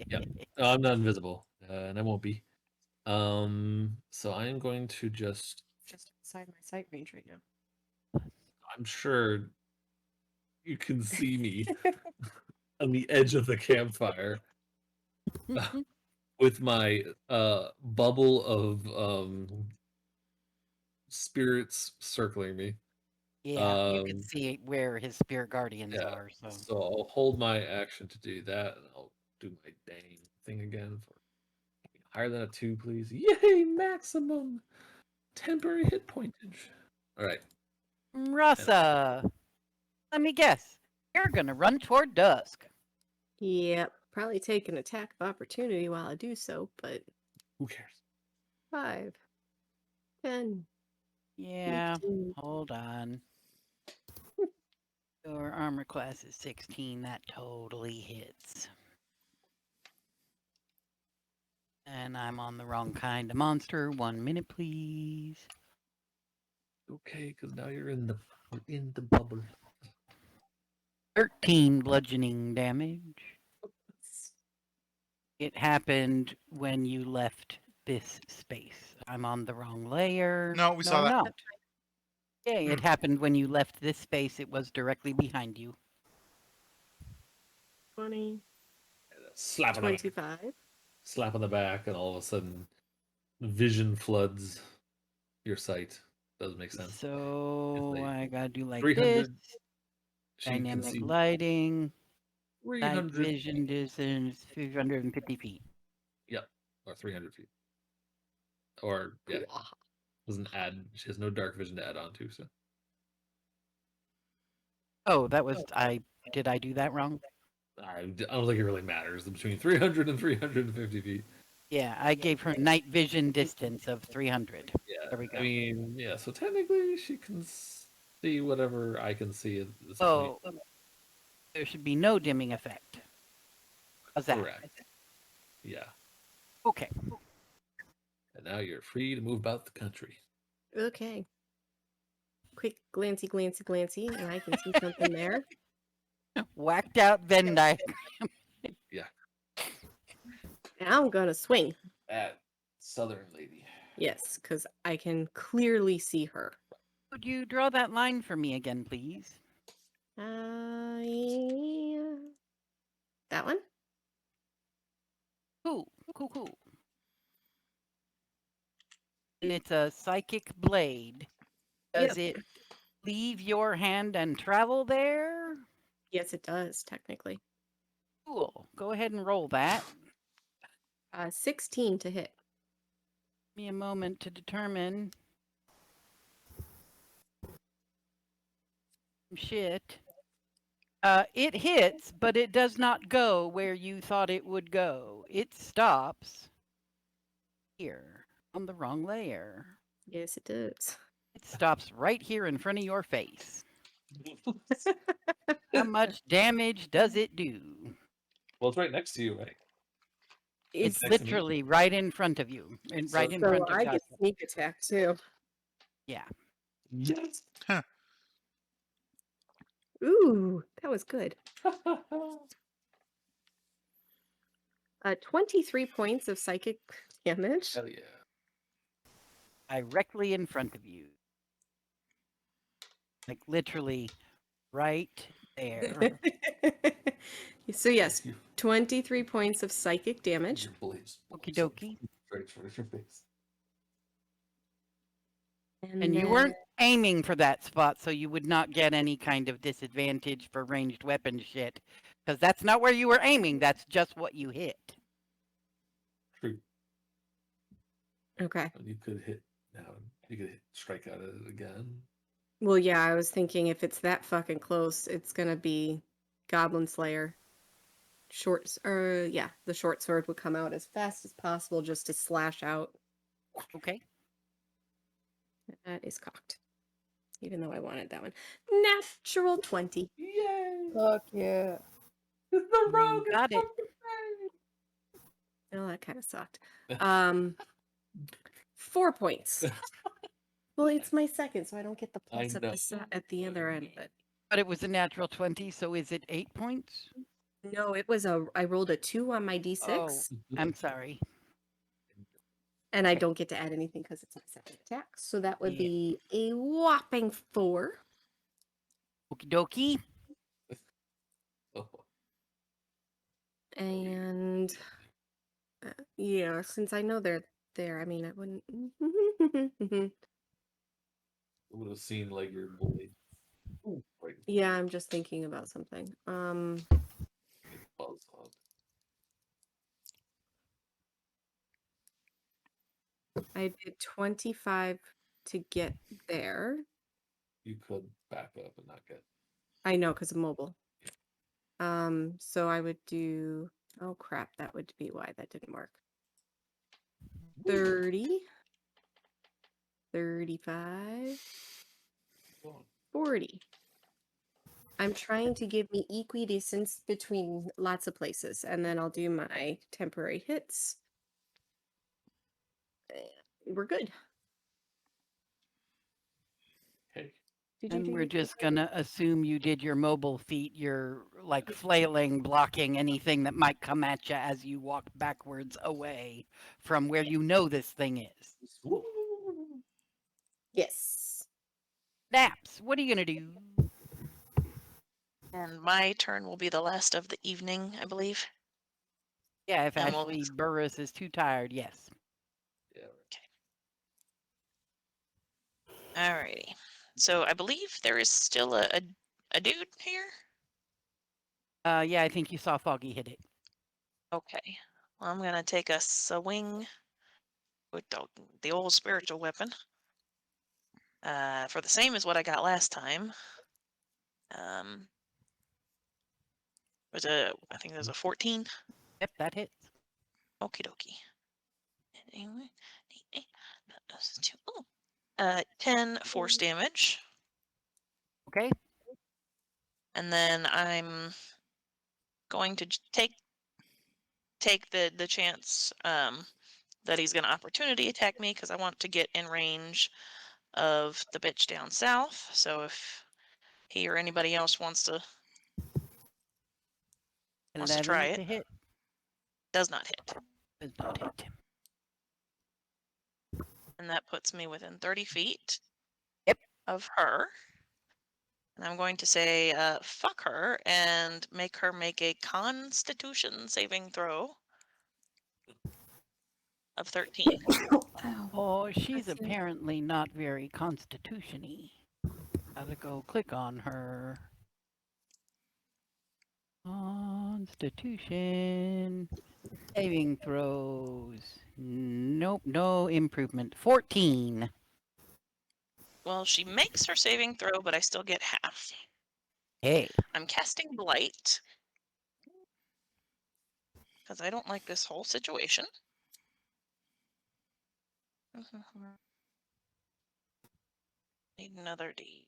Yep. I'm not invisible, and I won't be. So I'm going to just outside my sight range right now. I'm sure you can see me on the edge of the campfire with my bubble of spirits circling me. Yeah, you can see where his spirit guardians Yeah, are. so I'll hold my action to do that, and I'll do my dang thing again for higher than a 2, please. Yay, maximum temporary hit pointage. All right. Rasa, let me guess. You're gonna run toward Dusk. Yep. Probably take an attack of opportunity while I do so, but Who cares? 5, 10, Yeah, 15. hold on. Your armor class is 16. That totally hits. And I'm on the wrong kind of monster. 1 minute, please. Okay, because now you're in the bubble. 13 bludgeoning damage. It happened when you left this space. I'm on the wrong layer. No, we saw that. No. Yeah, it happened when you left this space. It was directly behind you. 20, Slap on the back. 25. Slap on the back, and all of a sudden, vision floods your sight. Doesn't make sense. So It's like I gotta do like 300. this. She can Dynamic see lighting. Night 300. vision distance 350 feet. Yep, or 300 feet. Or yeah, doesn't add. She has no dark vision to add on to. So Oh, that was did I do that wrong? I don't think it really matters between 300 and 350 feet. Yeah, I gave her night vision distance of 300. Yeah, There we go. I mean, yeah. So technically, she can see whatever I can see at this Oh, point. there should be no dimming effect. How's that? Correct. Yeah. Okay. And now you're free to move about the country. Okay. Quick glancy, and I can see something there. Whacked out Venn diagram. Yeah. And I'm gonna swing. At Southern Lady. Yes, because I can clearly see her. Would you draw that line for me again, please? Yeah. That one? Cool. And it's a psychic blade. Does it leave your hand and travel there? Yes, it does, technically. Cool. Go ahead and roll that. 16 to hit. Give me a moment to determine. Shit. It hits, but it does not go where you thought it would go. It stops here on the wrong layer. Yes, it does. It stops right here in front of your face. How much damage does it do? Well, it's right next to you, right? It's next to me. Literally right in front of you, and right in so front of I get Dustin. sneak attack too. Yeah. Yes. Ooh, that was good. 23 points of psychic damage. Hell yeah. Directly in front of you. Like literally right there. So yes, Thank you. 23 points of psychic damage. Your blaze. Okie dokie. Right in front of your face. And you weren't aiming for that spot, so you would not get any kind of disadvantage for ranged weapon shit. Because that's not where you were aiming, that's just what you hit. True. Okay. And you could hit now. You could strike out at it again. Well, yeah, I was thinking if it's that fucking close, it's gonna be Goblin Slayer. The short sword would come out as fast as possible just to slash out. Okay. That is cocked. Even though I wanted that one. Natural 20. Yay! Fuck yeah. The rogue is got it. Oh, that kind of sucked. 4 points. Well, it's my second, so I don't get the plus I at the other end. But it was a natural 20, so is it 8 points? No, I rolled a 2 on my d6, Oh, I'm sorry. and I don't get to add anything because it's my second attack. So that would Yeah. be a whopping 4. Okie dokie. Oh, And yeah, since I know they're there, I mean, I wouldn't. it would have seemed like your blade. Ooh, right. Yeah, I'm just thinking about something. Buzz on. I did 25 to get there. You could back up and not get. I know because I'm mobile. So I would do. Oh crap! That would be why that didn't work. 30, 35, 40. I'm trying to give me equidistance between lots of places, and then I'll do my temporary hits. We're good. Hey. Did you And do we're your just temporary? gonna assume you did your mobile feat, your like flailing, blocking anything that might come at you as you walk backwards away from where you know this thing is. Yes. Naps, what are you gonna do? And my turn will be the last of the evening, I believe. Yeah, if And we'll- Ashley Burris is too tired, yes. Yeah. Alrighty. So I believe there is still a dude here. Yeah, I think you saw Foggy hit it. Okay. Well, I'm gonna take a swing with the old spiritual weapon. For the same as what I got last time. I think there's a 14. Yep, that hits. Okie dokie. Anyway, 10 force damage. Okay. And then I'm going to take the chance that he's going to opportunity attack me because I want to get in range of the bitch down south. So if he or anybody else wants to 11 try to it, hit. does not hit. Does not hit. And that puts me within 30 feet Yep. of her. And I'm going to say, fuck her and make her make a Constitution saving throw of 13. Oh, she's That's it. apparently not very constitution-y. Gotta go click on her. Constitution. Saving throws. Nope, no improvement. 14. Well, she makes her saving throw, but I still get half. Hey. I'm casting Blight. Because I don't like this whole situation. Need another D.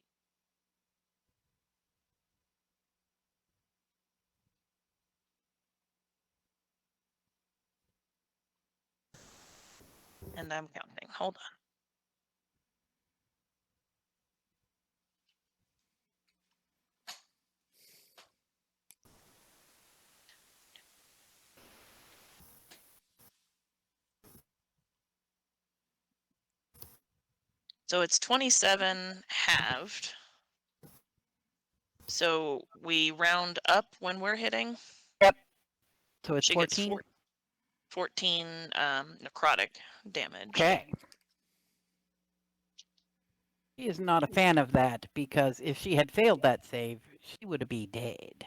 And I'm counting. Hold on. So it's 27 halved. So we round up when we're hitting. Yep. So it's She 14. gets 14 necrotic damage. Okay. She is not a fan of that because if she had failed that save, she would be dead.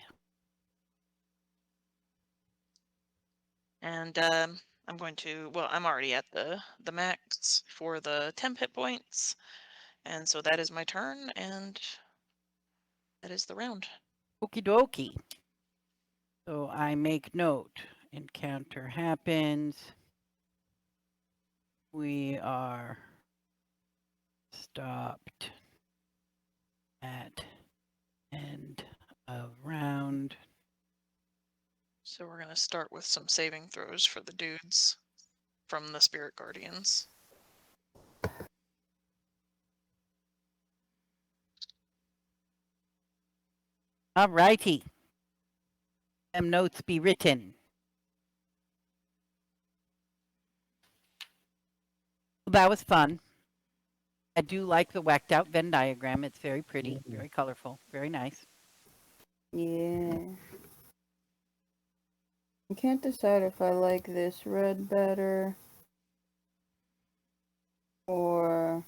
And I'm going to, well, I'm already at the max for the temp hit points. And so that is my turn, and that is the round. Okie dokie. So I make note. Encounter happens. We are stopped at end of round. So we're going to start with some saving throws for the dudes from the Spirit Guardians. Alrighty. Them notes be written. That was fun. I do like the whacked out Venn diagram. It's very pretty, very colorful, very nice. Yeah. I can't decide if I like this red better or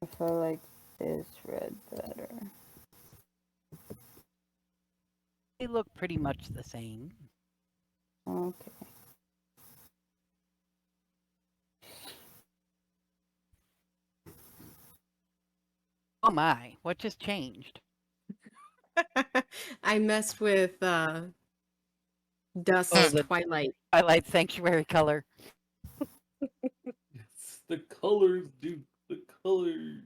if I like this red better. They look pretty much the same. Okay. Oh my, what just changed? I messed with Dusk's Oh, the Twilight. Twilight Sanctuary color. It's the colors, dude. The colors.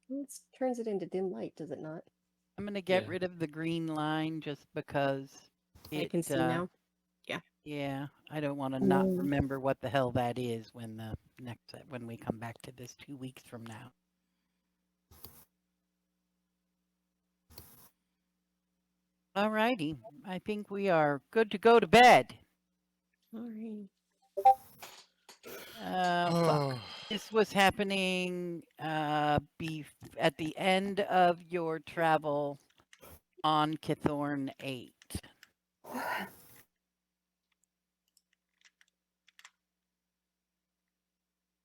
It turns it into dim light, does it not? I'm gonna get Yeah. rid of the green line just because I can see now. Yeah, I don't want to not remember what the hell that is when the when we come back to this 2 weeks from now. Alrighty, I think we are good to go to bed. All right. Fuck. This was happening at the end of your travel on Kithorn 8.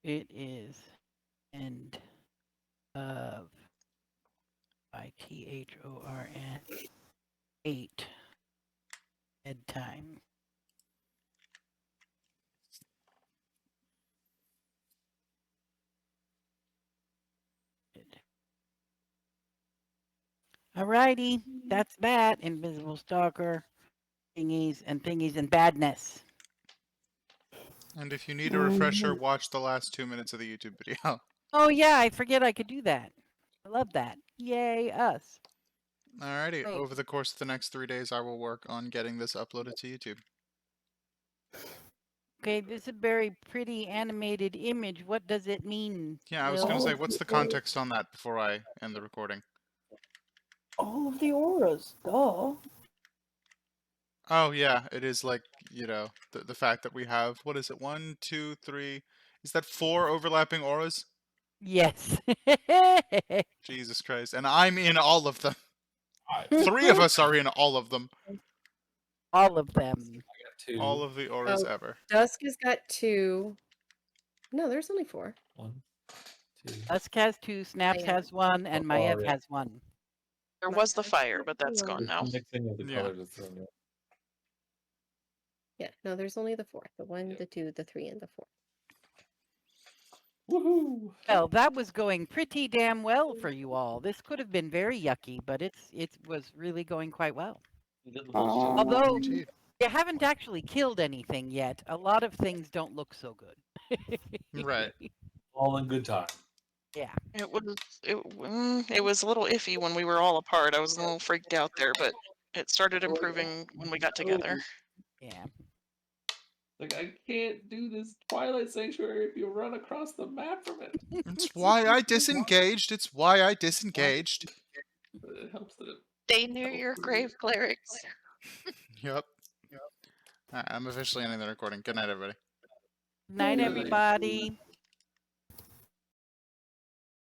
It is end of ITHORN 8 bedtime. Alrighty, that's that. Invisible Stalker, thingies and badness. And if you need a refresher, watch the last 2 minutes of the YouTube video. Oh yeah, I forget I could do that. I love that. Yay, us. Alrighty, Great. over the course of the next 3 days, I will work on getting this uploaded to YouTube. Okay, this is a very pretty animated image. What does it mean? Yeah, I was going to say, what's the context on that before I end the recording? All of the auras, duh. Oh, yeah, it is like, you know, the fact that we have, what is it, 1, 2, 3, is that 4 overlapping auras? Yes. Jesus Christ, and I'm in all of them. 3 of us are in all of them. All of them. I got 2. All of the auras Oh. ever. Dusk has got 2. No, there's only 4. 1, 2. Dusk has 2, Snaps Maya. has 1, and Maiev Alright. has 1. There was the fire, but that's Hang on. gone It's now. the mixing of the Yeah. colors is throwing me off. Yeah, no, there's only the 4. The 1, Yeah. the 2, the 3, and the 4. Woohoo! Well, that was going pretty damn well for you all. This could have been very yucky, but it was really going quite well. Although Indeed. you haven't actually killed anything yet, a lot of things don't look so good. Right. All in good time. Yeah. It was a little iffy when we were all apart. I was a little freaked out there, but it started improving when we got together. Yeah. Like, I can't do this Twilight Sanctuary if you run across the map from it. It's why I disengaged. It's why I disengaged. But it helps that it Stay near your grave, clerics. Yep. Alright, I'm officially ending the recording. Good night, everybody. Night, Good night. everybody.